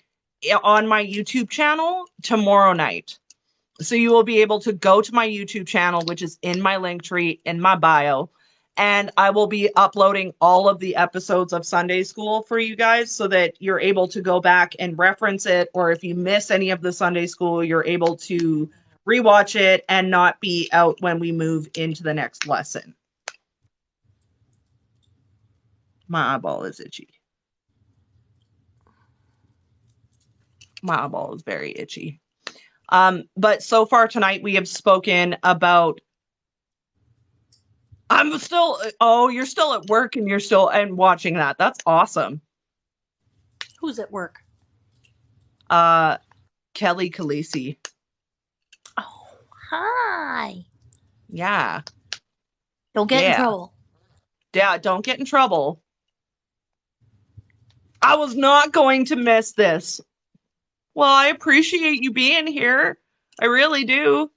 on my YouTube channel tomorrow night. So you will be able to go to my YouTube channel, which is in my link tree in my bio, and I will be uploading all of the episodes of Sunday School for you guys so that you're able to go back and reference it, or if you miss any of the Sunday School, you're able to rewatch it and not be out when we move into the next lesson. My eyeball is itchy. My eyeball is very itchy. But so far tonight we have spoken about I'm still you're still at work and you're still and watching that. That's awesome. Who's at work? Kelly Khaleesi. Oh, hi. Yeah. Don't get in Yeah. trouble. Yeah, don't get in trouble. I was not going to miss this. Well, I appreciate you being here. I really do.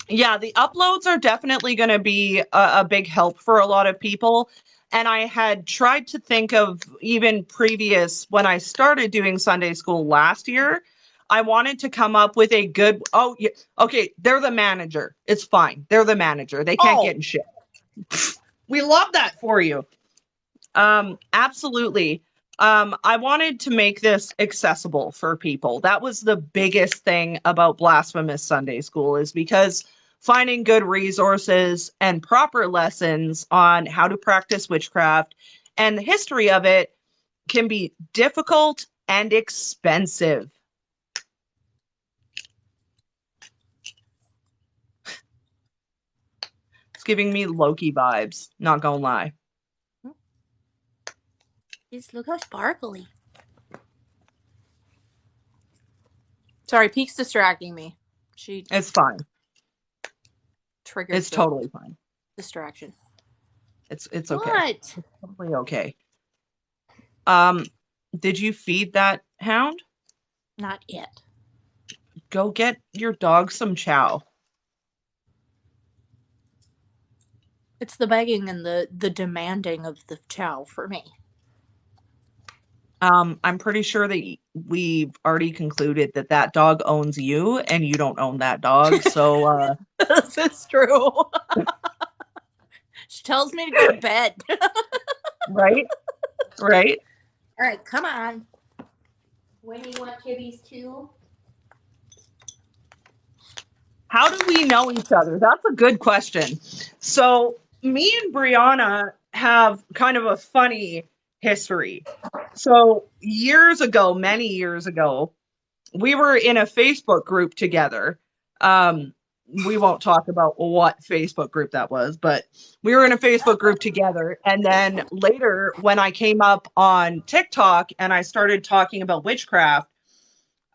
Yeah, the uploads are definitely going to be a big help for a lot of people. And I had tried to think of even previous when I started doing Sunday school last year. I wanted to come up with a good. Oh, yeah, okay. They're the manager. It's fine. They're the manager. They can't get Oh, in shit. We love that for you. Absolutely. I wanted to make this accessible for people. That was the biggest thing about Blasphemous Sunday School, is because finding good resources and proper lessons on how to practice witchcraft and the history of it can be difficult and expensive. It's giving me Loki vibes, not gonna lie. just look how sparkly. Sorry, Peek's distracting me. She It's fine. triggered It's the totally fine. distraction. It's okay. What? It's totally okay. Um, did you feed that hound? Not yet. Go get your dog some chow. It's the begging and the demanding of the chow for me. I'm pretty sure that we've already concluded that that dog owns you and you don't own that dog. So, This is true. She tells me to go to bed. right, right. All right, come on. When you want kitties too? How do we know each other? That's a good question. So, me and Brianna have kind of a funny history. So, years ago, many years ago, we were in a Facebook group together. We won't talk about what Facebook group that was, but we were in a Facebook group together. And then later, when I came up on TikTok and I started talking about witchcraft,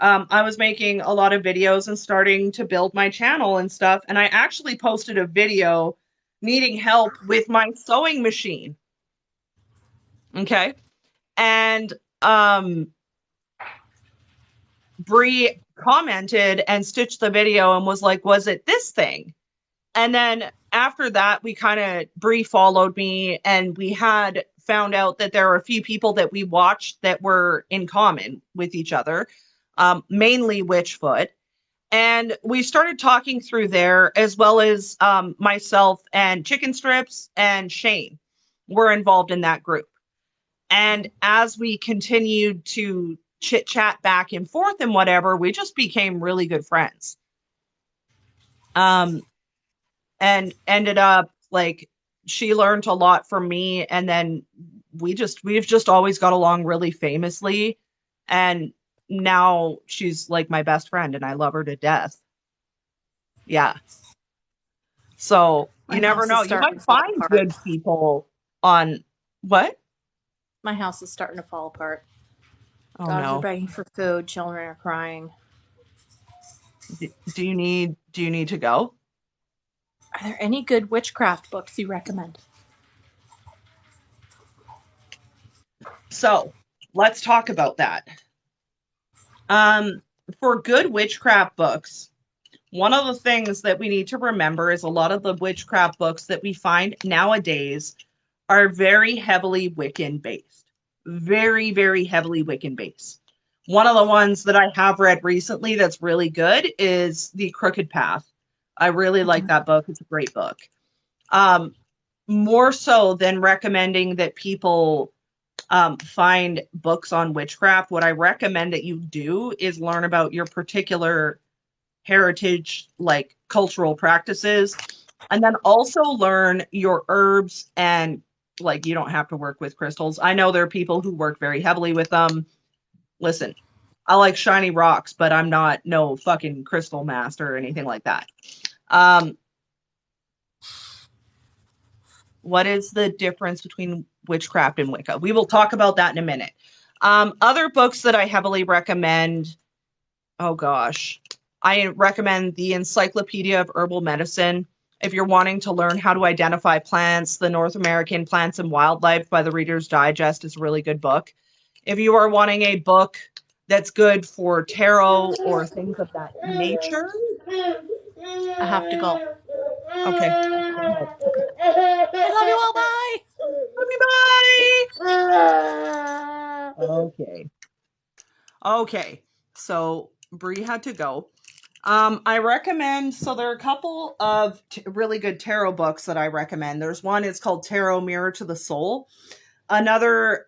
I was making a lot of videos and starting to build my channel and stuff. And I actually posted a video needing help with my sewing machine. Okay. And Bree commented and stitched the video and was like, "Was it this thing?" And then after that, we kind of, Bree followed me and we had found out that there were a few people that we watched that were in common with each other, mainly Witchfoot. And we started talking through there, as well as myself and Chicken Strips and Shane were involved in that group. And as we continued to chit chat back and forth and whatever, we just became really good friends. Um, and ended up like she learned a lot from me, and then we've just always got along really famously, and now she's like my best friend and I love her to death. Yeah. So My you never house is know. You starting might to fall find apart. good people on what? My house is starting to fall apart. Oh Dogs are no. begging for food. Children are crying. Do you need to go? Are there any good witchcraft books you recommend? So let's talk about that. Um, for good witchcraft books, one of the things that we need to remember is a lot of the witchcraft books that we find nowadays are very heavily Wiccan based. Very, very heavily Wiccan based. One of the ones that I have read recently that's really good is The Crooked Path. I really like that book. It's a great book. Um, More so than recommending that people find books on witchcraft, what I recommend that you do is learn about your particular heritage, like cultural practices, and then also learn your herbs. And like, you don't have to work with crystals. I know there are people who work very heavily with them. Listen, I like shiny rocks, but I'm not no fucking crystal master or anything like that. um what is the difference between witchcraft and Wicca? We will talk about that in a minute. Other books that I heavily recommend, oh gosh, I recommend the Encyclopedia of Herbal Medicine. If you're wanting to learn how to identify plants, the North American Plants and Wildlife by the Reader's Digest is a really good book. If you are wanting a book that's good for tarot or things of that nature, I have to go. Okay. Go ahead. I love you all. Bye. Love you, bye. Okay. Okay. So Bree had to go. I recommend, so there are a couple of really good tarot books that I recommend. There's one, it's called Tarot Mirror to the Soul. Another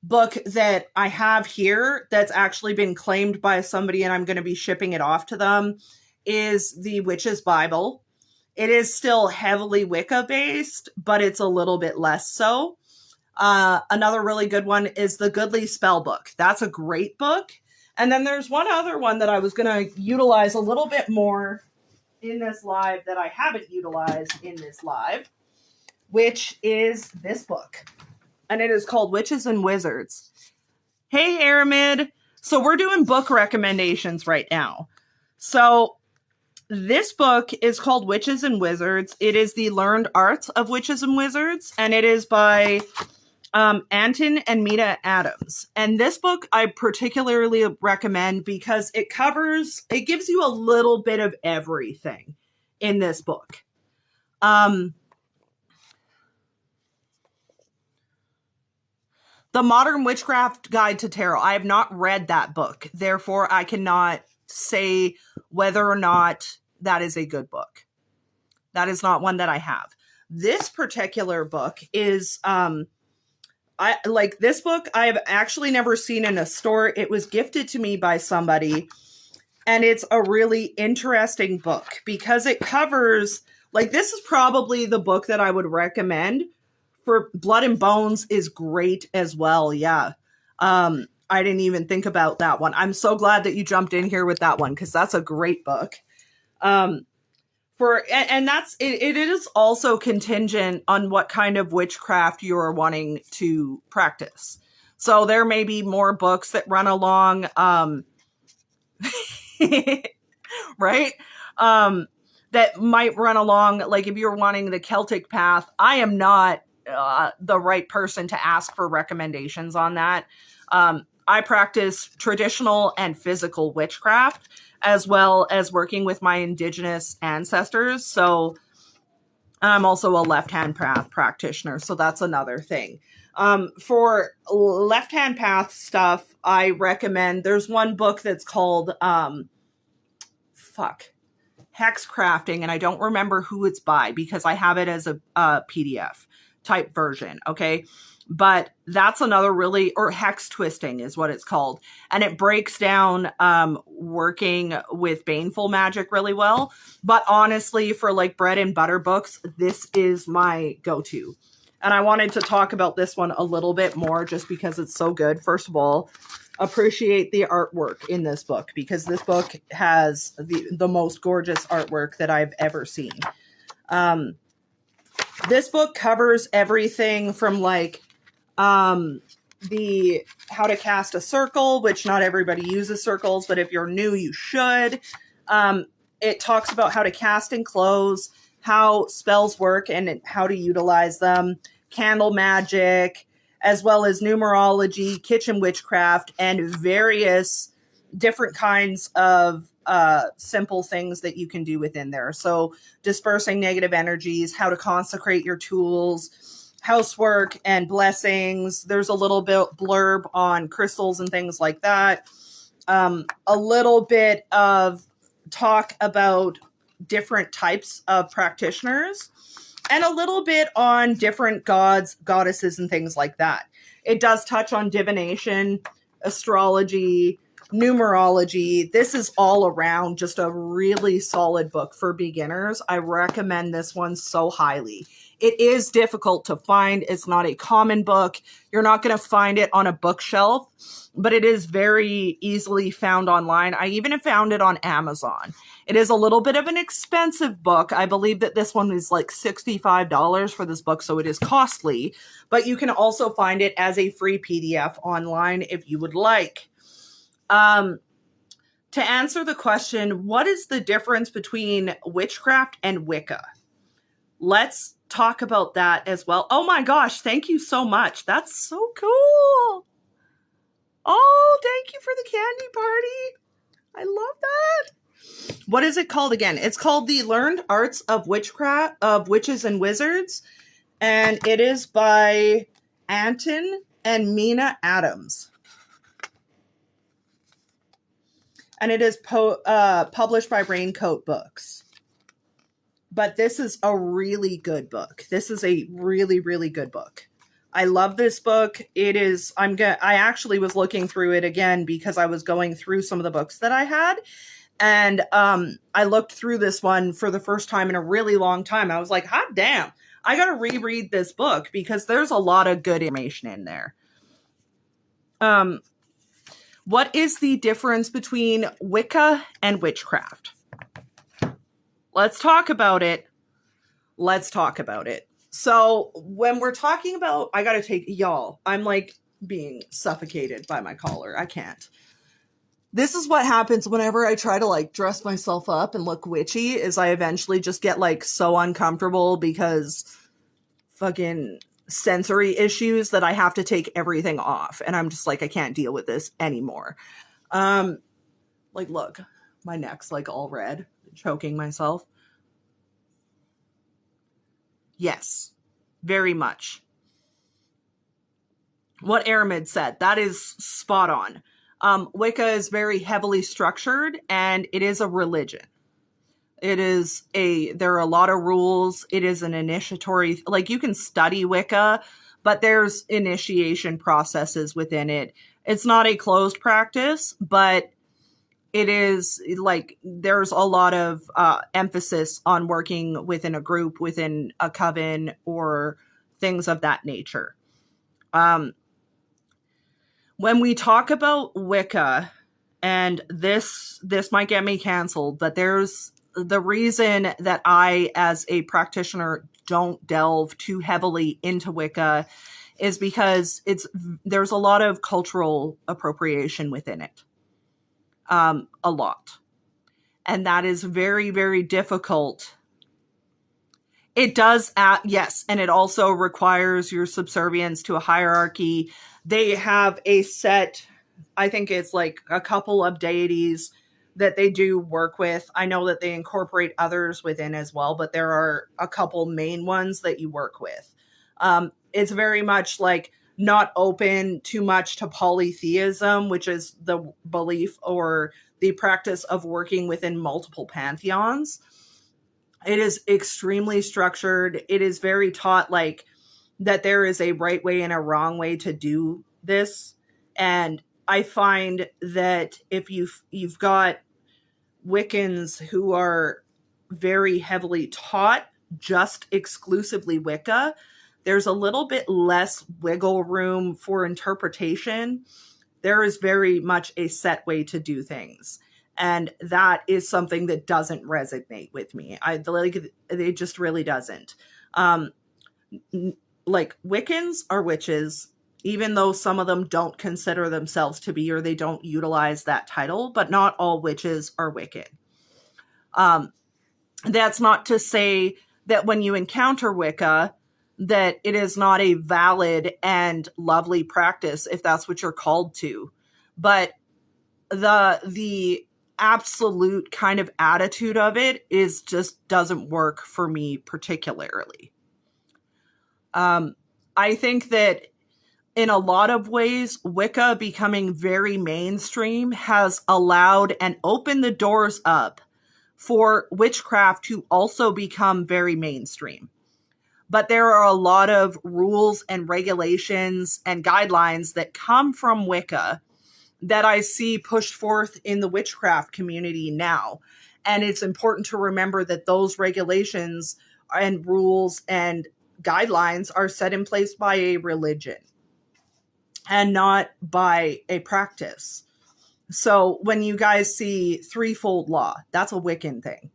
book that I have here that's actually been claimed by somebody and I'm going to be shipping it off to them is The Witch's Bible. It is still heavily Wicca based, but it's a little bit less so. Another really good one is the Goodly Spell Book. That's a great book. And then there's one other one that I was going to utilize a little bit more in this live that I haven't utilized in this live, which is this book. And it is called Witches and Wizards. Hey, Aramid. So we're doing book recommendations right now. So this book is called Witches and Wizards. It is the Learned Arts of Witches and Wizards, and it is by Anton and Mita Adams. And this book I particularly recommend because it gives you a little bit of everything in this book. The Modern Witchcraft Guide to Tarot. I have not read that book. Therefore, I cannot say whether or not that is a good book. That is not one that I have. This particular book is, I like this book. I have actually never seen in a store. It was gifted to me by somebody, and it's a really interesting book because it covers, like, this is probably the book that I would recommend for Blood and Bones is great as well. Yeah. I didn't even think about that one. I'm so glad that you jumped in here with that one because that's a great book. And that's it is also contingent on what kind of witchcraft you're wanting to practice. So there may be more books that run along right? That might run along, like if you're wanting the Celtic path, I am not the right person to ask for recommendations on that. I practice traditional and physical witchcraft, as well as working with my indigenous ancestors. So I'm also a left-hand path practitioner. So that's another thing. For left-hand path stuff, I recommend, there's one book that's called, Hex Crafting, and I don't remember who it's by because I have it as a PDF type version. Okay. But that's another really, or Hex Twisting is what it's called. And it breaks down working with baneful magic really well. But honestly, for like bread and butter books, this is my go-to. And I wanted to talk about this one a little bit more just because it's so good. First of all, appreciate the artwork in this book because this book has the most gorgeous artwork that I've ever seen. This book covers everything from like the how to cast a circle, which not everybody uses circles, but if you're new, you should. It talks about how to cast and close, how spells work and how to utilize them, candle magic, as well as numerology, kitchen witchcraft, and various different kinds of simple things that you can do within there. So dispersing negative energies, how to consecrate your tools, housework and blessings. There's a little bit blurb on crystals and things like that. A little bit of talk about different types of practitioners and a little bit on different gods, goddesses, and things like that. It does touch on divination, astrology, numerology. This is all around just a really solid book for beginners. I recommend this one so highly. It is difficult to find. It's not a common book. You're not going to find it on a bookshelf, but it is very easily found online. I even have found it on Amazon. It is a little bit of an expensive book. I believe that this one is like $65 for this book, so it is costly. But you can also find it as a free PDF online if you would like. To answer the question, what is the difference between witchcraft and Wicca? Let's talk about that as well. Oh my gosh, thank you so much. That's so cool. Oh, thank you for the candy party. I love that. what is it called again? It's called The Learned Arts of Witchcraft, of Witches and Wizards, and it is by Anton and Mina Adams. And it is published by Raincoat Books. But this is a really good book. This is a really, really good book. I love this book. It is, I actually was looking through it again because I was going through some of the books that I had. And I looked through this one for the first time in a really long time. I was like, hot damn, I got to reread this book because there's a lot of good information in there. What is the difference between Wicca and witchcraft? Let's talk about it. So when we're talking about, I got to take, y'all, I'm like being suffocated by my collar. I can't. This is what happens whenever I try to like dress myself up and look witchy, is I eventually just get like so uncomfortable because fucking sensory issues that I have to take everything off. And I'm just like, I can't deal with this anymore. Like, look, my neck's like all red, choking myself. Yes, very much. What Aramid said, that is spot on. Wicca is very heavily structured, and it is a religion. There are a lot of rules. It is an initiatory, like you can study Wicca, but there's initiation processes within it. It's not a closed practice, but it is like there's a lot of emphasis on working within a group, within a coven, or things of that nature. When we talk about Wicca, and this might get me canceled, but there's the reason that I, as a practitioner, don't delve too heavily into Wicca is because there's a lot of cultural appropriation within it. A lot. And that is very, very difficult. It does, yes, and it also requires your subservience to a hierarchy. They have a set, I think it's like a couple of deities that they do work with. I know that they incorporate others within as well, but there are a couple main ones that you work with. It's very much like not open too much to polytheism, which is the belief or the practice of working within multiple pantheons. It is extremely structured. It is very taught like that there is a right way and a wrong way to do this. And I find that if you've got Wiccans who are very heavily taught just exclusively Wicca, there's a little bit less wiggle room for interpretation. There is very much a set way to do things. And that is something that doesn't resonate with me. It just really doesn't. Like Wiccans are witches, even though some of them don't consider themselves to be, or they don't utilize that title, but not all witches are Wiccan. That's not to say that when you encounter Wicca, that it is not a valid and lovely practice if that's what you're called to. But the absolute kind of attitude of it is just doesn't work for me particularly. I think that in a lot of ways, Wicca becoming very mainstream has allowed and opened the doors up for witchcraft to also become very mainstream. But there are a lot of rules and regulations and guidelines that come from Wicca that I see pushed forth in the witchcraft community now. And it's important to remember that those regulations and rules and guidelines are set in place by a religion and not by a practice. So when you guys see threefold law, that's a Wiccan thing.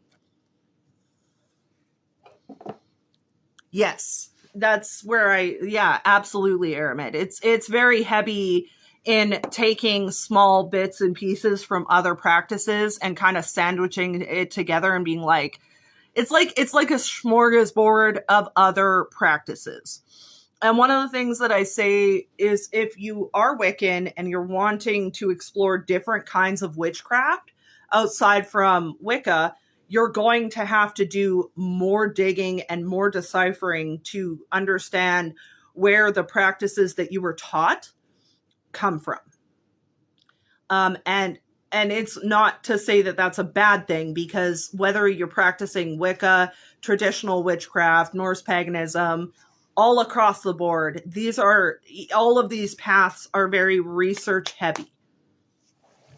Yes, that's where absolutely, Aramid. It's very heavy in taking small bits and pieces from other practices and kind of sandwiching it together and being like, it's like a smorgasbord of other practices. And one of the things that I say is if you are Wiccan and you're wanting to explore different kinds of witchcraft, outside from Wicca, you're going to have to do more digging and more deciphering to understand where the practices that you were taught come from. And it's not to say that that's a bad thing, because whether you're practicing Wicca, traditional witchcraft, Norse paganism, all across the board, all of these paths are very research heavy.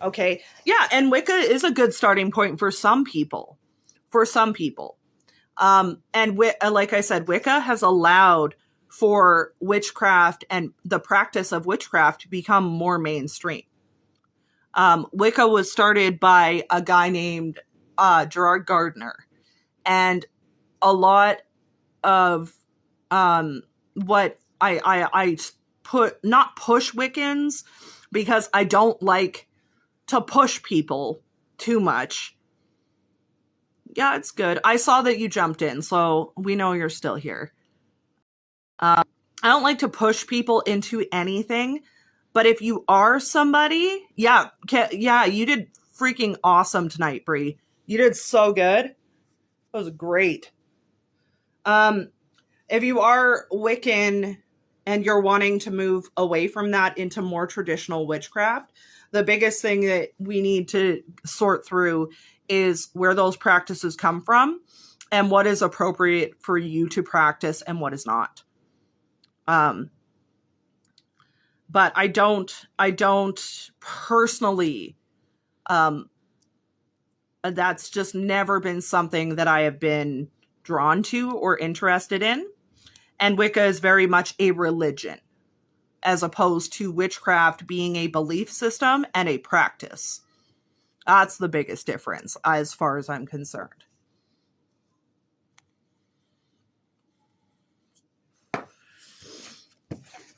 Okay. Yeah. And Wicca is a good starting point for some people. Like I said, Wicca has allowed for witchcraft and the practice of witchcraft to become more mainstream. Wicca was started by a guy named Gerard Gardner, and a lot of what I put, not push Wiccans, because I don't like to push people too much. Yeah, it's good. I saw that you jumped in, so we know you're still here. I don't like to push people into anything, but if you are somebody, yeah, you did freaking awesome tonight, Bree. You did so good. That was great. If you are Wiccan and you're wanting to move away from that into more traditional witchcraft, the biggest thing that we need to sort through is where those practices come from and what is appropriate for you to practice and what is not. But I don't personally, that's just never been something that I have been drawn to or interested in. And Wicca is very much a religion, as opposed to witchcraft being a belief system and a practice. That's the biggest difference as far as I'm concerned.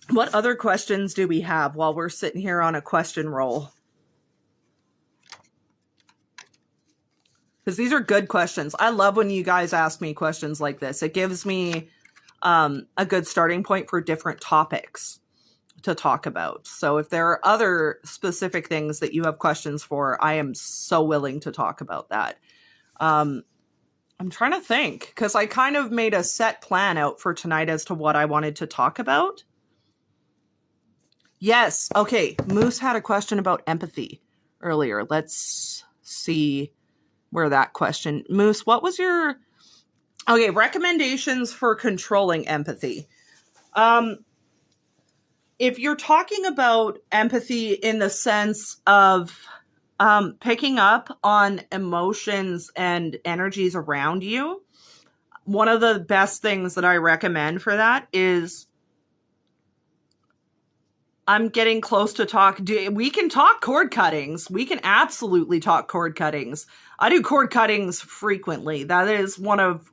What other questions do we have while we're sitting here on a question roll? Because these are good questions. I love when you guys ask me questions like this. It gives me a good starting point for different topics to talk about. So if there are other specific things that you have questions for, I am so willing to talk about that. I'm trying to think, because I kind of made a set plan out for tonight as to what I wanted to talk about. Yes. Okay. Moose had a question about empathy earlier. Let's see where that question. Moose, what was your... Okay, recommendations for controlling empathy. If you're talking about empathy in the sense of picking up on emotions and energies around you, one of the best things that I recommend for that is... I'm getting close to talk. We can talk cord cuttings. We can absolutely talk cord cuttings. I do cord cuttings frequently. That is one of,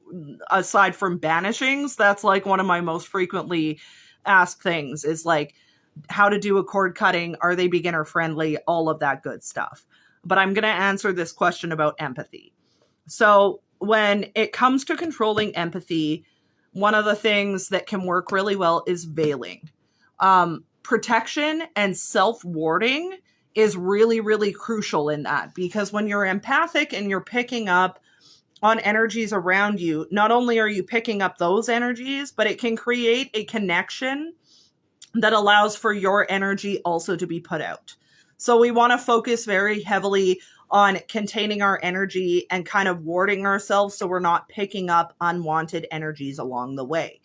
aside from banishings, that's like one of my most frequently asked things, is like how to do a cord cutting. Are they beginner friendly? All of that good stuff. But I'm going to answer this question about empathy. So when it comes to controlling empathy, one of the things that can work really well is veiling. Protection and self-warding is really, really crucial in that, because when you're empathic and you're picking up on energies around you, not only are you picking up those energies, but it can create a connection that allows for your energy also to be put out. So we want to focus very heavily on containing our energy and kind of warding ourselves so we're not picking up unwanted energies along the way.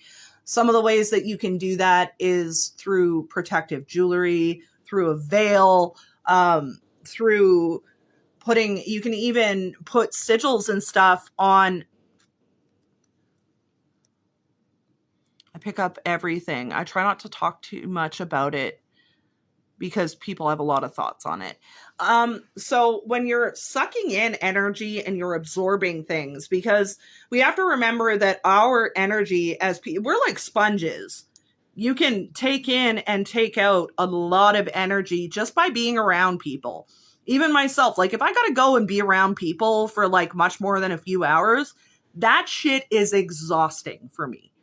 Some of the ways that you can do that is through protective jewelry, through a veil, through you can even put sigils and stuff on. I pick up everything. I try not to talk too much about it because people have a lot of thoughts on it. So when you're sucking in energy and you're absorbing things, because we have to remember that our energy we're like sponges. You can take in and take out a lot of energy just by being around people. Even myself, like if I got to go and be around people for like much more than a few hours, that shit is exhausting for me.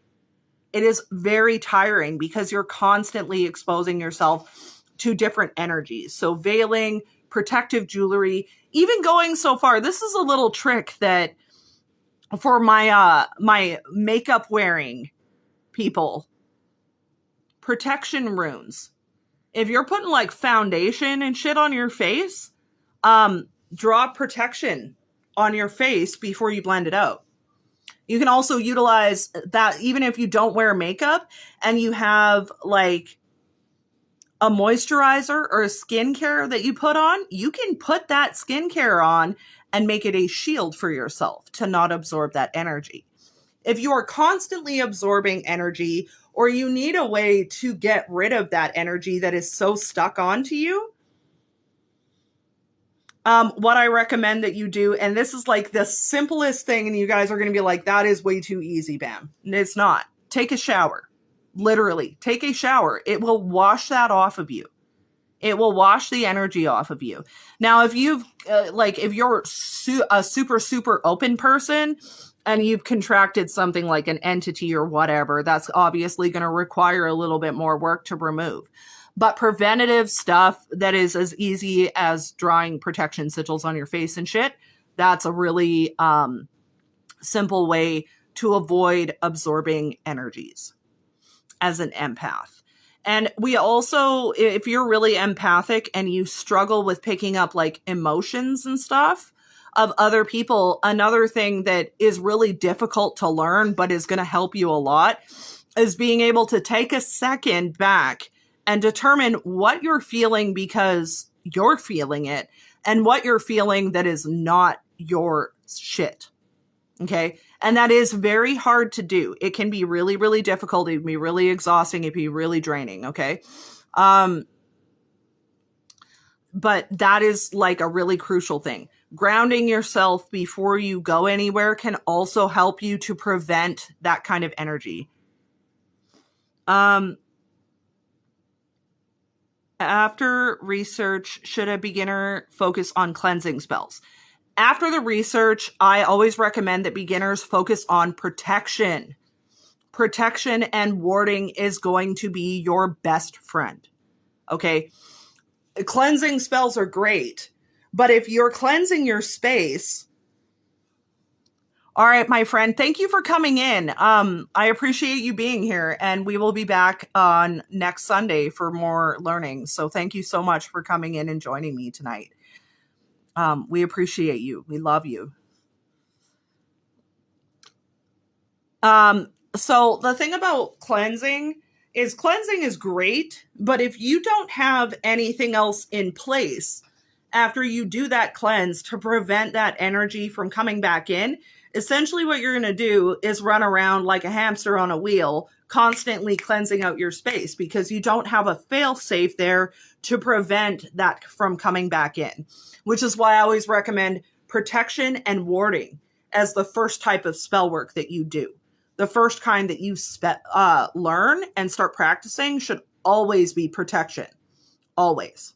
It is very tiring because you're constantly exposing yourself to different energies. So veiling, protective jewelry, even going so far, this is a little trick that for my my makeup wearing people, protection runes. If you're putting like foundation and shit on your face, draw protection on your face before you blend it out. You can also utilize that even if you don't wear makeup and you have like a moisturizer or a skincare that you put on, you can put that skincare on and make it a shield for yourself to not absorb that energy. If you are constantly absorbing energy or you need a way to get rid of that energy that is so stuck onto you, what I recommend that you do, and this is like the simplest thing, and you guys are going to be like, that is way too easy, Bam. And it's not. Take a shower. Literally, take a shower. It will wash that off of you. It will wash the energy off of you. Now, if you've, if you're a super open person and you've contracted something like an entity or whatever, that's obviously going to require a little bit more work to remove. But preventative stuff that is as easy as drawing protection sigils on your face and shit, that's a really simple way to avoid absorbing energies as an empath. And we also, if you're really empathic and you struggle with picking up like emotions and stuff of other people, another thing that is really difficult to learn but is going to help you a lot is being able to take a second back and determine what you're feeling because you're feeling it and what you're feeling that is not your shit. Okay. And that is very hard to do. It can be really, really difficult. It can be really exhausting. It can be really draining. Okay. But that is like a really crucial thing. Grounding yourself before you go anywhere can also help you to prevent that kind of energy. After research, should a beginner focus on cleansing spells? After the research, I always recommend that beginners focus on protection. Protection and warding is going to be your best friend. Okay? Cleansing spells are great, but if you're cleansing your space, all right, my friend, thank you for coming in. I appreciate you being here, and we will be back on next Sunday for more learning. So thank you so much for coming in and joining me tonight. We appreciate you. We love you. So the thing about cleansing is great, but if you don't have anything else in place after you do that cleanse to prevent that energy from coming back in, essentially what you're going to do is run around like a hamster on a wheel, constantly cleansing out your space because you don't have a fail safe there to prevent that from coming back in, which is why I always recommend protection and warding as the first type of spell work that you do. The first kind that you learn and start practicing should always be protection. Always.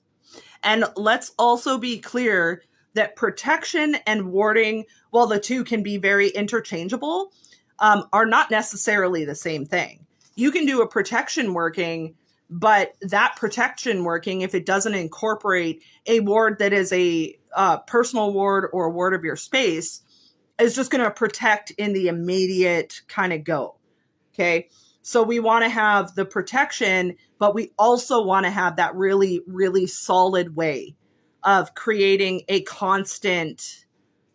And let's also be clear that protection and warding, while the two can be very interchangeable, are not necessarily the same thing. You can do a protection working, but that protection working, if it doesn't incorporate a ward that is a personal ward or a ward of your space, is just going to protect in the immediate kind of go. Okay. So we want to have the protection, but we also want to have that really, really solid way of creating a constant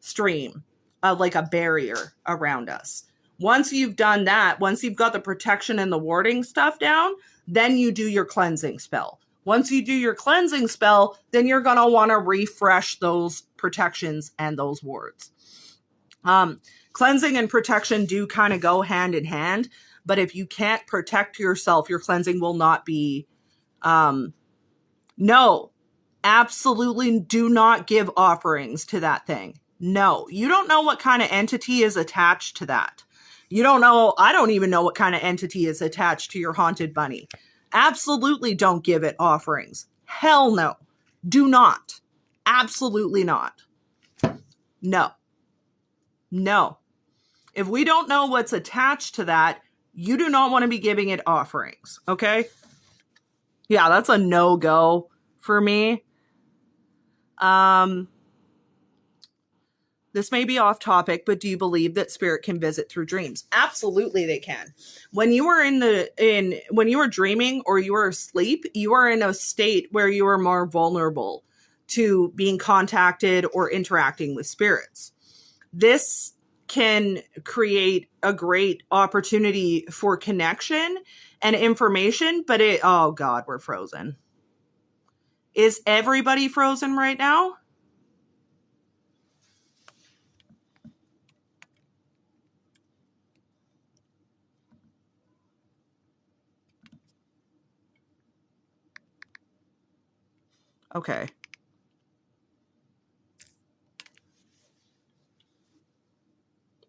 stream of like a barrier around us. Once you've done that, once you've got the protection and the warding stuff down, then you do your cleansing spell. Once you do your cleansing spell, then you're going to want to refresh those protections and those wards. Cleansing and protection do kind of go hand in hand, but if you can't protect yourself, your cleansing will not be, no, absolutely do not give offerings to that thing. No, you don't know what kind of entity is attached to that. You don't know, I don't even know what kind of entity is attached to your haunted bunny. Absolutely don't give it offerings. Hell no. Do not. Absolutely not. No. No. If we don't know what's attached to that, you do not want to be giving it offerings. Okay? Yeah, that's a no-go for me. This may be off topic, but do you believe that spirit can visit through dreams? Absolutely they can. When you are when you are dreaming or you are asleep, you are in a state where you are more vulnerable to being contacted or interacting with spirits. This can create a great opportunity for connection and information, but oh God, we're frozen. Is everybody frozen right now? Okay.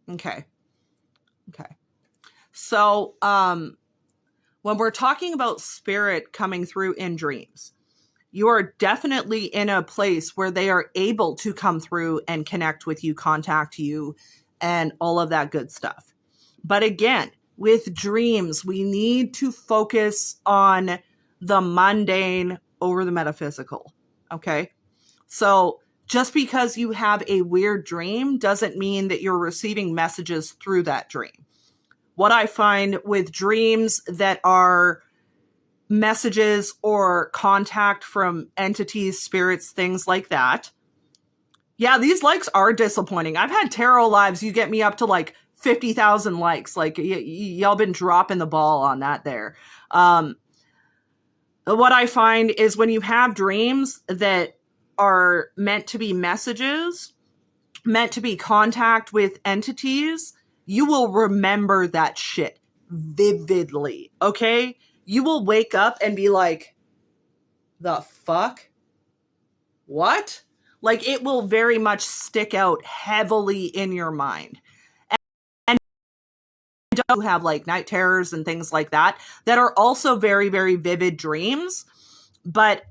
Okay. Okay. So, when we're talking about spirit coming through in dreams, you are definitely in a place where they are able to come through and connect with you, contact you, and all of that good stuff. But again, with dreams, we need to focus on the mundane over the metaphysical. Okay. So just because you have a weird dream doesn't mean that you're receiving messages through that dream. What I find with dreams that are messages or contact from entities, spirits, things like that. Yeah, these likes are disappointing. I've had tarot lives, you get me up to like 50,000 likes. Like y'all been dropping the ball on that there. What I find is when you have dreams that are meant to be messages, meant to be contact with entities, you will remember that shit vividly, okay? You will wake up and be like, the fuck? What? Like, it will very much stick out heavily in your mind. And you have like night terrors and things like that that are also very, very vivid dreams, but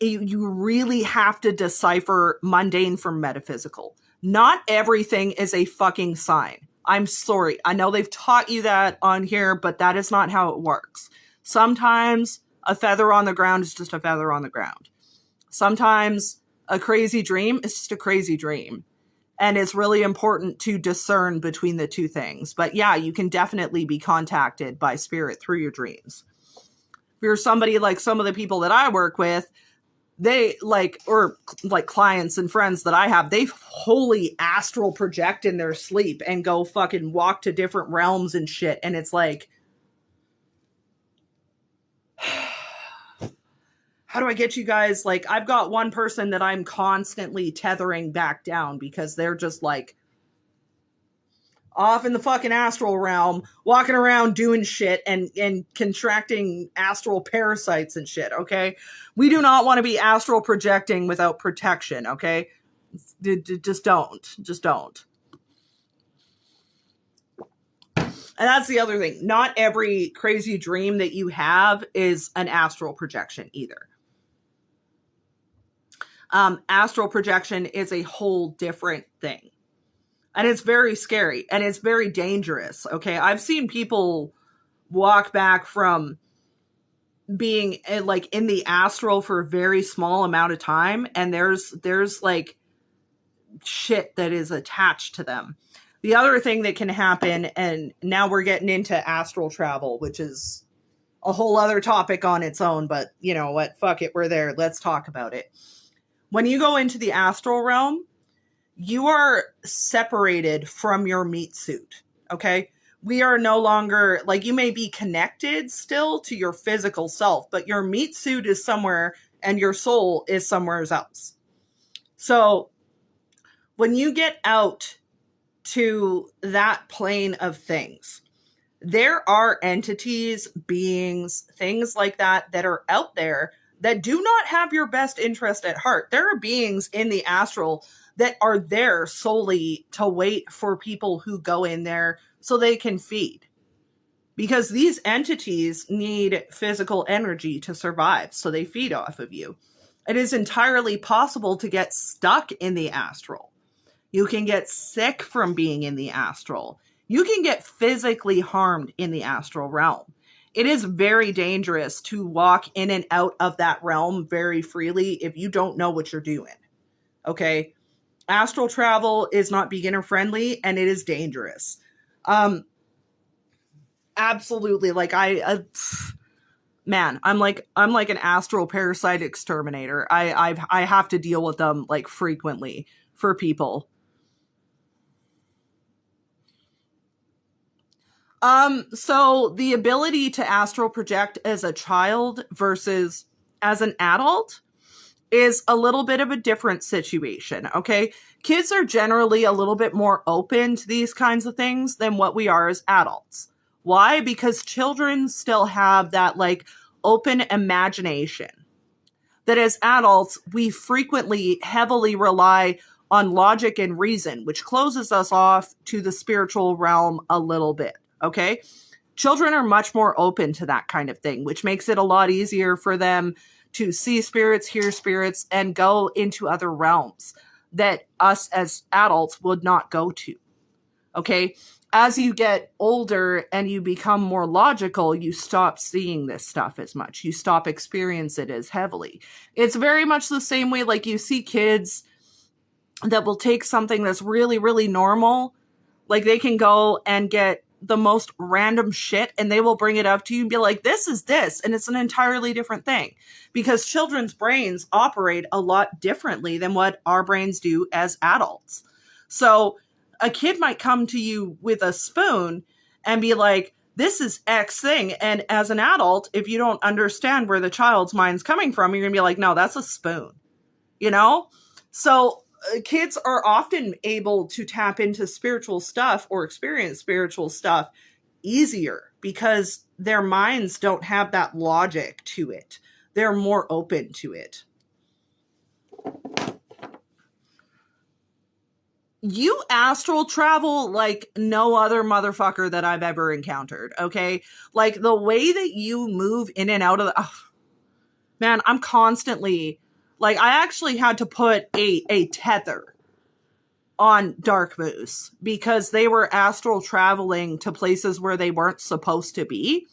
you really have to decipher mundane from metaphysical. Not everything is a fucking sign. I'm sorry. I know they've taught you that on here, but that is not how it works. Sometimes a feather on the ground is just a feather on the ground. Sometimes a crazy dream is just a crazy dream. And it's really important to discern between the two things. But yeah, you can definitely be contacted by spirit through your dreams. If you're somebody like some of the people that I work with, they like clients and friends that I have, they wholly astral project in their sleep and go fucking walk to different realms and shit. And it's like, how do I get you guys? Like, I've got one person that I'm constantly tethering back down because they're just like off in the fucking astral realm, walking around doing shit and contracting astral parasites and shit, okay? We do not want to be astral projecting without protection, okay? Just don't. Just don't. And that's the other thing. Not every crazy dream that you have is an astral projection either. Astral projection is a whole different thing. And it's very scary and it's very dangerous. Okay. I've seen people walk back from being like in the astral for a very small amount of time. And there's like shit that is attached to them. The other thing that can happen, and now we're getting into astral travel, which is a whole other topic on its own, but you know what? Fuck it. We're there. Let's talk about it. When you go into the astral realm, you are separated from your meat suit. Okay. We are no longer like, you may be connected still to your physical self, but your meat suit is somewhere and your soul is somewhere else. So when you get out to that plane of things, there are entities, beings, things like that that are out there that do not have your best interest at heart. There are beings in the astral that are there solely to wait for people who go in there so they can feed. Because these entities need physical energy to survive, so they feed off of you. It is entirely possible to get stuck in the astral. You can get sick from being in the astral. You can get physically harmed in the astral realm. It is very dangerous to walk in and out of that realm very freely if you don't know what you're doing. Okay? Astral travel is not beginner friendly and it is dangerous. Um, absolutely. Like man, I'm like an astral parasite exterminator. I have to deal with them like frequently for people. So the ability to astral project as a child versus as an adult is a little bit of a different situation, okay? Kids are generally a little bit more open to these kinds of things than what we are as adults. Why? Because children still have that like open imagination that as adults, we frequently heavily rely on logic and reason, which closes us off to the spiritual realm a little bit, okay? Children are much more open to that kind of thing, which makes it a lot easier for them to see spirits, hear spirits, and go into other realms that us as adults would not go to. Okay. As you get older and you become more logical, you stop seeing this stuff as much. You stop experiencing it as heavily. It's very much the same way, like you see kids that will take something that's really, really normal. Like they can go and get the most random shit and they will bring it up to you and be like, this is this. And it's an entirely different thing because children's brains operate a lot differently than what our brains do as adults. So a kid might come to you with a spoon and be like, this is X thing. And as an adult, if you don't understand where the child's mind's coming from, you're going to be like, no, that's a spoon, you know? So kids are often able to tap into spiritual stuff or experience spiritual stuff easier because their minds don't have that logic to it. They're more open to it. You astral travel like no other motherfucker that I've ever encountered, okay? Like the way that you move in and out of the... Oh, man, I'm constantly... Like, I actually had to put a tether on Dark Moose because they were astral traveling to places where they weren't supposed to be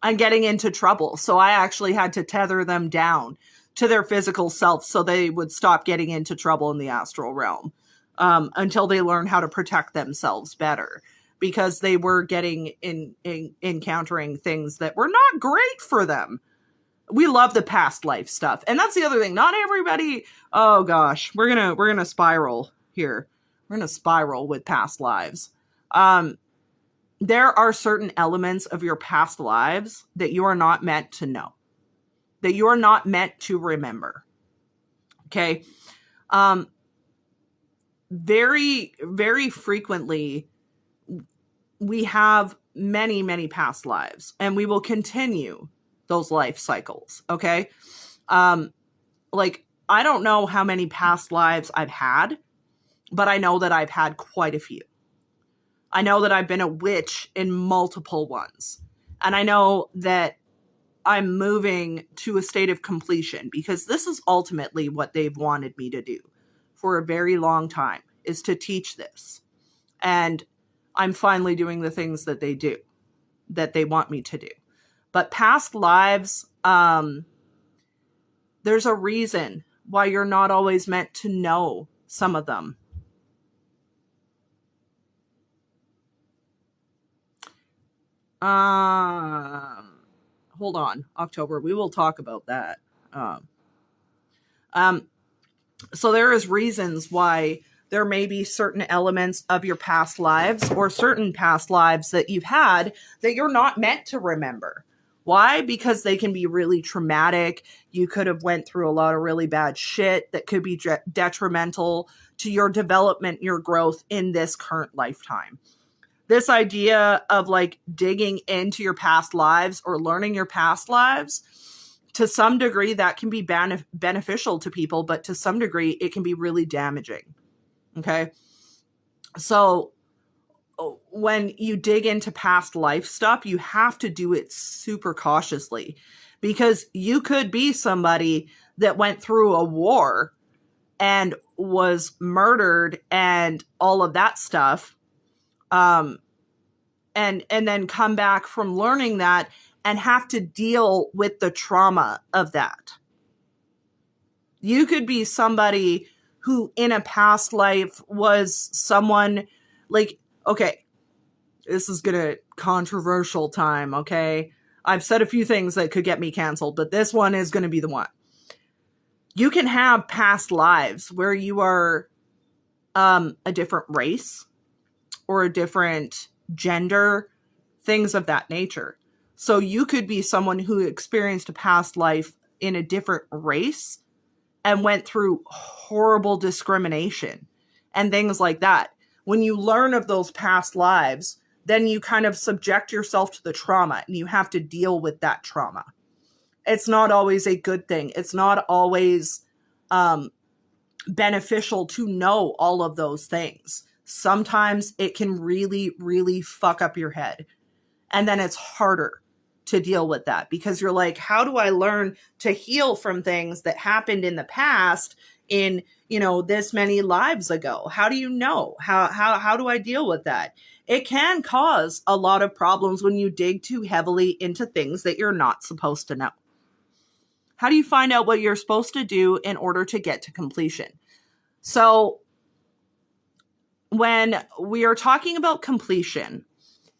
and getting into trouble. So I actually had to tether them down to their physical self so they would stop getting into trouble in the astral realm until they learn how to protect themselves better because they were getting encountering things that were not great for them. We love the past life stuff. And that's the other thing. Not everybody, oh gosh, we're gonna spiral here. We're gonna spiral with past lives. There are certain elements of your past lives that you are not meant to know, that you are not meant to remember. Okay. Very, very frequently, we have many, many past lives, and we will continue those life cycles. Okay. Like, I don't know how many past lives I've had, but I know that I've had quite a few. I know that I've been a witch in multiple ones. And I know that I'm moving to a state of completion because this is ultimately what they've wanted me to do for a very long time, is to teach this. And I'm finally doing the things that they do, that they want me to do. But past lives, there's a reason why you're not always meant to know some of them. Hold on, October. We will talk about that. So there is reasons why there may be certain elements of your past lives or certain past lives that you've had that you're not meant to remember. Why? Because they can be really traumatic. You could have went through a lot of really bad shit that could be detrimental to your development, your growth in this current lifetime. This idea of like digging into your past lives or learning your past lives, to some degree that can be beneficial to people, but to some degree it can be really damaging. Okay. So when you dig into past life stuff, you have to do it super cautiously because you could be somebody that went through a war and was murdered and all of that stuff. And then come back from learning that and have to deal with the trauma of that. You could be somebody who in a past life was someone like, okay, this is gonna controversial time, okay? I've said a few things that could get me canceled, but this one is gonna be the one. You can have past lives where you are a different race or a different gender, things of that nature. So you could be someone who experienced a past life in a different race and went through horrible discrimination and things like that. When you learn of those past lives, then you kind of subject yourself to the trauma and you have to deal with that trauma. It's not always a good thing. It's not always beneficial to know all of those things. Sometimes it can really, really fuck up your head. And then it's harder to deal with that because you're like, how do I learn to heal from things that happened in the past in, this many lives ago? How do you know? How do I deal with that? It can cause a lot of problems when you dig too heavily into things that you're not supposed to know. How do you find out what you're supposed to do in order to get to completion? So when we are talking about completion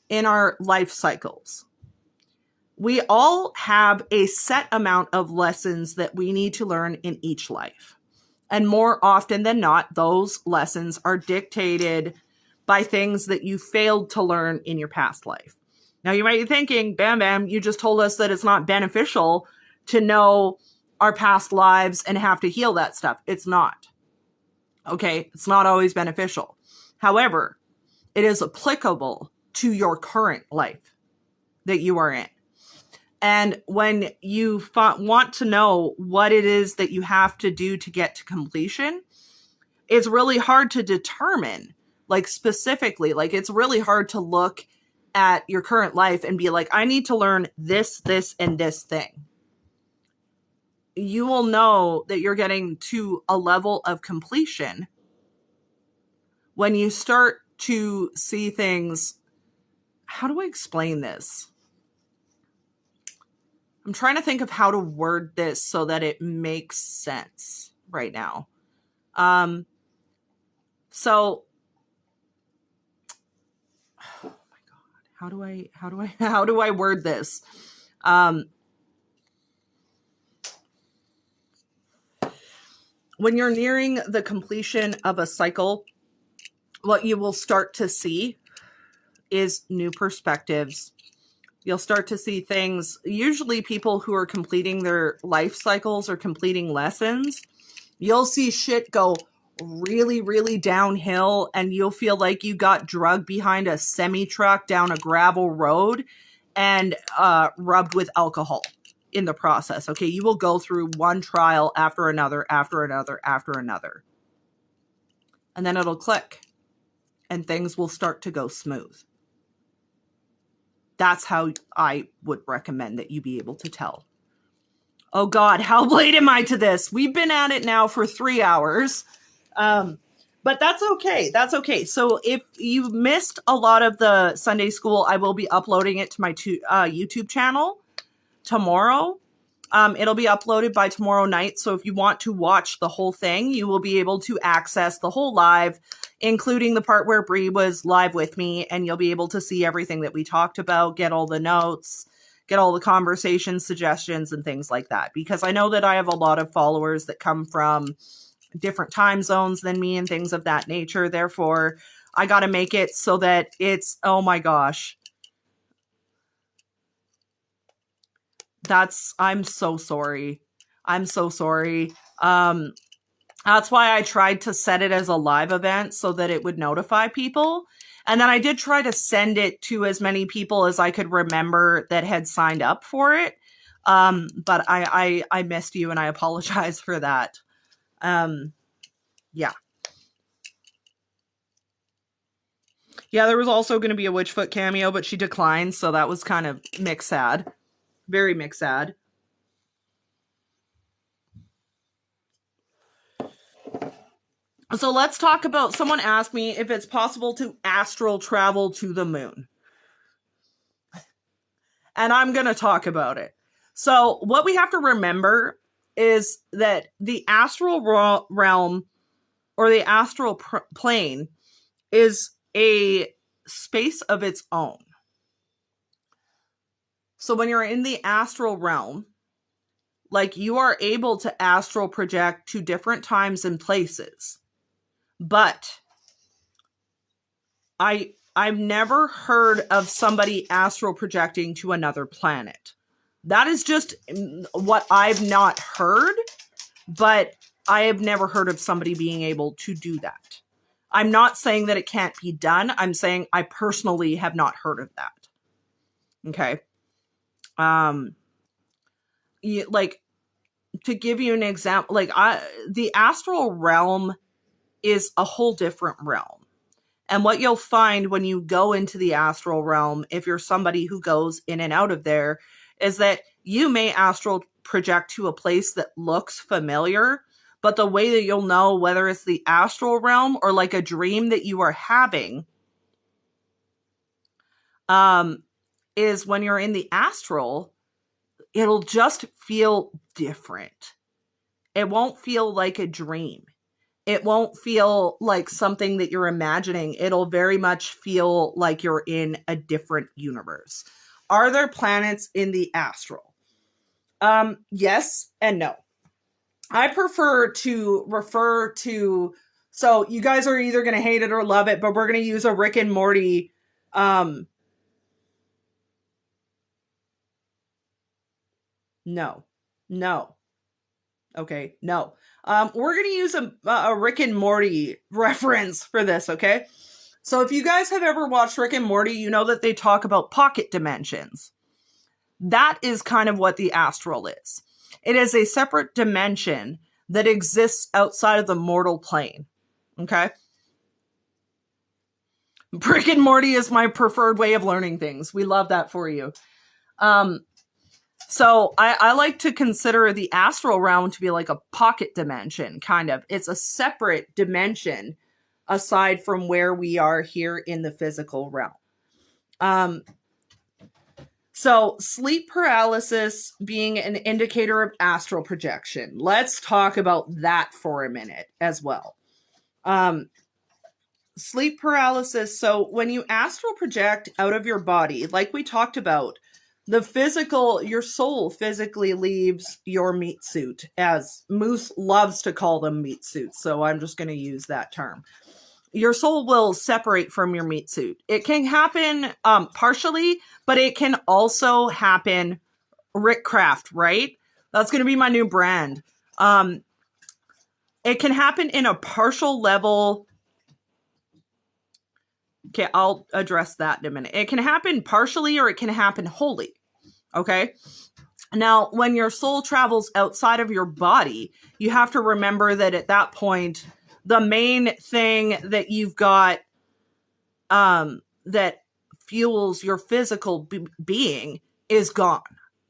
in our life cycles, we all have a set amount of lessons that we need to learn in each life. And more often than not, those lessons are dictated by things that you failed to learn in your past life. Now you might be thinking, Bam Bam, you just told us that it's not beneficial to know our past lives and have to heal that stuff. It's not. Okay, it's not always beneficial. However, it is applicable to your current life that you are in. And when you want to know what it is that you have to do to get to completion, it's really hard to determine, like specifically, like it's really hard to look at your current life and be like, I need to learn this, and this thing. You will know that you're getting to a level of completion when you start to see things. How do I explain this? I'm trying to think of how to word this so that it makes sense right now. So, oh my God, how do I word this? When you're nearing the completion of a cycle, what you will start to see is new perspectives. You'll start to see things. Usually people who are completing their life cycles or completing lessons, you'll see shit go really, really downhill and you'll feel like you got drugged behind a semi-truck down a gravel road and rubbed with alcohol in the process. Okay, you will go through one trial after another, after another, after another. And then it'll click and things will start to go smooth. That's how I would recommend that you be able to tell. Oh God, how late am I to this? We've been at it now for 3 hours. But that's okay. That's okay. So if you missed a lot of the Sunday school, I will be uploading it to my YouTube channel tomorrow. It'll be uploaded by tomorrow night. So if you want to watch the whole thing, you will be able to access the whole live, including the part where Bree was live with me, and you'll be able to see everything that we talked about, get all the notes, get all the conversation suggestions and things like that. Because I know that I have a lot of followers that come from different time zones than me and things of that nature. Therefore, I got to make it so that it's, oh my gosh. I'm so sorry. I'm so sorry. That's why I tried to set it as a live event so that it would notify people. And then I did try to send it to as many people as I could remember that had signed up for it. But I missed you and I apologize for that. Yeah. Yeah, there was also going to be a Witchfoot cameo, but she declined. So that was kind of mixed sad. Very mixed sad. So let's talk about, someone asked me if it's possible to astral travel to the moon. And I'm going to talk about it. So what we have to remember is that the astral realm or the astral plane is a space of its own. So when you're in the astral realm, like, you are able to astral project to different times and places. But I've never heard of somebody astral projecting to another planet. That is just what I've not heard, but I have never heard of somebody being able to do that. I'm not saying that it can't be done. I'm saying I personally have not heard of that. Okay. Like, to give you an example, like, the astral realm is a whole different realm. And what you'll find when you go into the astral realm, if you're somebody who goes in and out of there, is that you may astral project to a place that looks familiar, but the way that you'll know whether it's the astral realm or like a dream that you are having, is when you're in the astral, it'll just feel different. It won't feel like a dream. It won't feel like something that you're imagining. It'll very much feel like you're in a different universe. Are there planets in the astral? Yes and no. I prefer to refer to, so you guys are either going to hate it or love it, but we're going to use a Rick and Morty no. Okay, no. We're going to use a Rick and Morty reference for this, okay? So if you guys have ever watched Rick and Morty, you know that they talk about pocket dimensions. That is kind of what the astral is. It is a separate dimension that exists outside of the mortal plane, okay? Rick and Morty is my preferred way of learning things. We love that for you. So I like to consider the astral realm to be like a pocket dimension, kind of. It's a separate dimension aside from where we are here in the physical realm. So sleep paralysis being an indicator of astral projection. Let's talk about that for a minute as well. Sleep paralysis. So when you astral project out of your body, like we talked about, your soul physically leaves your meat suit, as Moose loves to call them meat suits. So I'm just going to use that term. Your soul will separate from your meat suit. It can happen partially, but it can also happen Rick Craft, right? That's going to be my new brand. It can happen in a partial level. Okay, I'll address that in a minute. It can happen partially or it can happen wholly. Okay? Now, when your soul travels outside of your body, you have to remember that at that point, the main thing that you've got that fuels your physical being is gone.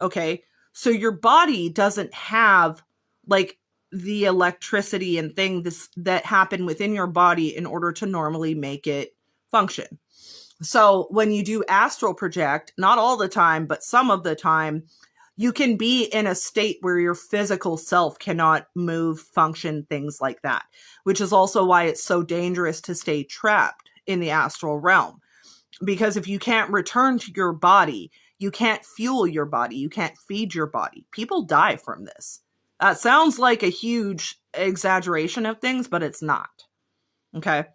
Okay? So your body doesn't have like the electricity and things that happen within your body in order to normally make it function. So when you do astral project, not all the time, but some of the time, you can be in a state where your physical self cannot move, function, things like that, which is also why it's so dangerous to stay trapped in the astral realm. Because if you can't return to your body, you can't fuel your body, you can't feed your body. People die from this. That sounds like a huge exaggeration of things, but it's not. Okay?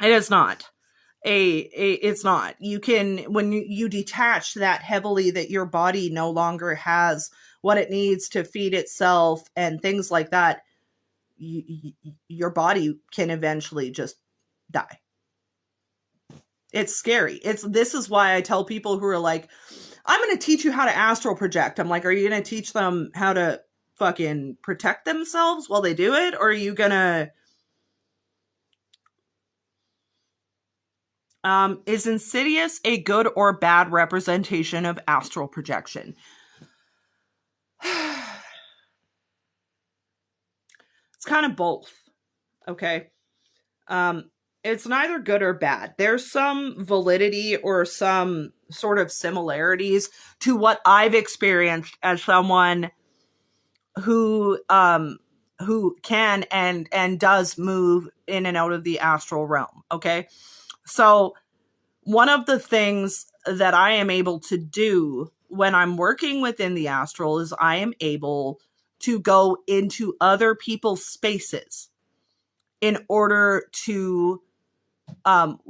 It is not. It's not. You can, when you detach that heavily, that your body no longer has what it needs to feed itself and things like that, your body can eventually just die. It's scary. This is why I tell people who are like, I'm going to teach you how to astral project. I'm like, are you going to teach them how to fucking protect themselves while they do it? Or are you going to... is insidious a good or bad representation of astral projection? It's kind of both. Okay. It's neither good or bad. There's some validity or some sort of similarities to what I've experienced as someone who who can and does move in and out of the astral realm. Okay. So one of the things that I am able to do when I'm working within the astral is I am able to go into other people's spaces in order to um,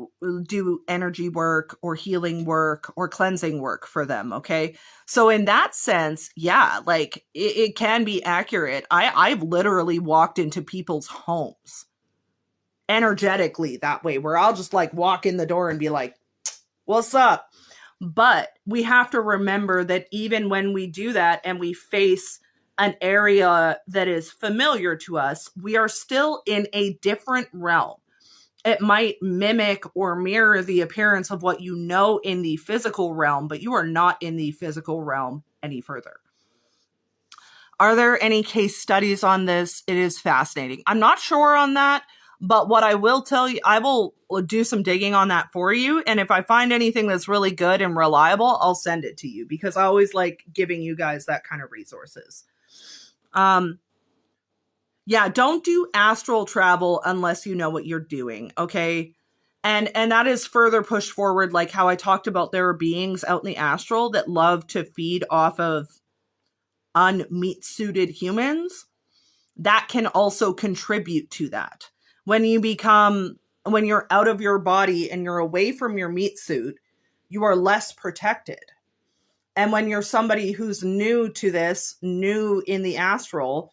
do energy work or healing work or cleansing work for them. Okay. So in that sense, yeah, like it can be accurate. I've literally walked into people's homes energetically that way, where I'll just like walk in the door and be like, what's up? But we have to remember that even when we do that and we face an area that is familiar to us, we are still in a different realm. It might mimic or mirror the appearance of what you know in the physical realm, but you are not in the physical realm any further. Are there any case studies on this? It is fascinating. I'm not sure on that, but what I will tell you, I will do some digging on that for you. And if I find anything that's really good and reliable, I'll send it to you, because I always like giving you guys that kind of resources. Yeah, don't do astral travel unless you know what you're doing, okay? And that is further pushed forward, like how I talked about there are beings out in the astral that love to feed off of unmeat suited humans. That can also contribute to that. When you're out of your body and you're away from your meat suit, you are less protected. And when you're somebody who's new to this, new in the astral,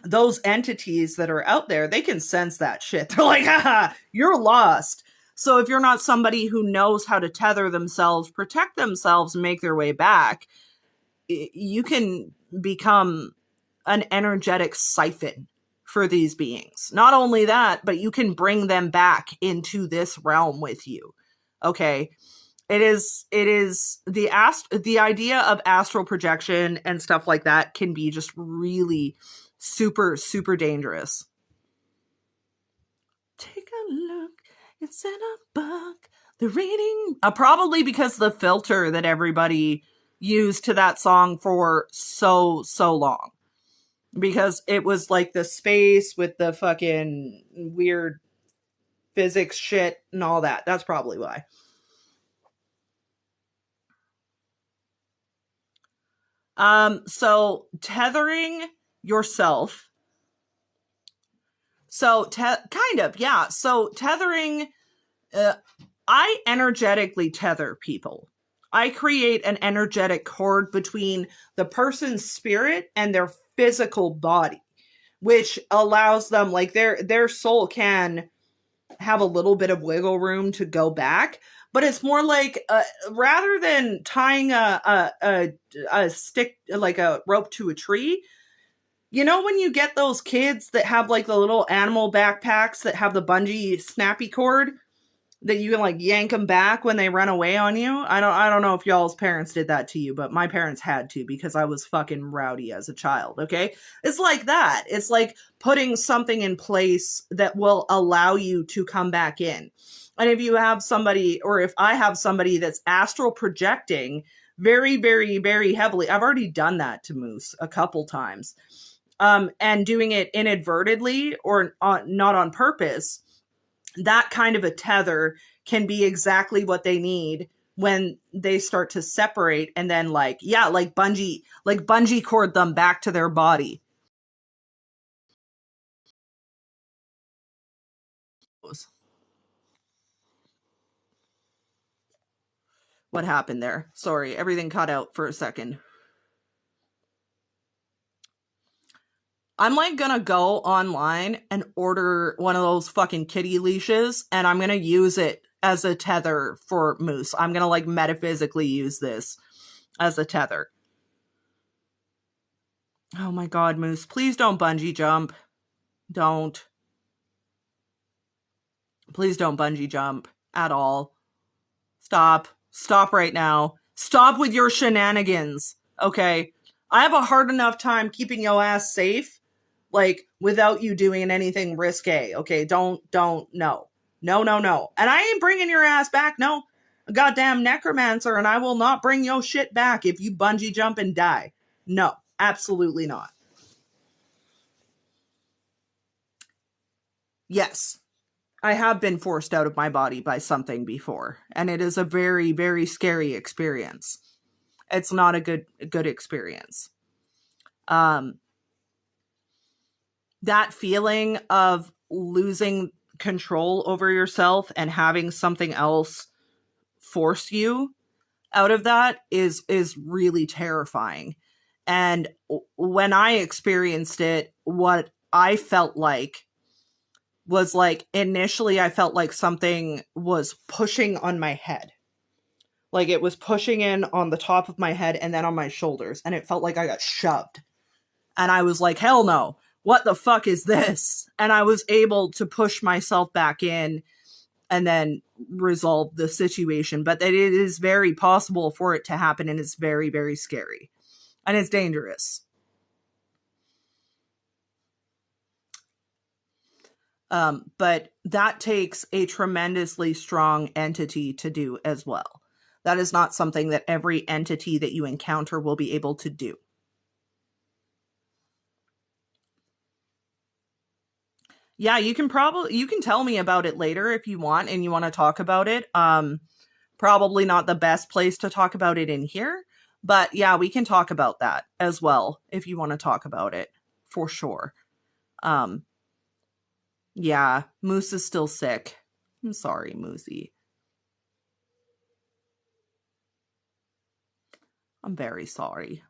those entities that are out there, they can sense that shit. They're like, haha, you're lost. So if you're not somebody who knows how to tether themselves, protect themselves, make their way back, you can become an energetic siphon for these beings. Not only that, but you can bring them back into this realm with you. Okay. It is the idea of astral projection and stuff like that can be just really super, super dangerous. Take a look, it's in a book. The reading, probably because the filter that everybody used to that song for so long, because it was like the space with the fucking weird physics shit and all that. That's probably why. So tethering yourself. Kind of, yeah. So tethering, uh, I energetically tether people. I create an energetic cord between the person's spirit and their physical body, which allows them, like, their soul can have a little bit of wiggle room to go back, but it's more like rather than tying a stick, like a rope to a tree. You know when you get those kids that have like the little animal backpacks that have the bungee snappy cord that you can like yank them back when they run away on you? I don't know if y'all's parents did that to you, but my parents had to, because I was fucking rowdy as a child, okay? It's like that. It's like putting something in place that will allow you to come back in. And if you have somebody, or if I have somebody that's astral projecting very, very, very heavily, I've already done that to Moose a couple times. And doing it inadvertently or not on purpose, that kind of a tether can be exactly what they need when they start to separate, and then like bungee cord them back to their body. What happened there? Sorry, everything cut out for a second. I'm like gonna go online and order one of those fucking kitty leashes, and I'm gonna use it as a tether for Moose. I'm gonna like metaphysically use this as a tether. Oh my god, Moose, please don't bungee jump. Don't. Please don't bungee jump at all. Stop. Stop right now. Stop with your shenanigans. Okay. I have a hard enough time keeping your ass safe, like, without you doing anything risque. Okay. Don't, no. No, no, no. And I ain't bringing your ass back. No. A goddamn necromancer, and I will not bring your shit back if you bungee jump and die. No, absolutely not. Yes, I have been forced out of my body by something before, and it is a very, very scary experience. It's not a good experience. Um, that feeling of losing control over yourself and having something else force you out of that is really terrifying. And when I experienced it, what I felt like was like initially I felt like something was pushing on my head. Like it was pushing in on the top of my head and then on my shoulders, and it felt like I got shoved. And I was like, hell no. What the fuck is this? And I was able to push myself back in and then resolve the situation. But it is very possible for it to happen, and it's very, very scary. And it's dangerous. But that takes a tremendously strong entity to do as well. That is not something that every entity that you encounter will be able to do. Yeah, you can tell me about it later if you want and you want to talk about it. Probably not the best place to talk about it in here, but yeah, we can talk about that as well if you want to talk about it for sure. Um, yeah, Moose is still sick. I'm sorry, Moosey. I'm very sorry.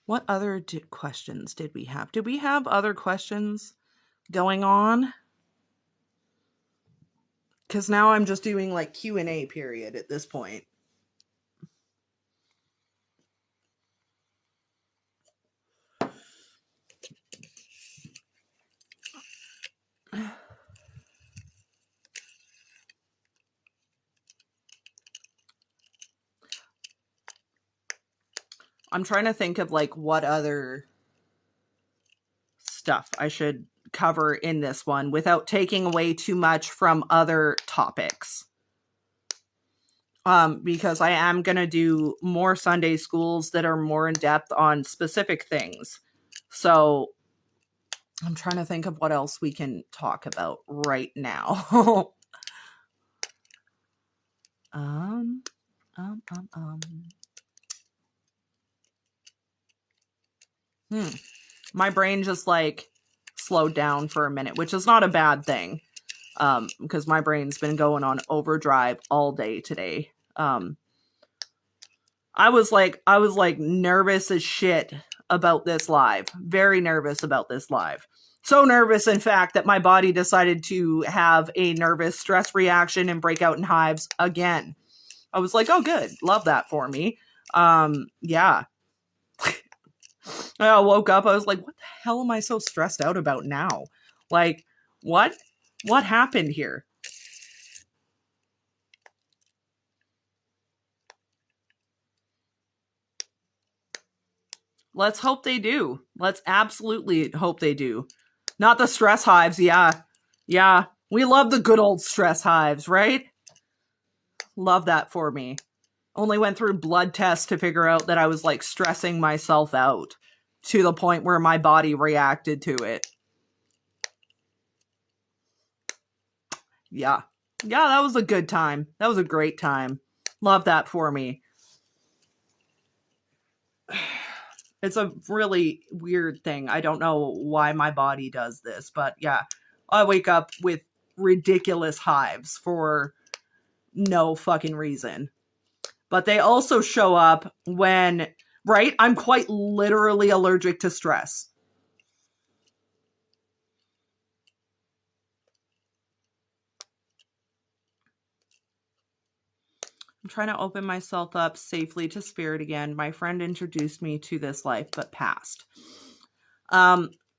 What other questions did we have? Did we have other questions going on? Because now I'm just doing like Q&A period at this point. I'm trying to think of like what other stuff I should cover in this one without taking away too much from other topics. Because I am going to do more Sunday schools that are more in depth on specific things. So I'm trying to think of what else we can talk about right now. um, um, um, um. My brain just like slowed down for a minute, which is not a bad thing. Because my brain's been going on overdrive all day today. I was like nervous as shit about this live. Very nervous about this live. So nervous, in fact, that my body decided to have a nervous stress reaction and break out in hives again. I was like, oh, good. Love that for me. Yeah. I woke up. I was like, what the hell am I so stressed out about now? Like, what? What happened here? Let's hope they do. Let's absolutely hope they do. Not the stress hives. Yeah. Yeah. We love the good old stress hives, right? Love that for me. Only went through blood tests to figure out that I was like stressing myself out to the point where my body reacted to it. Yeah. Yeah, that was a good time. That was a great time. Love that for me. It's a really weird thing. I don't know why my body does this, but yeah, I wake up with ridiculous hives for no fucking reason. But they also show up when, right? I'm quite literally allergic to stress. I'm trying to open myself up safely to spirit again. My friend introduced me to this life, but passed.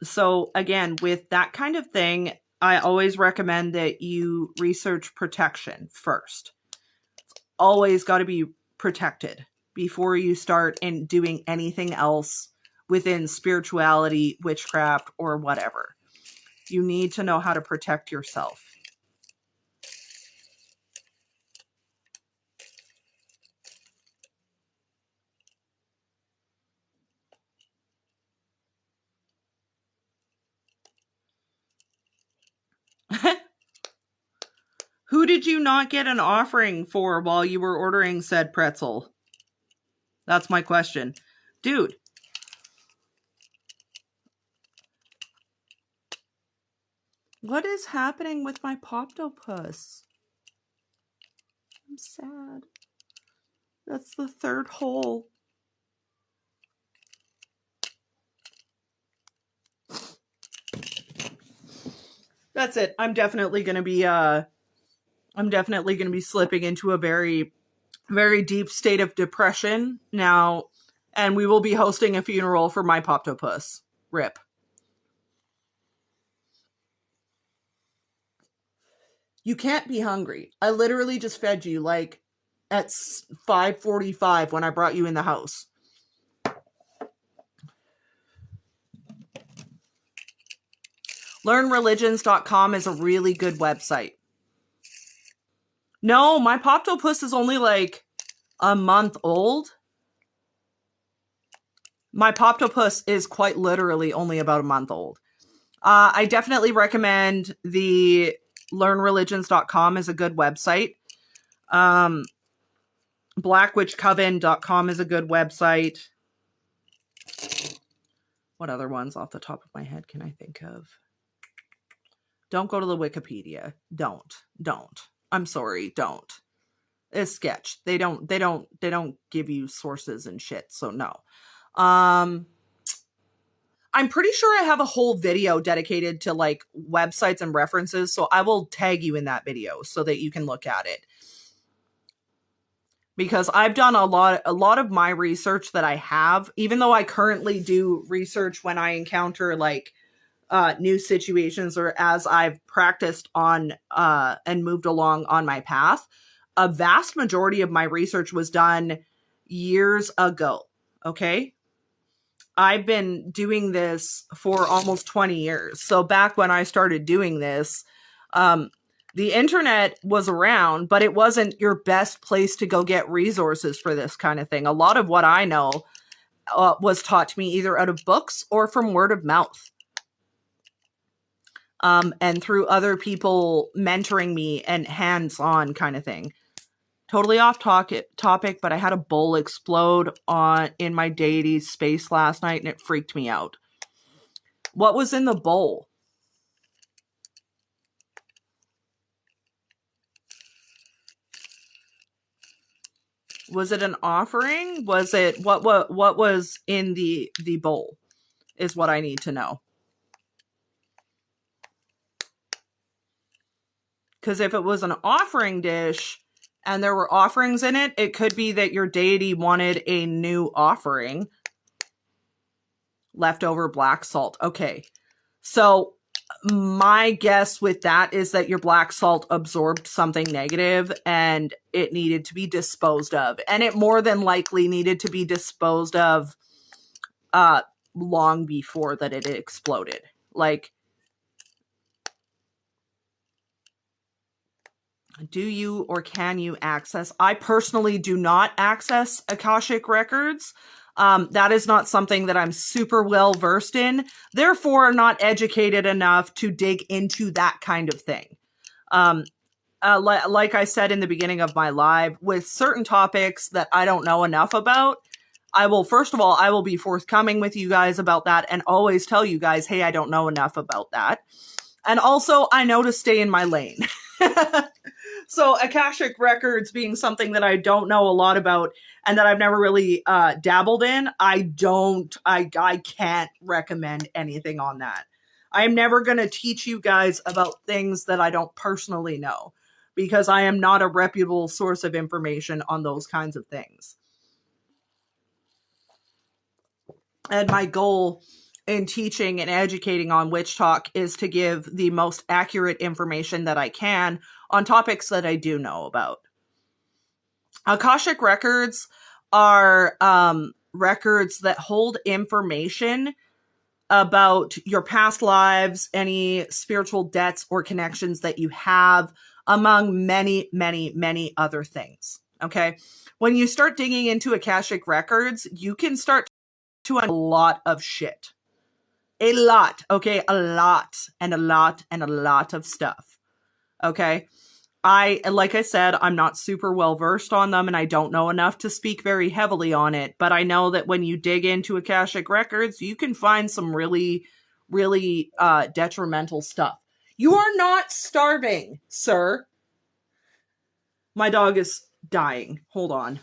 So again, with that kind of thing, I always recommend that you research protection first. Always got to be protected before you start in doing anything else within spirituality, witchcraft, or whatever. You need to know how to protect yourself. did you not get an offering for while you were ordering said pretzel? That's my question. Dude. What is happening with my Poptopus? I'm sad. That's the third hole. That's it. I'm definitely going to be slipping into a very, very deep state of depression now, and we will be hosting a funeral for my Poptopus. RIP. You can't be hungry. I literally just fed you like at 5:45 when I brought you in the house. LearnReligions.com is a really good website. No, my Poptopus is only like a month old. My Poptopus is quite literally only about a month old. I definitely recommend the LearnReligions.com is a good website. BlackWitchCoven.com is a good website. What other ones off the top of my head can I think of? Don't go to the Wikipedia. Don't. I'm sorry, don't. It's sketch. They don't give you sources and shit, so no. I'm pretty sure I have a whole video dedicated to like websites and references, so I will tag you in that video so that you can look at it. Because I've done a lot of my research that I have, even though I currently do research when I encounter like new situations or as I've practiced on and moved along on my path. A vast majority of my research was done years ago. Okay. I've been doing this for almost 20 years. So back when I started doing this, the internet was around, but it wasn't your best place to go get resources for this kind of thing. A lot of what I know was taught to me either out of books or from word of mouth. And through other people mentoring me and hands-on kind of thing. Totally off topic, but I had a bowl explode in my deity's space last night, and it freaked me out. What was in the bowl? Was it an offering? Was it what was in the bowl? Is what I need to know. Because if it was an offering dish and there were offerings in it, it could be that your deity wanted a new offering. Leftover black salt. Okay. So my guess with that is that your black salt absorbed something negative and it needed to be disposed of. And it more than likely needed to be disposed of long before that it exploded. Like, do you or can you access? I personally do not access Akashic records. That is not something that I'm super well versed in, therefore not educated enough to dig into that kind of thing. Like I said in the beginning of my live, with certain topics that I don't know enough about, I will be forthcoming with you guys about that and always tell you guys, hey, I don't know enough about that. And also, I know to stay in my lane. So Akashic records being something that I don't know a lot about and that I've never really dabbled in, I can't recommend anything on that. I am never going to teach you guys about things that I don't personally know because I am not a reputable source of information on those kinds of things. And my goal in teaching and educating on Witch Talk is to give the most accurate information that I can on topics that I do know about. Akashic records are records that hold information about your past lives, any spiritual debts or connections that you have, among many, many, many other things. Okay. When you start digging into Akashic records, you can start to a lot of shit. A lot. Okay. A lot and a lot and a lot of stuff. Okay. like I said, I'm not super well versed on them and I don't know enough to speak very heavily on it, but I know that when you dig into Akashic Records, you can find some really, really detrimental stuff. You are not starving, sir. My dog is dying. Hold on.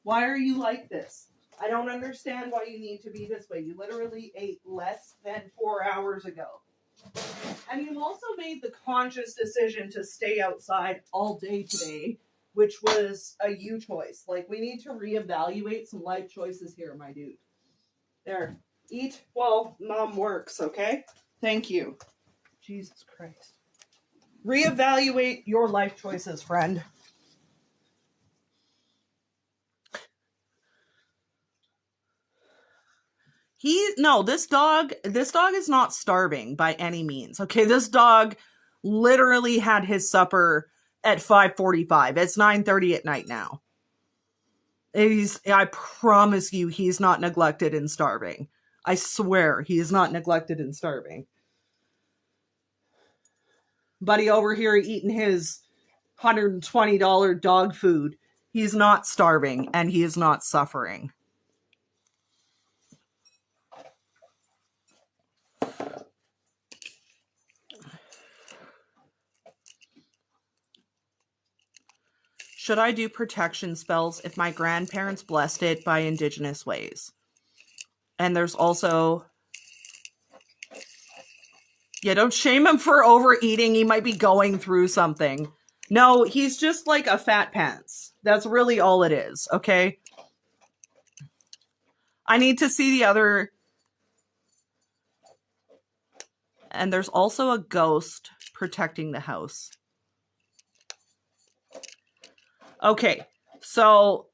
Why are you like this? I don't understand why you need to be this way. You literally ate less than 4 hours ago. And you also made the conscious decision to stay outside all day today, which was a you choice. Like, we need to reevaluate some life choices here, my dude. There. Eat while mom works, okay? Thank you. Jesus Christ. Reevaluate your life choices, friend. This dog is not starving by any means. Okay, this dog literally had his supper at 5:45. It's 9:30 at night now. I promise you, he's not neglected and starving. I swear he is not neglected and starving. Buddy over here eating his $120 dog food. He's not starving and he is not suffering. Should I do protection spells if my grandparents blessed it by indigenous ways? And there's also... Yeah, don't shame him for overeating. He might be going through something. No, he's just like a fat pants. That's really all it is, okay? I need to see the other... And there's also a ghost protecting the house. Okay, so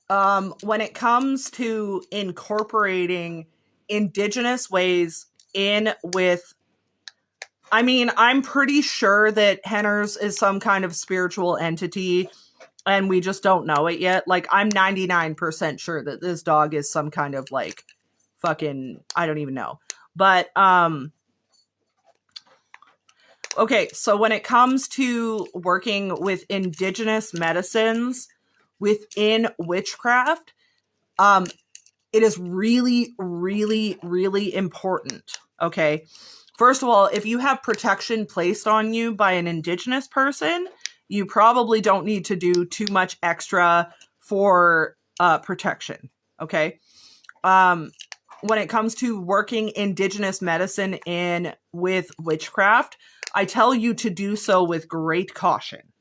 when it comes to incorporating indigenous ways in with... I mean, I'm pretty sure that Henners is some kind of spiritual entity and we just don't know it yet. Like, I'm 99% sure that this dog is some kind of, like, fucking... I don't even know. But, okay, so when it comes to working with indigenous medicines within witchcraft, it is really, really, really important, okay? First of all, if you have protection placed on you by an indigenous person, you probably don't need to do too much extra for protection, okay? When it comes to working indigenous medicine in with witchcraft, I tell you to do so with great caution.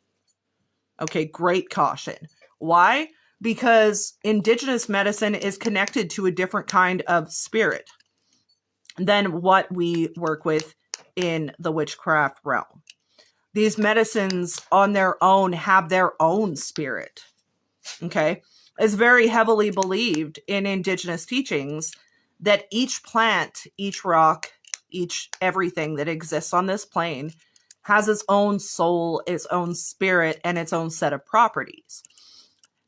Okay, great caution. Why? Because indigenous medicine is connected to a different kind of spirit than what we work with in the witchcraft realm. These medicines on their own have their own spirit. Okay? It's very heavily believed in indigenous teachings that each plant, each rock, each everything that exists on this plane has its own soul, its own spirit, and its own set of properties.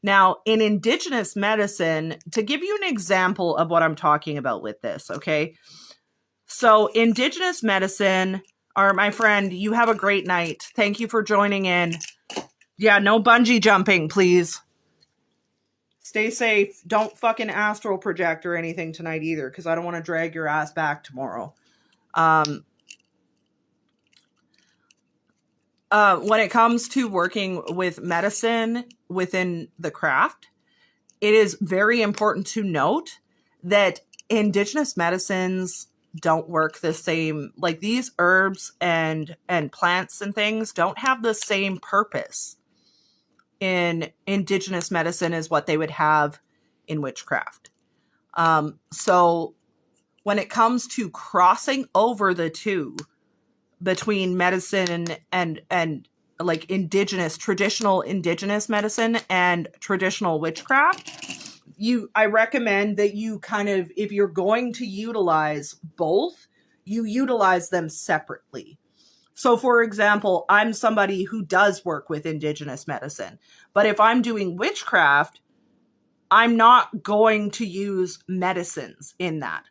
Now, in indigenous medicine, to give you an example of what I'm talking about with this, okay? So, indigenous medicine, or my friend, you have a great night. Thank you for joining in. Yeah, no bungee jumping, please. Stay safe. Don't fucking astral project or anything tonight either, because I don't want to drag your ass back tomorrow. When it comes to working with medicine within the craft, it is very important to note that indigenous medicines don't work the same. Like, these herbs and plants and things don't have the same purpose in indigenous medicine as what they would have in witchcraft. So when it comes to crossing over the two between medicine and like traditional indigenous medicine and traditional witchcraft, I recommend that you kind of, if you're going to utilize both, you utilize them separately. So, for example, I'm somebody who does work with indigenous medicine, but if I'm doing witchcraft, I'm not going to use medicines in that.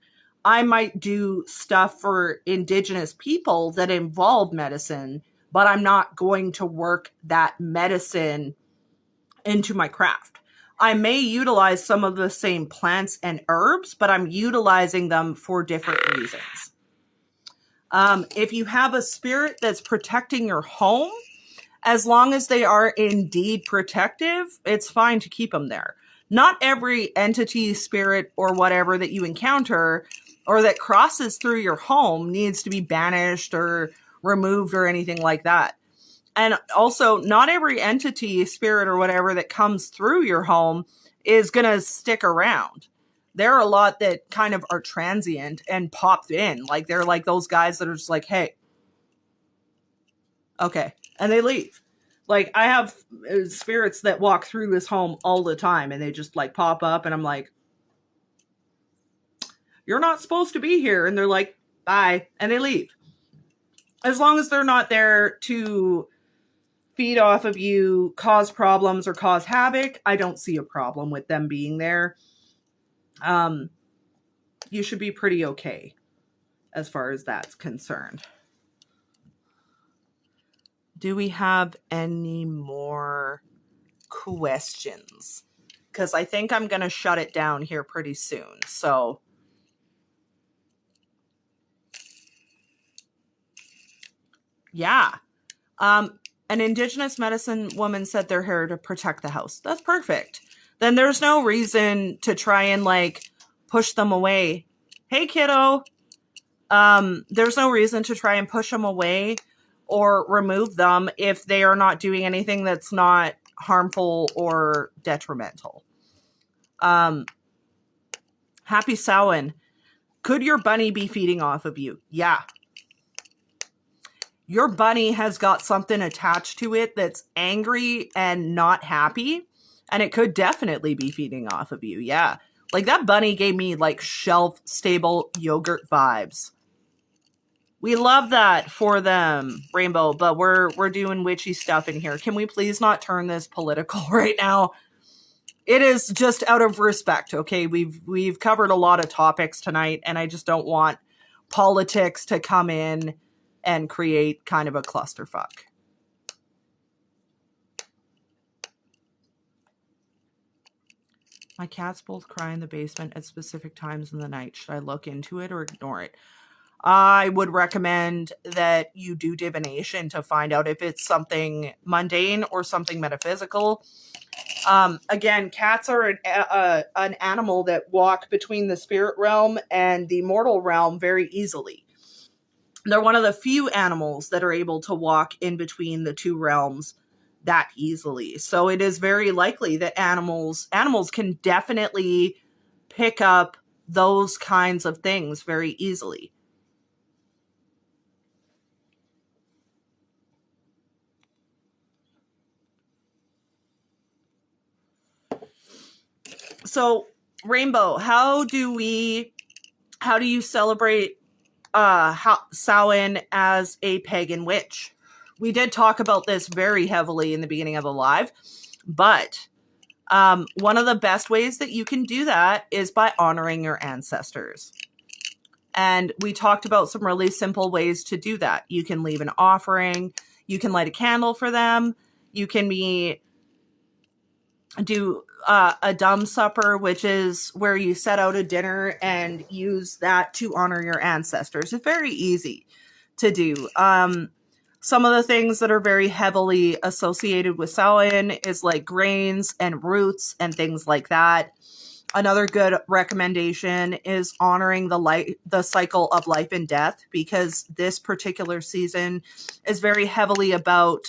I might do stuff for Indigenous people that involve medicine, but I'm not going to work that medicine into my craft. I may utilize some of the same plants and herbs, but I'm utilizing them for different reasons. If you have a spirit that's protecting your home, as long as they are indeed protective, it's fine to keep them there. Not every entity, spirit, or whatever that you encounter or that crosses through your home needs to be banished or removed or anything like that. And also, not every entity, spirit, or whatever that comes through your home is going to stick around. There are a lot that kind of are transient and popped in. Like, they're like those guys that are just like, hey, okay. And they leave. Like, I have spirits that walk through this home all the time and they just like pop up and I'm like, you're not supposed to be here. And they're like, bye. And they leave. As long as they're not there to feed off of you, cause problems, or cause havoc, I don't see a problem with them being there. You should be pretty okay as far as that's concerned. Do we have any more questions? Because I think I'm going to shut it down here pretty soon. So, yeah. An Indigenous medicine woman said they're here to protect the house. That's perfect. Then there's no reason to try and like push them away. Hey, kiddo. There's no reason to try and push them away or remove them if they are not doing anything that's not harmful or detrimental. Happy Samhain. Could your bunny be feeding off of you? Yeah. Your bunny has got something attached to it that's angry and not happy, and it could definitely be feeding off of you. Yeah. Like, that bunny gave me like shelf stable yogurt vibes. We love that for them, Rainbow, but we're doing witchy stuff in here. Can we please not turn this political right now? It is just out of respect, okay? We've covered a lot of topics tonight, and I just don't want politics to come in and create kind of a clusterfuck. My cats both cry in the basement at specific times in the night. Should I look into it or ignore it? I would recommend that you do divination to find out if it's something mundane or something metaphysical. Again, cats are an animal that walk between the spirit realm and the mortal realm very easily. They're one of the few animals that are able to walk in between the two realms that easily. So it is very likely that animals can definitely pick up those kinds of things very easily. So, Rainbow, how do you celebrate Samhain as a pagan witch? We did talk about this very heavily in the beginning of the live, but one of the best ways that you can do that is by honoring your ancestors. And we talked about some really simple ways to do that. You can leave an offering, you can light a candle for them, you can do a dumb supper, which is where you set out a dinner and use that to honor your ancestors. It's very easy to do. Some of the things that are very heavily associated with Samhain is like grains and roots and things like that. Another good recommendation is honoring the cycle of life and death, because this particular season is very heavily about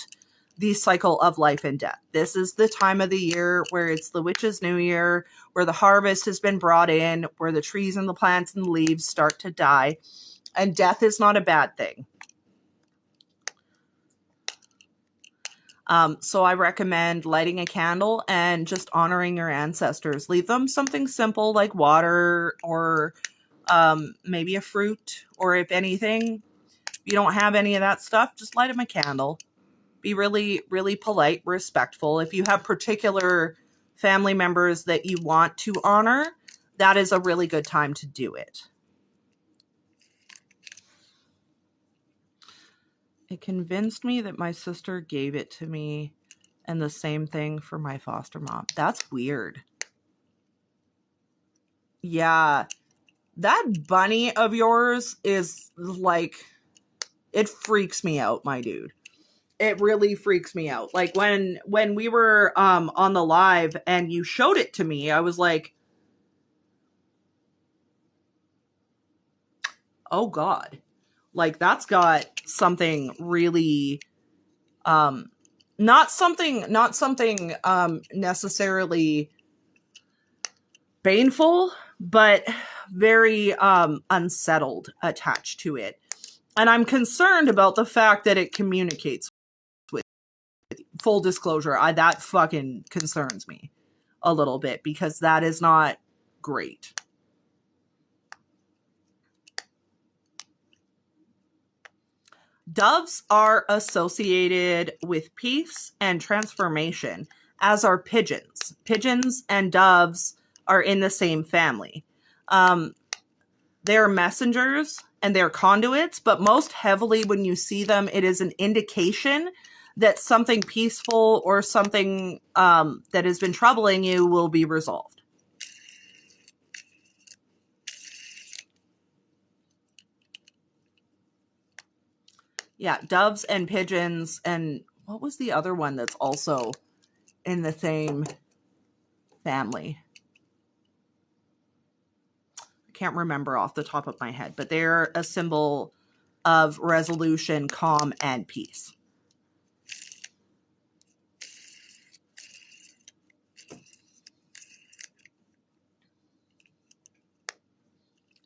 the cycle of life and death. This is the time of the year where it's the witch's new year, where the harvest has been brought in, where the trees and the plants and the leaves start to die. And death is not a bad thing. So I recommend lighting a candle and just honoring your ancestors. Leave them something simple like water or maybe a fruit, or if anything, if you don't have any of that stuff, just light them a candle. Be really, really polite, respectful. If you have particular family members that you want to honor, that is a really good time to do it. It convinced me that my sister gave it to me, and the same thing for my foster mom. That's weird. Yeah. That bunny of yours is like, it freaks me out, my dude. It really freaks me out. Like when we were on the live and you showed it to me, I was like, oh God. Like that's got something really not something necessarily painful, but very unsettled attached to it. And I'm concerned about the fact that it communicates with you. Full disclosure, that fucking concerns me a little bit because that is not great. Doves are associated with peace and transformation, as are pigeons. Pigeons and doves are in the same family. They're messengers and they're conduits, but most heavily when you see them, it is an indication that something peaceful or something that has been troubling you will be resolved. Yeah, doves and pigeons. And what was the other one that's also in the same family? I can't remember off the top of my head, but they're a symbol of resolution, calm, and peace.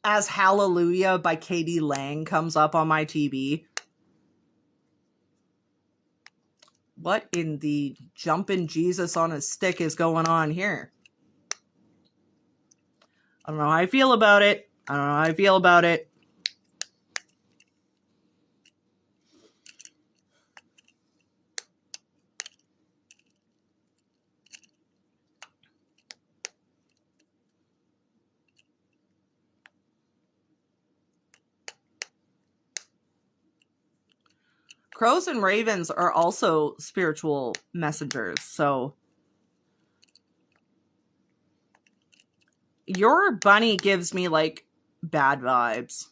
As Hallelujah by Katie Lang comes up on my TV. What in the jumping Jesus on a stick is going on here? I don't know how I feel about it. Crows and ravens are also spiritual messengers. So your bunny gives me like bad vibes.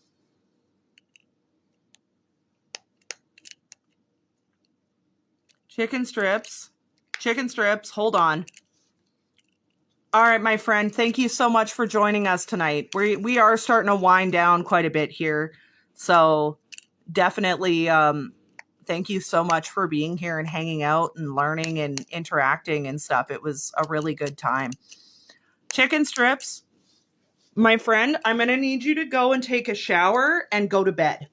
Chicken strips. Hold on. All right, my friend. Thank you so much for joining us tonight. We are starting to wind down quite a bit here. So definitely thank you so much for being here and hanging out and learning and interacting and stuff. It was a really good time. Chicken strips. My friend, I'm going to need you to go and take a shower and go to bed.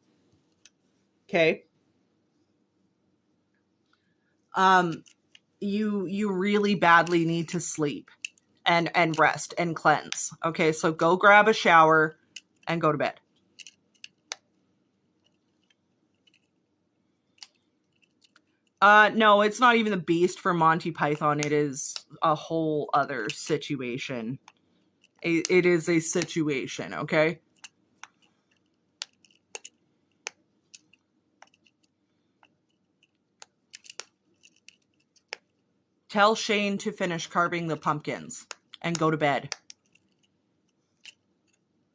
Okay? You really badly need to sleep and rest and cleanse. Okay? So go grab a shower and go to bed. No, it's not even the beast from Monty Python. It is a whole other situation. It is a situation, okay? Tell Shane to finish carving the pumpkins and go to bed.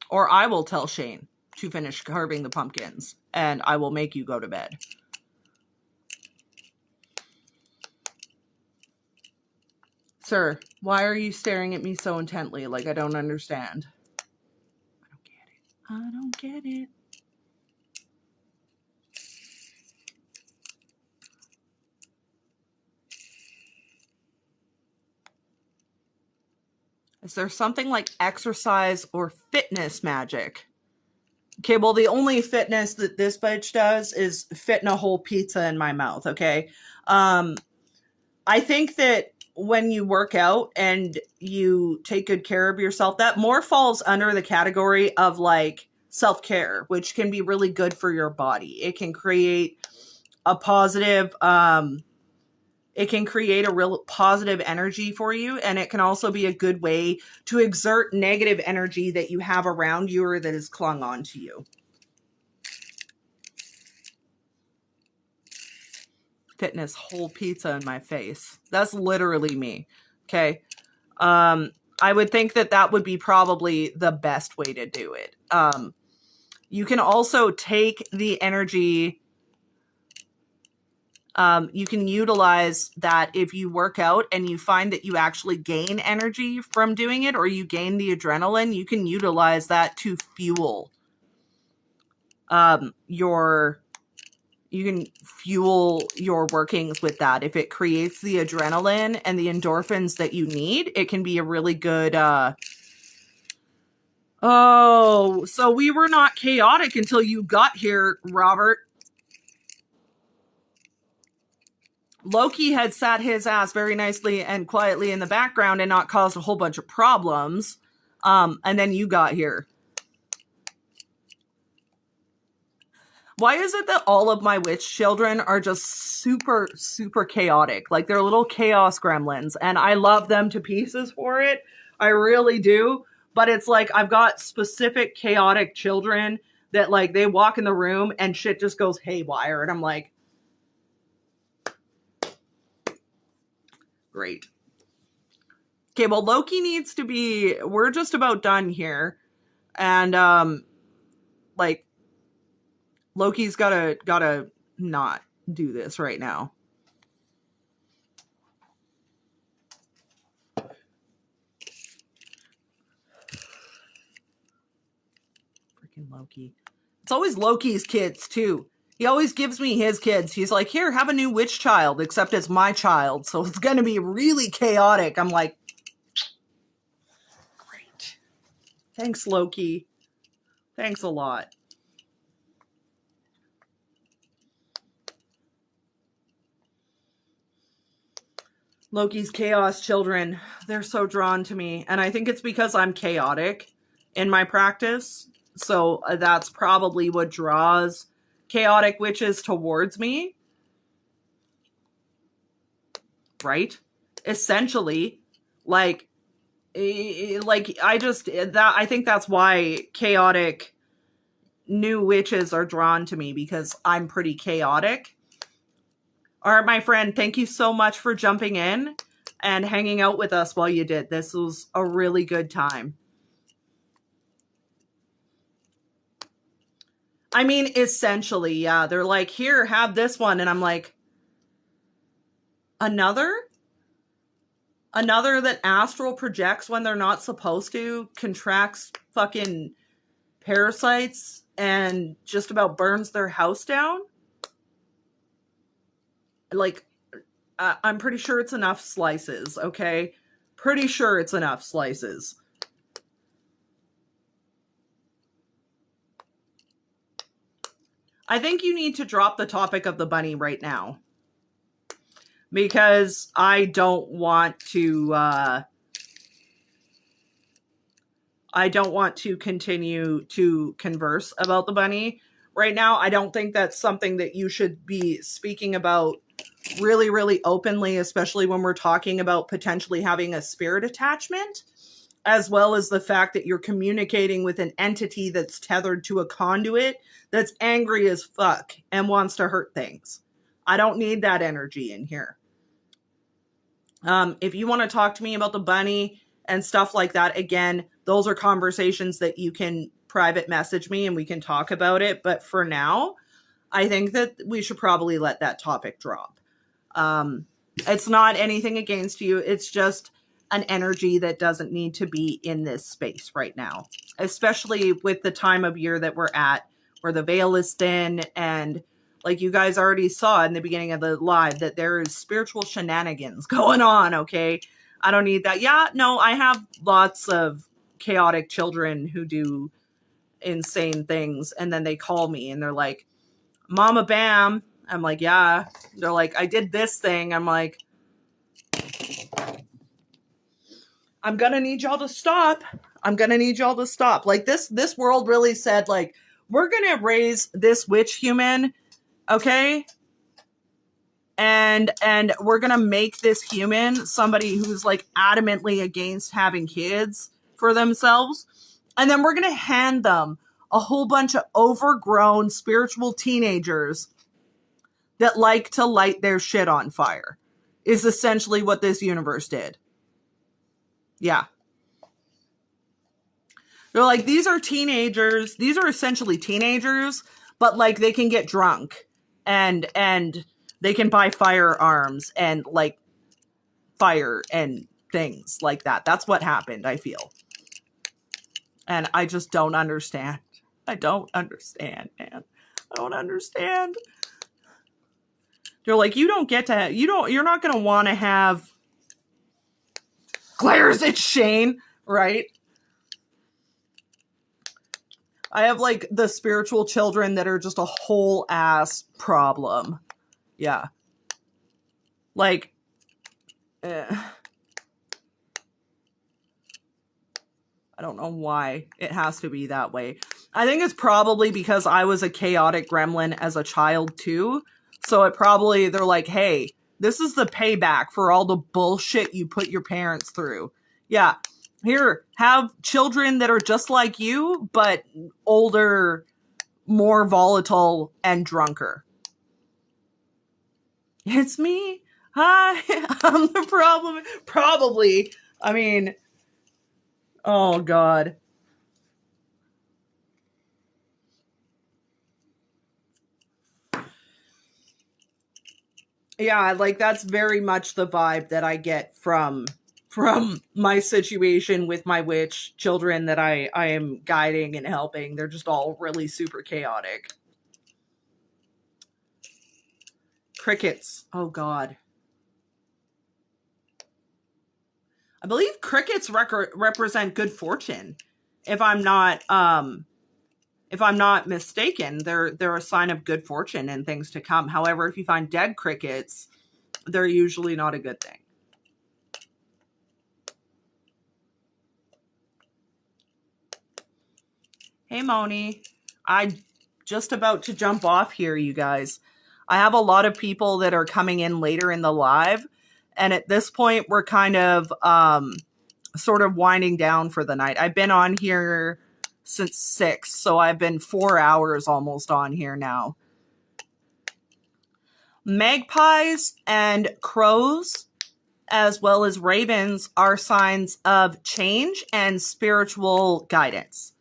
Or I will tell Shane to finish carving the pumpkins and I will make you go to bed. Sir, why are you staring at me so intently? Like I don't understand. I don't get it. Is there something like exercise or fitness magic? Okay, well, the only fitness that this bitch does is fitting a whole pizza in my mouth, okay? I think that when you work out and you take good care of yourself, that more falls under the category of like self-care, which can be really good for your body. It can create a positive, it can create a real positive energy for you. And it can also be a good way to exert negative energy that you have around you or that is clung onto you. fitness whole pizza in my face. That's literally me. Okay. I would think that would be probably the best way to do it. You can also take the energy. You can utilize that if you work out and you find that you actually gain energy from doing it, or you gain the adrenaline, you can utilize that to fuel you can fuel your workings with that. If it creates the adrenaline and the endorphins that you need, it can be a really good oh, so we were not chaotic until you got here, Robert. Loki had sat his ass very nicely and quietly in the background and not caused a whole bunch of problems. And then you got here. Why is it that all of my witch children are just super, super chaotic? Like, they're little chaos gremlins, and I love them to pieces for it. I really do. But it's like, I've got specific chaotic children that, like, they walk in the room and shit just goes haywire. And I'm like, great. Okay, well, Loki needs to be, we're just about done here. And, like, Loki's gotta not do this right now. Freaking Loki. It's always Loki's kids, too. He always gives me his kids. He's like, here, have a new witch child, except it's my child, so it's gonna be really chaotic. I'm like, great. Thanks, Loki. Thanks a lot. Loki's chaos children, they're so drawn to me. And I think it's because I'm chaotic in my practice. So that's probably what draws chaotic witches towards me. Right? Essentially, like I think that's why chaotic new witches are drawn to me, because I'm pretty chaotic. All right, my friend, thank you so much for jumping in and hanging out with us while you did. This was a really good time. I mean, essentially, yeah. They're like, here, have this one. And I'm like, another? Another that astral projects when they're not supposed to, contracts fucking parasites, and just about burns their house down? Like, I'm pretty sure it's enough slices, okay? Pretty sure it's enough slices. I think you need to drop the topic of the bunny right now, because I don't want to continue to converse about the bunny right now. I don't think that's something that you should be speaking about really, really openly, especially when we're talking about potentially having a spirit attachment, as well as the fact that you're communicating with an entity that's tethered to a conduit that's angry as fuck and wants to hurt things. I don't need that energy in here. If you want to talk to me about the bunny and stuff like that, again, those are conversations that you can private message me and we can talk about it. But for now, I think that we should probably let that topic drop. It's not anything against you. It's just an energy that doesn't need to be in this space right now, especially with the time of year that we're at, where the veil is thin, and like you guys already saw in the beginning of the live, that there is spiritual shenanigans going on, okay? I don't need that. Yeah, no, I have lots of chaotic children who do insane things, and then they call me and they're like, Mama Bam. I'm like, yeah. They're like, I did this thing. I'm like, I'm gonna need y'all to stop. I'm gonna need y'all to stop. Like, this world really said, like, we're gonna raise this witch human, okay? And we're gonna make this human somebody who's like adamantly against having kids for themselves. And then we're gonna hand them a whole bunch of overgrown spiritual teenagers that like to light their shit on fire, is essentially what this universe did. Yeah. They're like, these are teenagers. These are essentially teenagers, but like they can get drunk and they can buy firearms and like fire and things like that. That's what happened, I feel. And I just don't understand. I don't understand, man. I don't understand. They're like, you don't get to, you're not going to want to have glares at Shane, right? I have like the spiritual children that are just a whole ass problem. Yeah. Like, I don't know why it has to be that way. I think it's probably because I was a chaotic gremlin as a child too. So it probably, they're like, hey, this is the payback for all the bullshit you put your parents through. Yeah. Here, have children that are just like you, but older, more volatile, and drunker. It's me. Hi, I'm the problem. Probably. I mean, oh God. Yeah, like that's very much the vibe that I get from my situation with my witch children that I am guiding and helping. They're just all really super chaotic. Crickets. Oh God. I believe crickets represent good fortune. If I'm not mistaken, they're a sign of good fortune and things to come. However, if you find dead crickets, they're usually not a good thing. Hey, Moni. I just about to jump off here, you guys. I have a lot of people that are coming in later in the live, and at this point, we're kind of sort of winding down for the night. I've been on here since 6, so I've been 4 hours almost on here now. Magpies and crows, as well as ravens, are signs of change and spiritual guidance.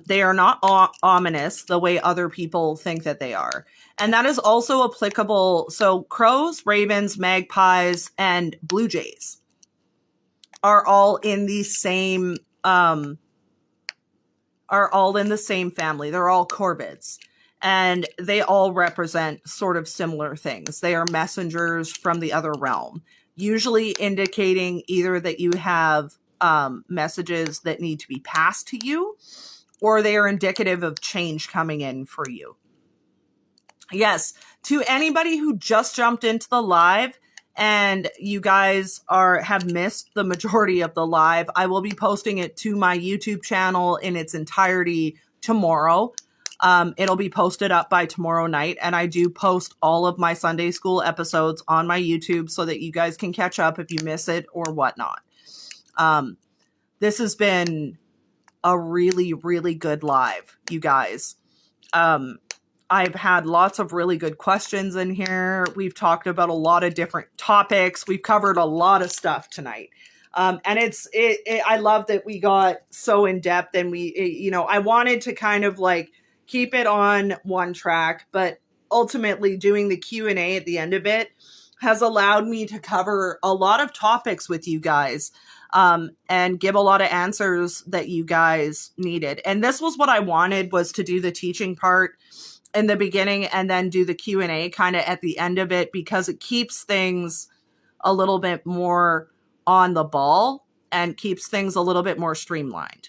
They are not ominous the way other people think that they are. And that is also applicable. So crows, ravens, magpies, and blue jays are all in the same family. They're all corvids. And they all represent sort of similar things. They are messengers from the other realm, usually indicating either that you have messages that need to be passed to you, or they are indicative of change coming in for you. Yes, to anybody who just jumped into the live and you guys have missed the majority of the live, I will be posting it to my YouTube channel in its entirety tomorrow. It'll be posted up by tomorrow night, and I do post all of my Sunday school episodes on my YouTube so that you guys can catch up if you miss it or whatnot. This has been a really, really good live, you guys. I've had lots of really good questions in here. We've talked about a lot of different topics. We've covered a lot of stuff tonight. And I love that we got so in depth, and I wanted to kind of like keep it on one track, but ultimately doing the Q&A at the end of it has allowed me to cover a lot of topics with you guys. And give a lot of answers that you guys needed. And this was what I wanted, was to do the teaching part in the beginning and then do the Q&A kind of at the end of it, because it keeps things a little bit more on the ball and keeps things a little bit more streamlined.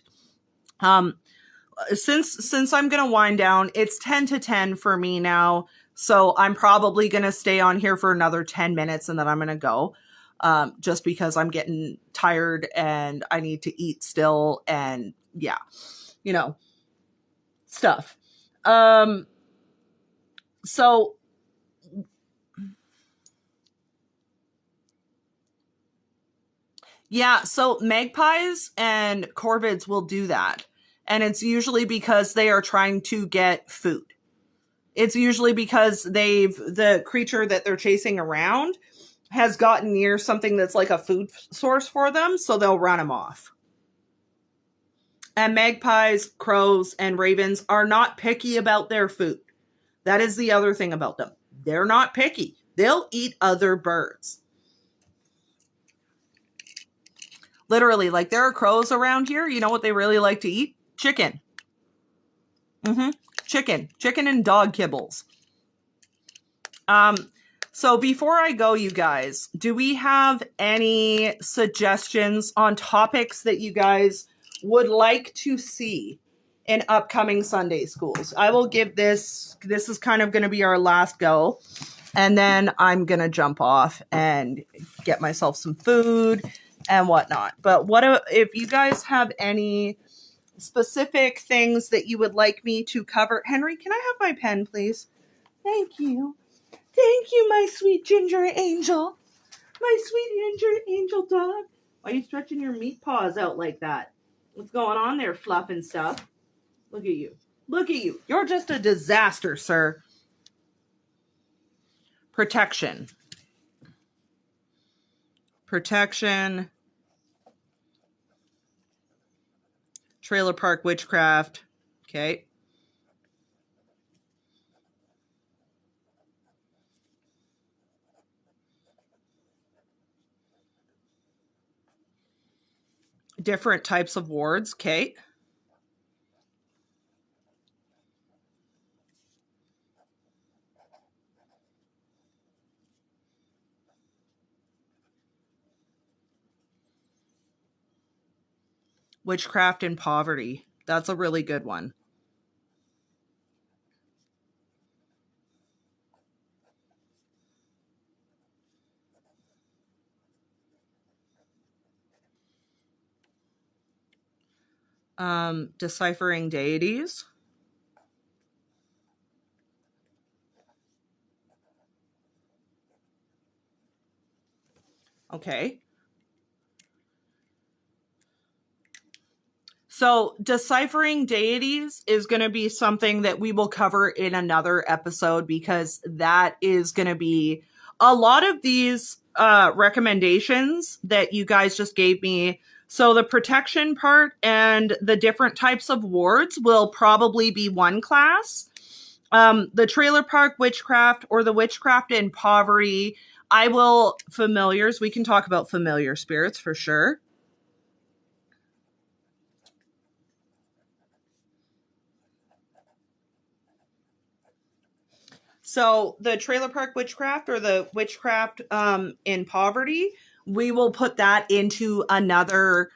Since I'm going to wind down, it's 10 to 10 for me now. So I'm probably going to stay on here for another 10 minutes and then I'm going to go. Just because I'm getting tired and I need to eat still, and yeah, stuff. So yeah, so magpies and corvids will do that. And it's usually because they are trying to get food. It's usually because the creature that they're chasing around has gotten near something that's like a food source for them, so they'll run them off. And magpies, crows, and ravens are not picky about their food. That is the other thing about them. They're not picky. They'll eat other birds. Literally, like there are crows around here. You know what they really like to eat? Chicken. Chicken and dog kibbles. So before I go, you guys, do we have any suggestions on topics that you guys would like to see in upcoming Sunday schools? I will give this is kind of going to be our last go. And then I'm going to jump off and get myself some food and whatnot. But if you guys have any specific things that you would like me to cover? Henry, can I have my pen, please? Thank you. Thank you, my sweet ginger angel. My sweet ginger angel dog. Why are you stretching your meat paws out like that? What's going on there, fluff and stuff? Look at you. Look at you. You're just a disaster, sir. Protection. Trailer park witchcraft. Okay. Different types of wards. Okay. Witchcraft and poverty. That's a really good one. Deciphering deities. Okay. So deciphering deities is going to be something that we will cover in another episode, because that is going to be a lot of these recommendations that you guys just gave me. So the protection part and the different types of wards will probably be one class. The trailer park witchcraft or the witchcraft in poverty. Familiars. We can talk about familiar spirits for sure. So the trailer park witchcraft or the witchcraft in poverty, we will put that into another.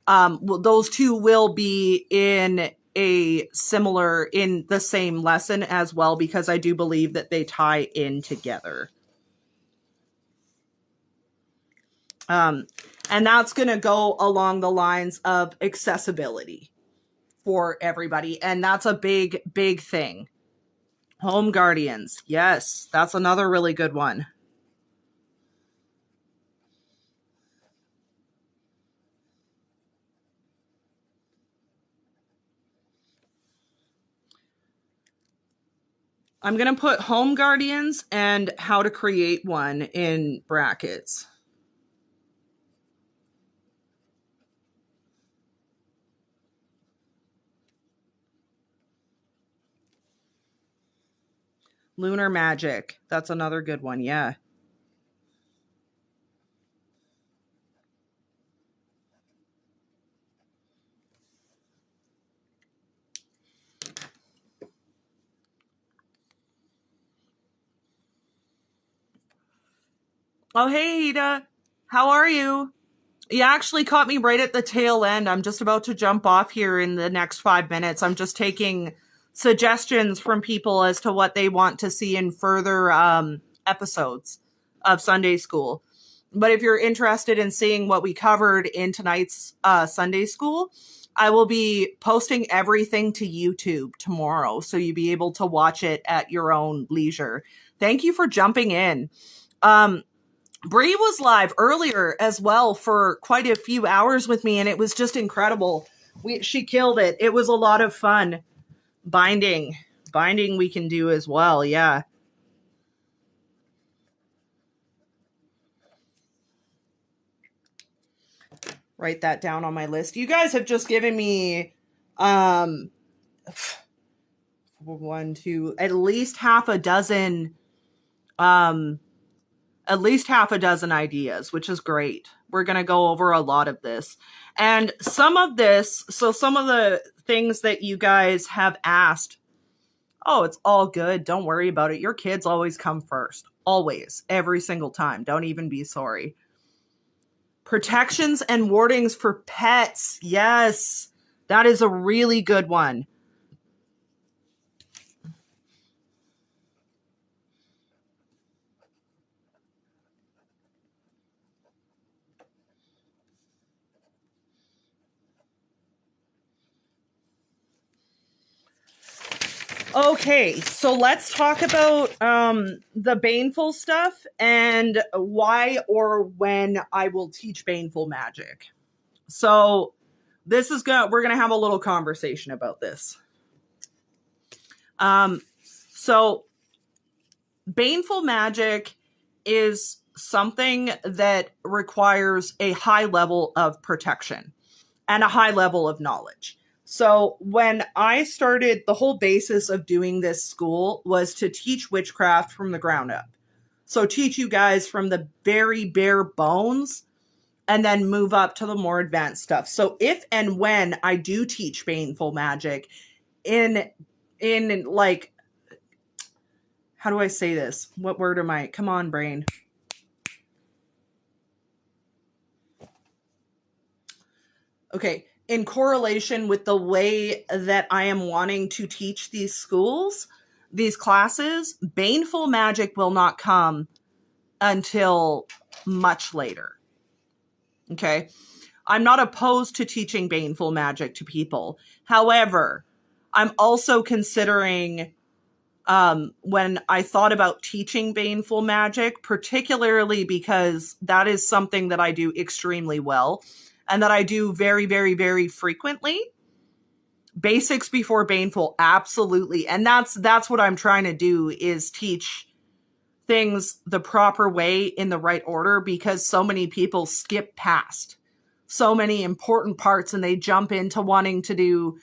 Those two will be in the same lesson as well, because I do believe that they tie in together. And that's going to go along the lines of accessibility for everybody. And that's a big, big thing. Home guardians. Yes, that's another really good one. I'm going to put home guardians and how to create one in brackets. Lunar magic. That's another good one. Yeah. Oh, hey, Ida. How are you? You actually caught me right at the tail end. I'm just about to jump off here in the next 5 minutes. I'm just taking suggestions from people as to what they want to see in further episodes of Sunday School. But if you're interested in seeing what we covered in tonight's Sunday School, I will be posting everything to YouTube tomorrow, so you'll be able to watch it at your own leisure. Thank you for jumping in. Bree was live earlier as well for quite a few hours with me, and it was just incredible. She killed it. It was a lot of fun. Binding. Binding we can do as well, yeah. Write that down on my list. You guys have just given me one, two, at least half a dozen ideas, which is great. We're going to go over a lot of this. And some of the things that you guys have asked, oh, it's all good. Don't worry about it. Your kids always come first. Always. Every single time. Don't even be sorry. Protections and wardings for pets. Yes. That is a really good one. Okay, so let's talk about the baneful stuff and why or when I will teach baneful magic. So we're gonna have a little conversation about this. So baneful magic is something that requires a high level of protection and a high level of knowledge. So when I started, the whole basis of doing this school was to teach witchcraft from the ground up. So teach you guys from the very bare bones and then move up to the more advanced stuff. So if and when I do teach baneful magic in like, how do I say this? What word am I? Come on, brain. Okay. In correlation with the way that I am wanting to teach these schools, these classes, baneful magic will not come until much later. Okay. I'm not opposed to teaching baneful magic to people. However, I'm also considering when I thought about teaching baneful magic, particularly because that is something that I do extremely well and that I do very, very, very frequently. Basics before baneful, absolutely. And that's what I'm trying to do, is teach things the proper way in the right order, because so many people skip past so many important parts and they jump into wanting to do.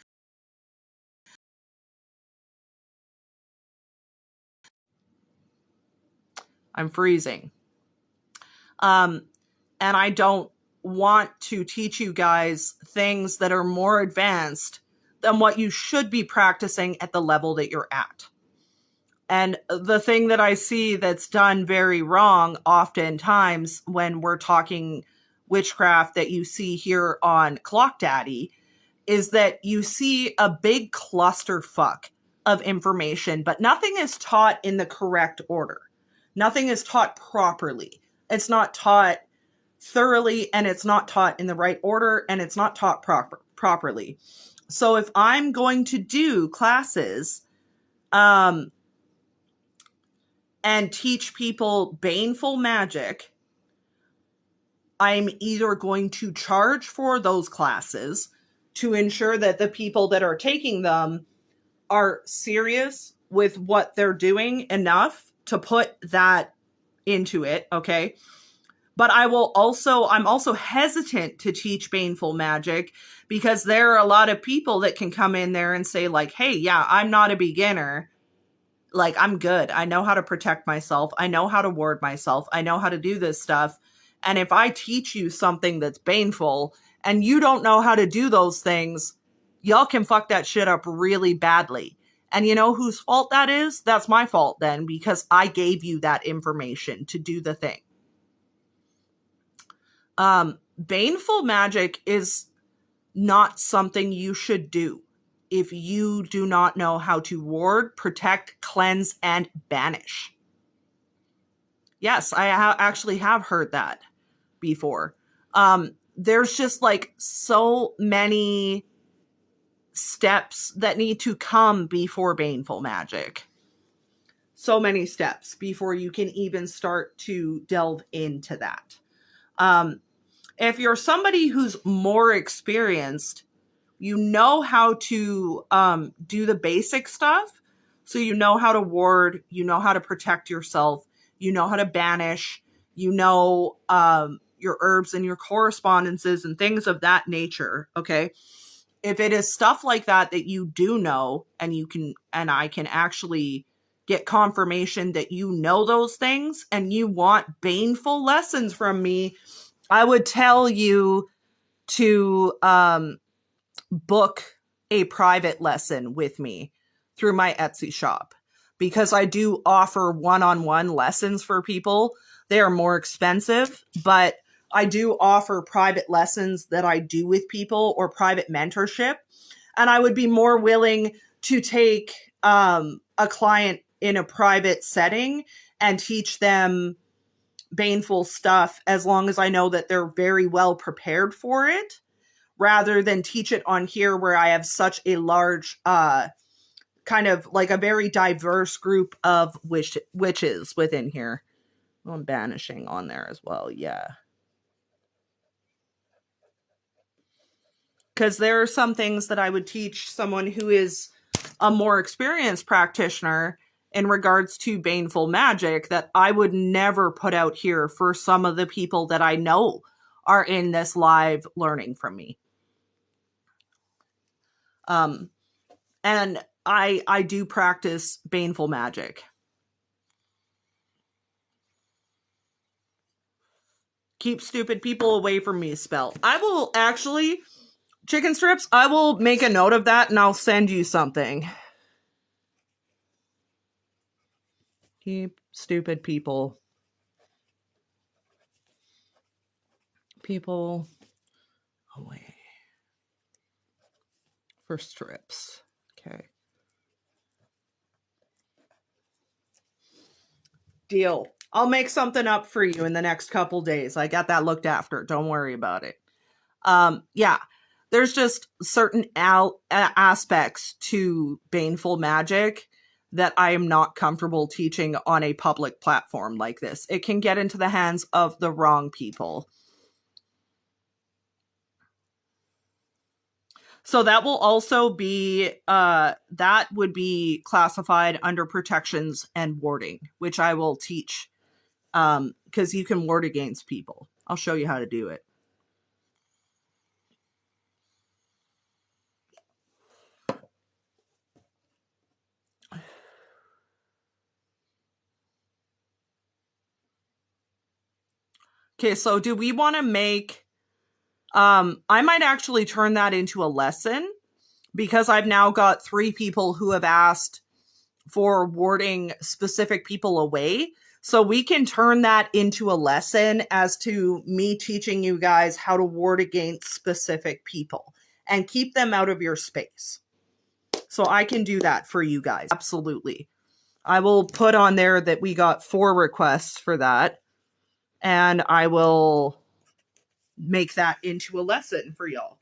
I'm freezing. And I don't want to teach you guys things that are more advanced than what you should be practicing at the level that you're at. And the thing that I see that's done very wrong oftentimes when we're talking witchcraft that you see here on Clock Daddy is that you see a big clusterfuck of information, but nothing is taught in the correct order. Nothing is taught properly. It's not taught thoroughly, and it's not taught in the right order, and it's not taught properly. So if I'm going to do classes and teach people baneful magic, I'm either going to charge for those classes to ensure that the people that are taking them are serious with what they're doing enough to put that into it, okay? But I'm also hesitant to teach baneful magic because there are a lot of people that can come in there and say like, hey, yeah, I'm not a beginner. Like, I'm good. I know how to protect myself. I know how to ward myself. I know how to do this stuff. And if I teach you something that's baneful and you don't know how to do those things, y'all can fuck that shit up really badly. And you know whose fault that is? That's my fault then, because I gave you that information to do the thing. Baneful magic is not something you should do if you do not know how to ward, protect, cleanse, and banish. Yes, I actually have heard that before. There's just like so many steps that need to come before baneful magic. So many steps before you can even start to delve into that. If you're somebody who's more experienced, you know how to do the basic stuff. So you know how to ward, you know how to protect yourself, you know how to banish, you know your herbs and your correspondences and things of that nature. Okay. If it is stuff like that that you do know, and you can, and I can actually get confirmation that you know those things and you want baneful lessons from me, I would tell you to book a private lesson with me through my Etsy shop, because I do offer one-on-one lessons for people. They are more expensive, but I do offer private lessons that I do with people, or private mentorship. And I would be more willing to take a client in a private setting and teach them baneful stuff, as long as I know that they're very well prepared for it, rather than teach it on here where I have such a large, kind of like a very diverse group of witches within here. Well, I'm banishing on there as well. Yeah. Because there are some things that I would teach someone who is a more experienced practitioner in regards to baneful magic that I would never put out here for some of the people that I know are in this live learning from me. And I do practice baneful magic. Keep stupid people away from me spell. I will actually, chicken strips, I will make a note of that and I'll send you something. Keep stupid people away for strips. Okay. Deal. I'll make something up for you in the next couple days. I got that looked after. Don't worry about it. Yeah. There's just certain aspects to baneful magic that I am not comfortable teaching on a public platform like this. It can get into the hands of the wrong people. So that will also be, that would be classified under protections and warding, which I will teach, because you can ward against people. I'll show you how to do it. Okay, so do we want to make, I might actually turn that into a lesson, because I've now got 3 people who have asked for warding specific people away. So we can turn that into a lesson as to me teaching you guys how to ward against specific people and keep them out of your space. So I can do that for you guys. Absolutely. I will put on there that we got 4 requests for that, and I will make that into a lesson for y'all.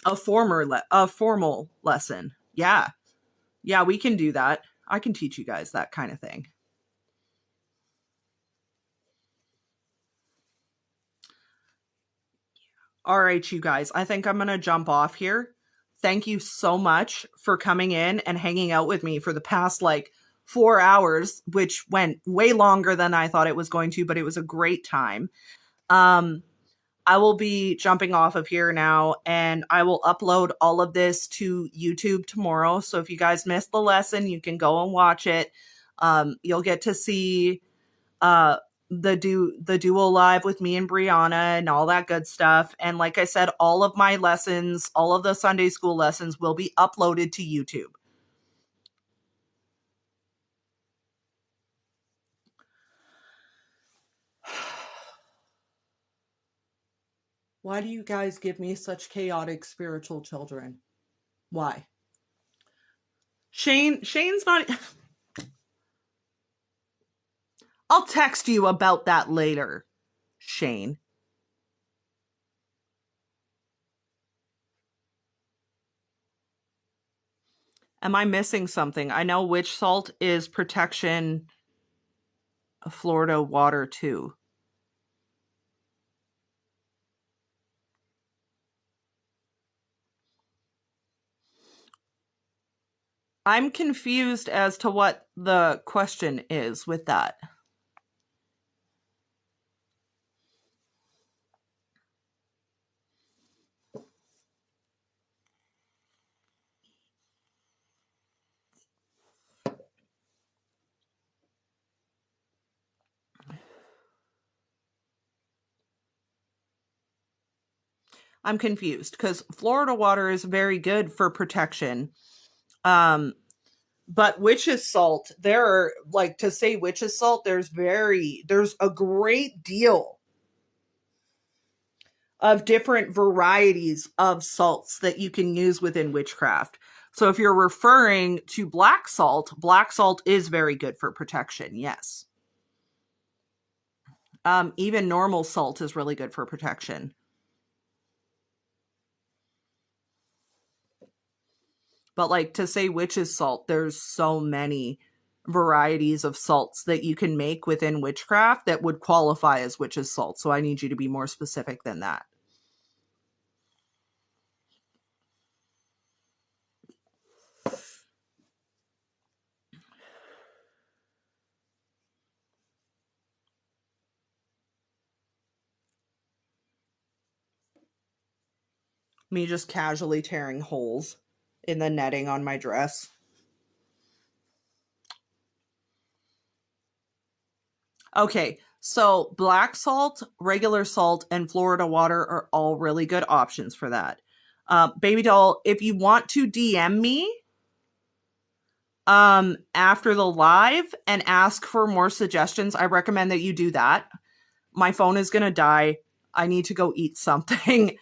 A formal lesson. Yeah. Yeah, we can do that. I can teach you guys that kind of thing. All right, you guys, I think I'm going to jump off here. Thank you so much for coming in and hanging out with me for the past 4 hours, which went way longer than I thought it was going to, but it was a great time. I will be jumping off of here now, and I will upload all of this to YouTube tomorrow. So if you guys missed the lesson, you can go and watch it. You'll get to see the duo live with me and Brianna and all that good stuff. And like I said, all of my lessons, all of the Sunday school lessons will be uploaded to YouTube. Why do you guys give me such chaotic spiritual children? Why? Shane's not. I'll text you about that later, Shane. Am I missing something? I know witch salt is protection of Florida water too. I'm confused as to what the question is with that. I'm confused because Florida water is very good for protection. But witch's salt, there are, like, to say witch's salt, there's a great deal of different varieties of salts that you can use within witchcraft. So if you're referring to black salt is very good for protection, yes. Even normal salt is really good for protection. But like, to say witch's salt, there's so many varieties of salts that you can make within witchcraft that would qualify as witch's salt. So I need you to be more specific than that. Me just casually tearing holes in the netting on my dress. Okay, so black salt, regular salt, and Florida water are all really good options for that. Baby doll, if you want to DM me after the live and ask for more suggestions, I recommend that you do that. My phone is gonna die. I need to go eat something.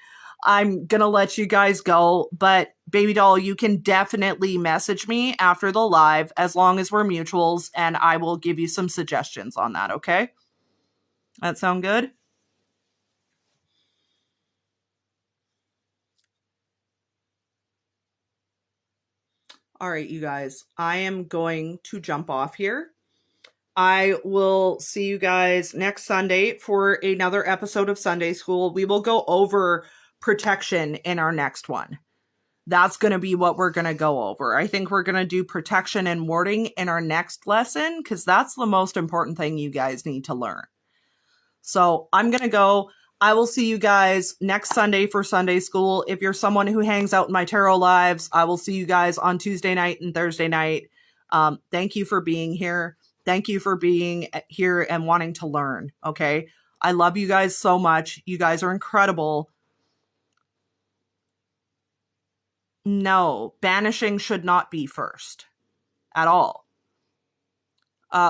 I'm gonna let you guys go, but baby doll, you can definitely message me after the live as long as we're mutuals, and I will give you some suggestions on that, okay? That sound good? All right, you guys, I am going to jump off here. I will see you guys next Sunday for another episode of Sunday School. We will go over protection in our next one. That's going to be what we're going to go over. I think we're going to do protection and warding in our next lesson because that's the most important thing you guys need to learn. So I'm going to go. I will see you guys next Sunday for Sunday School. If you're someone who hangs out in my tarot lives, I will see you guys on Tuesday night and Thursday night. Thank you for being here. Thank you for being here and wanting to learn. Okay. I love you guys so much. You guys are incredible. No, banishing should not be first at all.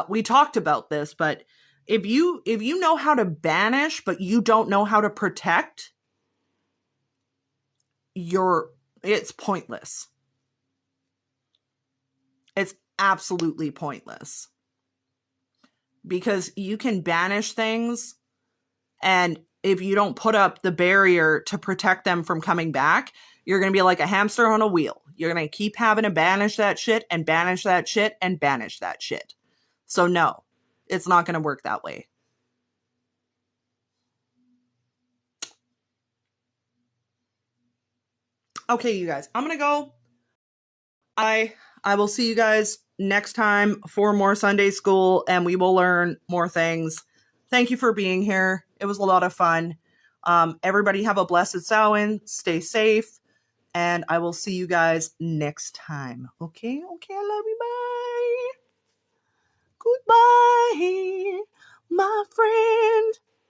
We talked about this, but if you know how to banish, but you don't know how to protect, it's pointless. It's absolutely pointless. Because you can banish things, and if you don't put up the barrier to protect them from coming back, you're going to be like a hamster on a wheel. You're going to keep having to banish that shit and banish that shit and banish that shit. So no, it's not going to work that way. Okay, you guys, I'm going to go. I will see you guys next time for more Sunday School, and we will learn more things. Thank you for being here. It was a lot of fun. Everybody have a blessed Samhain. Stay safe, and I will see you guys next time. Okay, I love you. Bye. Goodbye, my friend.